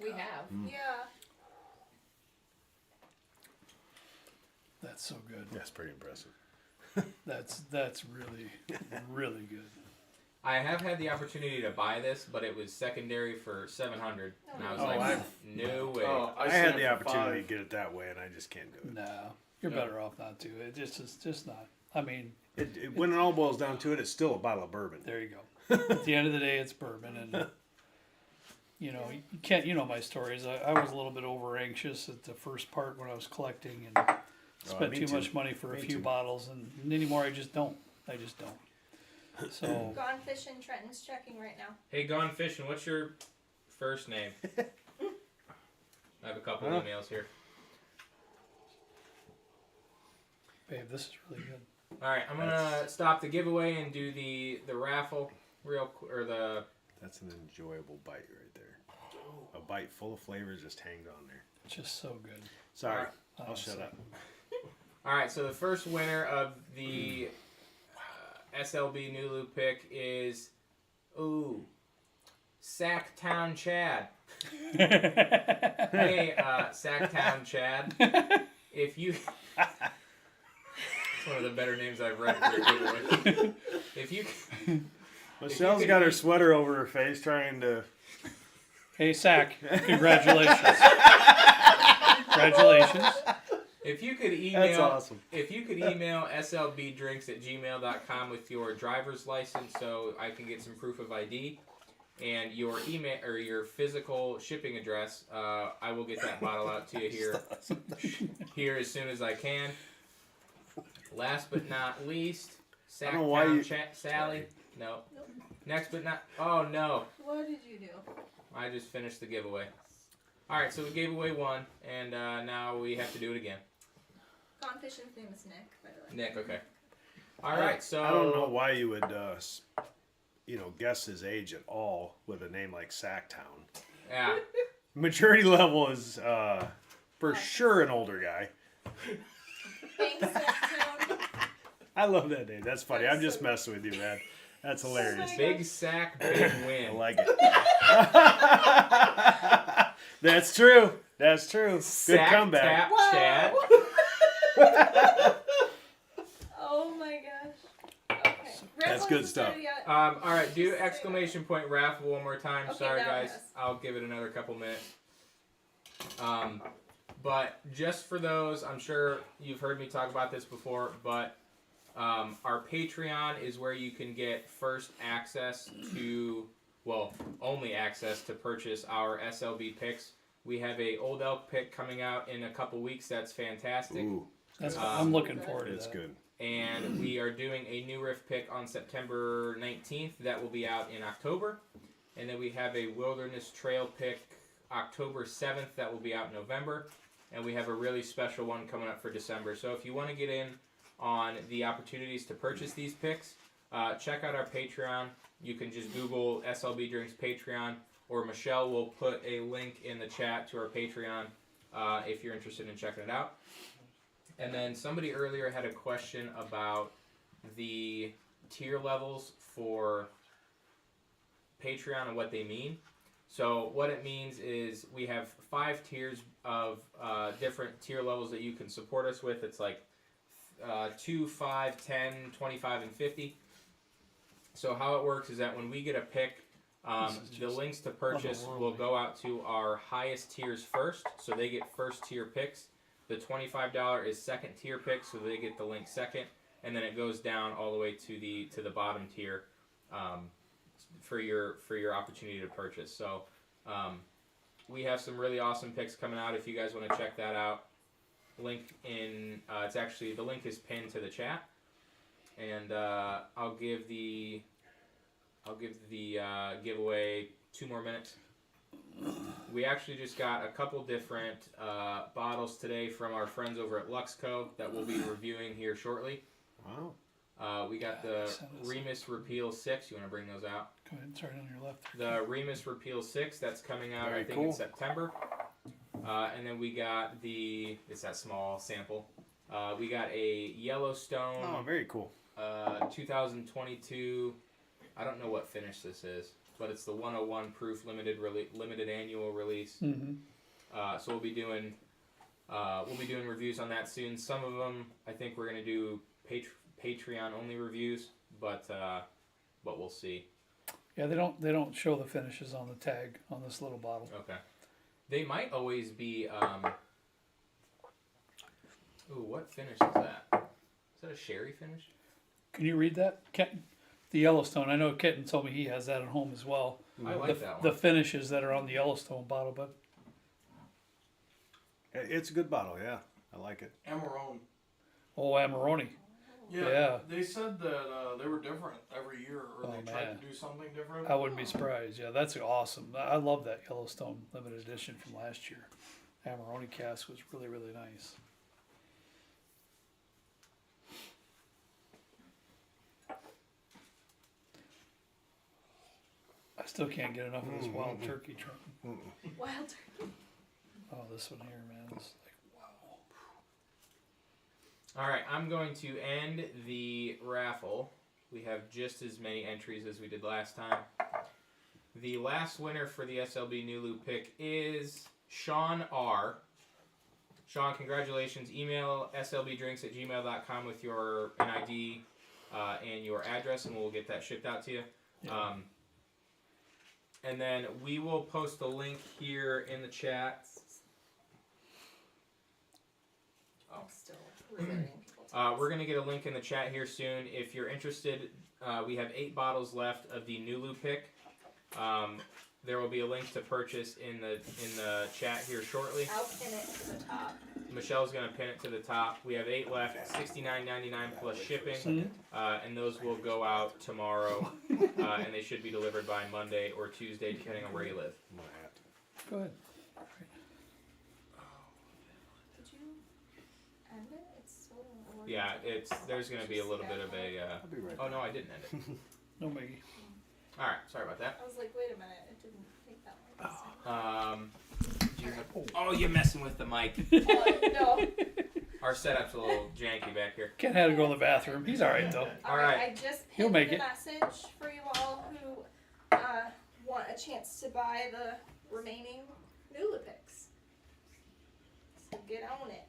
Speaker 4: We have.
Speaker 5: Yeah.
Speaker 1: That's so good.
Speaker 2: That's pretty impressive.
Speaker 1: That's really, really good.
Speaker 6: I have had the opportunity to buy this, but it was secondary for $700. And I was
Speaker 2: Oh,
Speaker 6: like,
Speaker 2: I've-
Speaker 6: no way.
Speaker 2: I had the opportunity to get it that way, and I just can't do it.
Speaker 1: No, you're better off not to. It's just not. I mean,
Speaker 2: When it all boils down to it, it's still a bottle of bourbon.
Speaker 1: there you go. At the end of the day, it's bourbon, and you know, you can't. You know my stories. I was a little bit over anxious at the first part when I was collecting and spent
Speaker 2: me
Speaker 1: too
Speaker 2: too.
Speaker 1: much money for a
Speaker 2: Me
Speaker 1: few
Speaker 2: too.
Speaker 1: bottles, and anymore I just don't. So
Speaker 5: Gone fishing. Trenton's checking right now.
Speaker 6: Hey, Gone Fishing, what's your first name? I have a couple
Speaker 2: Huh?
Speaker 6: emails here.
Speaker 1: babe, this is really good.
Speaker 6: All right, I'm gonna stop the giveaway and do the raffle real quick, or the.
Speaker 2: That's an enjoyable bite right there. A bite full of flavors just hanged on there.
Speaker 1: It's just so good.
Speaker 2: Sorry, I'll
Speaker 1: Honestly.
Speaker 2: shut up.
Speaker 6: All right, so the first winner of the SLB Nulu pick is Sacktown Chad. Hey, Sacktown Chad, if you. It's one of the better names I've read for a giveaway. If you.
Speaker 2: Michelle's got her sweater over her face trying to.
Speaker 1: Hey, Sack, congratulations. Congratulations.
Speaker 6: If you could
Speaker 2: That's
Speaker 6: email,
Speaker 2: awesome.
Speaker 6: if you could email slbdrinks@gmail.com with your driver's license, so I can get some proof of ID, and your email or your physical shipping address, I will get that bottle out to you here as soon as I can. Last but not least,
Speaker 2: I don't know why you-
Speaker 6: Sally. No. Next but not. Oh no.
Speaker 5: What did you do?
Speaker 6: I just finished the giveaway. All right, so we gave away one, and now we have to do it again.
Speaker 5: Gone fishing's name is Nick, by the way.
Speaker 6: Nick, okay. All right, so
Speaker 2: I don't know why you would, guess his age at all with a name like Sacktown.
Speaker 6: Yeah,
Speaker 2: Maturity level is for sure an older guy.
Speaker 5: Thanks, Sacktown.
Speaker 2: I love that name. That's funny. I'm just messing with you, man. That's hilarious.
Speaker 6: big sack, big
Speaker 2: I
Speaker 6: win.
Speaker 2: like it. That's true. That's true. Good
Speaker 6: Sack
Speaker 2: comeback.
Speaker 6: Tap Chat.
Speaker 5: Oh my gosh. Okay.
Speaker 2: That's
Speaker 5: Raffle
Speaker 2: good
Speaker 5: hasn't
Speaker 2: stuff.
Speaker 5: started yet.
Speaker 6: All right, do exclamation point raffle one more time.
Speaker 5: Okay,
Speaker 6: Sorry,
Speaker 5: now
Speaker 6: guys.
Speaker 5: yes.
Speaker 6: I'll give it another couple minutes. But just for those, I'm sure you've heard me talk about this before, but our Patreon is where you can get first access to, well, only access to purchase our SLB picks. We have a Old Elk pick coming out in a couple weeks. That's fantastic.
Speaker 2: Ooh,
Speaker 1: That's I'm looking forward to
Speaker 2: it's
Speaker 1: that.
Speaker 2: good.
Speaker 6: And we are doing a new riff pick on September 19th. That will be out in October. And then we have a Wilderness Trail pick October 7th. That will be out in November. And we have a really special one coming up for December. So if you want to get in on the opportunities to purchase these picks, check out our Patreon. You can just Google SLB Drinks Patreon, or Michelle will put a link in the chat to our Patreon if you're interested in checking it out. And then somebody earlier had a question about the tier levels for Patreon and what they mean. So what it means is we have 5 tiers of different tier levels that you can support us with. It's like 2, 5, 10, 25, and 50. So how it works is that when we get a pick, the links to purchase will go out to our highest tiers first, so they get first tier picks. The $25 is second tier picks, so they get the link second, and then it goes down all the way to the bottom tier for your opportunity to purchase. So we have some really awesome picks coming out. If you guys want to check that out, link in it's actually the link is pinned to the chat, and I'll give the giveaway 2 more minutes. We actually just got a couple different bottles today from our friends over at Luxco that we'll be reviewing here shortly.
Speaker 2: Wow.
Speaker 6: We got the Remus Repeal 6. You want to bring those out?
Speaker 1: Go ahead, start on your left.
Speaker 6: The Remus Repeal 6, that's coming out,
Speaker 2: Very
Speaker 6: I think,
Speaker 2: cool.
Speaker 6: in September. And then we got it's that small sample. We got a Yellowstone
Speaker 2: Oh, very cool.
Speaker 6: 2022. I don't know what finish this is, but it's the 101 proof limited annual release.
Speaker 1: Mm-hmm.
Speaker 6: So we'll be doing reviews on that soon. Some of them I think we're gonna do Patreon only reviews, but we'll see.
Speaker 1: Yeah, they don't show the finishes on the tag on this little bottle.
Speaker 6: Okay. They might always be. Ooh, what finish is that? Is that a sherry finish?
Speaker 1: Can you read that, Kenton? The Yellowstone. I know Kenton told me he has that at home as well.
Speaker 6: I like that
Speaker 1: The
Speaker 6: one.
Speaker 1: finishes that are on the Yellowstone bottle, but
Speaker 2: It's a good bottle, yeah. I like it.
Speaker 3: Amarone.
Speaker 1: oh, Amarone.
Speaker 3: Yeah,
Speaker 1: Yeah.
Speaker 3: they said that they were different every year, or they tried
Speaker 1: man.
Speaker 3: to do something different.
Speaker 1: I wouldn't be surprised. Yeah, that's awesome. I love that Yellowstone limited edition from last year. Amarone cask was really, really nice. I still can't get enough of this wild turkey Trenton.
Speaker 5: Wild turkey.
Speaker 1: Oh, this one here, man. It's like, wow.
Speaker 6: All right, I'm going to end the raffle. We have just as many entries as we did last time. The last winner for the SLB New Loop pick is Sean R. Sean, congratulations. Email slbdrinks@gmail.com with your NID and your address, and we'll get that shipped out to you.
Speaker 1: Yeah.
Speaker 6: And then we will post a link here in the chat.
Speaker 5: I'm still reverting people to
Speaker 6: We're going to get a link in the chat here soon. If you're interested, we have 8 bottles left of the Nulu pick. There will be a link to purchase in the chat here shortly.
Speaker 5: I'll pin it to the top.
Speaker 6: Michelle's going to pin it to the top. We have 8 left, $69.99 plus shipping, and those will go out tomorrow, and they should be delivered by Monday or Tuesday, depending on where you live.
Speaker 2: I'm gonna have to.
Speaker 1: Go ahead.
Speaker 5: Did you end it? It's still in order.
Speaker 6: Yeah, there's going to be a little bit of a.
Speaker 2: I'll be right
Speaker 6: Oh no, I didn't end it.
Speaker 1: No Maggie.
Speaker 6: All right, sorry about that.
Speaker 5: I was like, wait a minute, it didn't take that long.
Speaker 6: Oh, you're messing with the mic.
Speaker 5: No.
Speaker 6: Our setup's a little janky back here.
Speaker 1: Ken had to go to the bathroom. He's all right though.
Speaker 6: All right.
Speaker 5: I just
Speaker 1: He'll
Speaker 5: pinned
Speaker 1: make
Speaker 5: the
Speaker 1: it.
Speaker 5: message for you all who want a chance to buy the remaining Nula picks. get on it.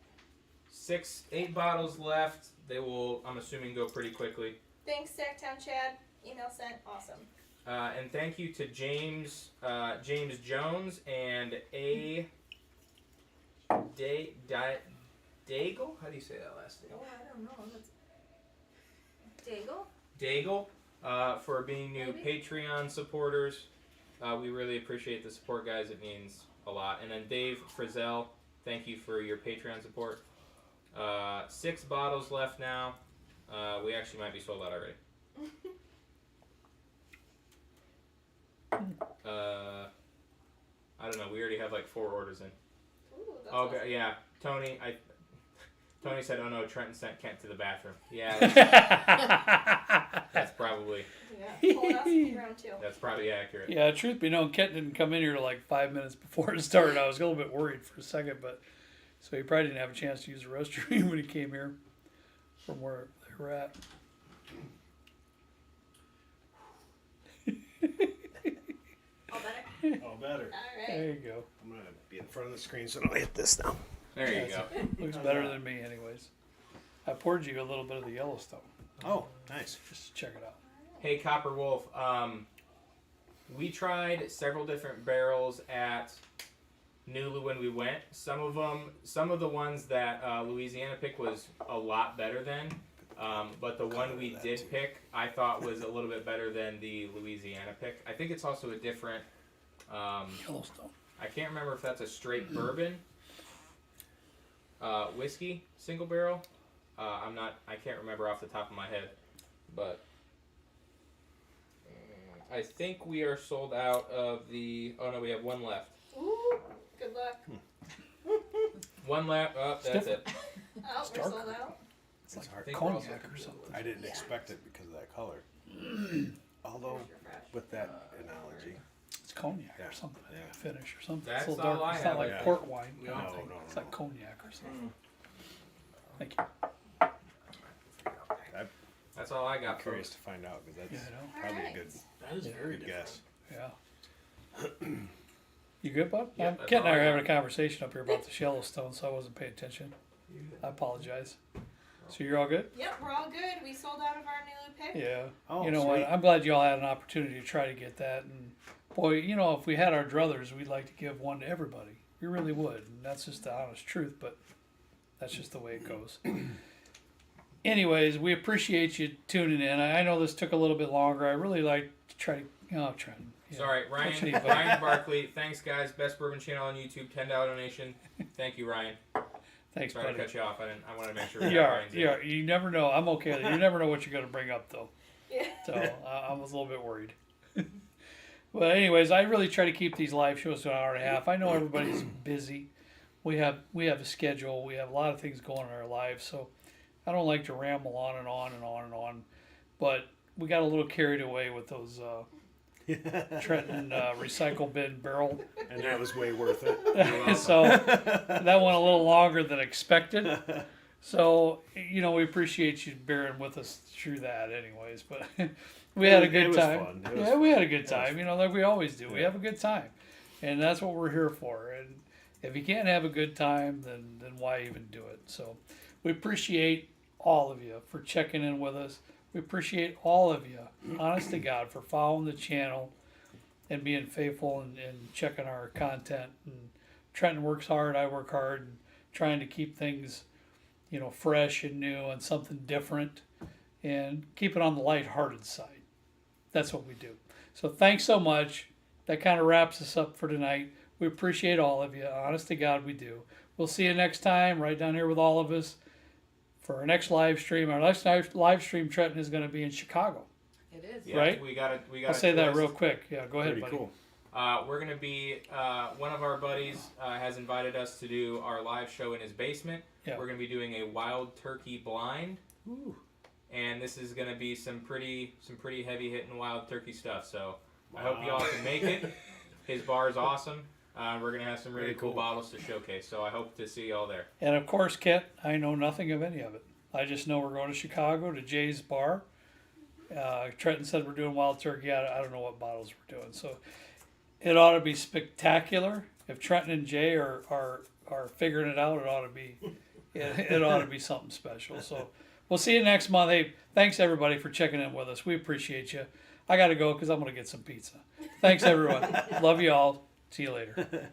Speaker 6: 8 bottles left. They will, I'm assuming, go pretty quickly.
Speaker 5: Thanks, Sacktown Chad. Email sent. Awesome.
Speaker 6: And thank you to James Jones and A. Daigle? How do you say that last name?
Speaker 5: Oh, I don't know. That's Daigle?
Speaker 6: Daigle, for being new
Speaker 5: Maybe.
Speaker 6: Patreon supporters. We really appreciate the support, guys. It means a lot. And then Dave Frizzell, thank you for your Patreon support. 6 bottles left now. We actually might be sold out already. I don't know. We already have like 4 orders in.
Speaker 5: Ooh, that's
Speaker 6: Okay,
Speaker 5: awesome.
Speaker 6: yeah. Tony said, "Oh no, Trenton sent Kent to the bathroom." Yeah, that's probably
Speaker 5: Yeah, colonoscopy round 2.
Speaker 6: that's probably accurate.
Speaker 1: Yeah, truth be known, Kent didn't come in here like 5 minutes before it started. I was a little bit worried for a second, but so he probably didn't have a chance to use the restroom when he came here from where they were at.
Speaker 5: All better?
Speaker 2: Oh, better.
Speaker 5: Alright.
Speaker 1: There you go.
Speaker 2: I'm gonna be in front of the screen so I don't hit this now.
Speaker 6: There you go.
Speaker 1: Looks better than me, anyways. I poured you a little bit of the Yellowstone
Speaker 2: Oh, nice.
Speaker 1: just to check it out.
Speaker 6: Hey, Copper Wolf. We tried several different barrels at Nulu when we went. Some of the ones that Louisiana picked was a lot better than. But the one we did pick, I thought was a little bit better than the Louisiana pick. I think it's also a different.
Speaker 1: Yellowstone.
Speaker 6: I can't remember if that's a straight bourbon whiskey single barrel. I can't remember off the top of my head, but I think we are sold out of the. Oh no, we have 1 left.
Speaker 5: Ooh, good luck.
Speaker 6: 1 left. Oh, that's it.
Speaker 5: Oh, we're
Speaker 1: darker.
Speaker 5: sold out.
Speaker 1: It's like
Speaker 2: hard.
Speaker 6: think we're also
Speaker 1: cognac or something.
Speaker 2: I didn't expect it because of that color. Although, with that analogy,
Speaker 1: It's cognac
Speaker 2: Yeah.
Speaker 1: or something. I think,
Speaker 2: Yeah.
Speaker 1: finish or something.
Speaker 6: That's
Speaker 1: it's a little
Speaker 6: all
Speaker 1: dark.
Speaker 6: I
Speaker 1: It's not
Speaker 6: have.
Speaker 1: like
Speaker 2: Yeah.
Speaker 1: port wine.
Speaker 6: We all think
Speaker 1: It's like cognac or something. Thank you.
Speaker 6: That's all I got.
Speaker 2: I'm curious
Speaker 6: Folks.
Speaker 2: to find out because
Speaker 1: Yeah,
Speaker 2: that's
Speaker 1: I know.
Speaker 2: probably a
Speaker 5: Alright.
Speaker 2: good,
Speaker 8: That is
Speaker 1: Yeah.
Speaker 8: very
Speaker 2: good
Speaker 8: different.
Speaker 2: guess.
Speaker 1: Yeah. You good, bud?
Speaker 6: Yeah,
Speaker 1: Kent
Speaker 6: that's
Speaker 1: and I
Speaker 6: all
Speaker 1: were
Speaker 6: I
Speaker 1: having a
Speaker 6: got.
Speaker 1: conversation up here about the Yellowstone, so I wasn't paying attention. I apologize. So you're all good?
Speaker 5: Yep, we're all good. We sold out of our new pick.
Speaker 1: Yeah.
Speaker 2: Oh,
Speaker 1: You know
Speaker 2: sweet.
Speaker 1: what? I'm glad you all had an opportunity to try to get that. And boy, you know, if we had our druthers, we'd like to give one to everybody. We really would. And that's just the honest truth, but that's just the way it goes. Anyways, we appreciate you tuning in. I know this took a little bit longer. I really like to try to, Trent. Yeah.
Speaker 6: Sorry,
Speaker 1: Don't you
Speaker 6: Ryan.
Speaker 1: need buddy?
Speaker 6: Ryan Barkley. Thanks, guys. Best Bourbon Channel on YouTube. $10 donation. Thank you, Ryan.
Speaker 1: Thanks,
Speaker 6: Sorry to
Speaker 1: buddy.
Speaker 6: cut you off. I wanted to make sure. We
Speaker 1: You
Speaker 6: got
Speaker 1: are.
Speaker 6: Ryan's in.
Speaker 1: You are. You never know. I'm okay with it. You never know what you're going to bring up, though.
Speaker 5: Yeah.
Speaker 1: So I was a little bit worried. But anyways, I really try to keep these live shows to an hour and a half. I know everybody's busy. We have a schedule. We have a lot of things going on in our lives. So I don't like to ramble on and on and on and on. But we got a little carried away with those Trenton recycle bin barrel.
Speaker 2: And that was way worth it.
Speaker 1: So that went a little longer than expected. So, you know, we appreciate you bearing with us through that anyways, but we had a
Speaker 2: It
Speaker 1: good
Speaker 2: was
Speaker 1: time.
Speaker 2: fun. It was
Speaker 1: Yeah, we had a
Speaker 2: It
Speaker 1: good
Speaker 2: was
Speaker 1: time, you know, like we always do. We have a good time. And that's what we're here for. And if you can't have a good time, then why even do it? So we appreciate all of you for checking in with us. We appreciate all of you, honest to God, for following the channel and being faithful and checking our content. And Trenton works hard, I work hard, and trying to keep things, you know, fresh and new and something different, and keep it on the lighthearted side. That's what we do. So thanks so much. That kind of wraps us up for tonight. We appreciate all of you. Honest to God, we do. We'll see you next time, right down here with all of us, for our next live stream. Our next live stream, Trenton, is going to be in Chicago.
Speaker 4: It is.
Speaker 6: Yeah,
Speaker 1: Right?
Speaker 6: We got
Speaker 1: I'll say that real quick. Yeah, go ahead,
Speaker 2: Pretty
Speaker 1: buddy.
Speaker 2: cool.
Speaker 6: We're gonna be one of our buddies has invited us to do our live show in his basement.
Speaker 1: Yeah.
Speaker 6: We're gonna be doing a wild turkey blind, and this is gonna be some pretty heavy hitting wild turkey stuff. So I hope y'all can make it. His bar is awesome. We're gonna have some really
Speaker 2: Very
Speaker 6: cool
Speaker 2: cool.
Speaker 6: bottles to showcase. So I hope to see y'all there.
Speaker 1: And of course, Kent, I know nothing of any of it. I just know we're going to Chicago to Jay's bar. Trenton said we're doing wild turkey. I don't know what bottles we're doing. So it ought to be spectacular. If Trenton and Jay are are figuring it out, it ought to be something special. So we'll see you next month. Hey, thanks everybody for checking in with us. We appreciate you. I got to go because I'm going to get some pizza. Thanks everyone. Love you all. See you later.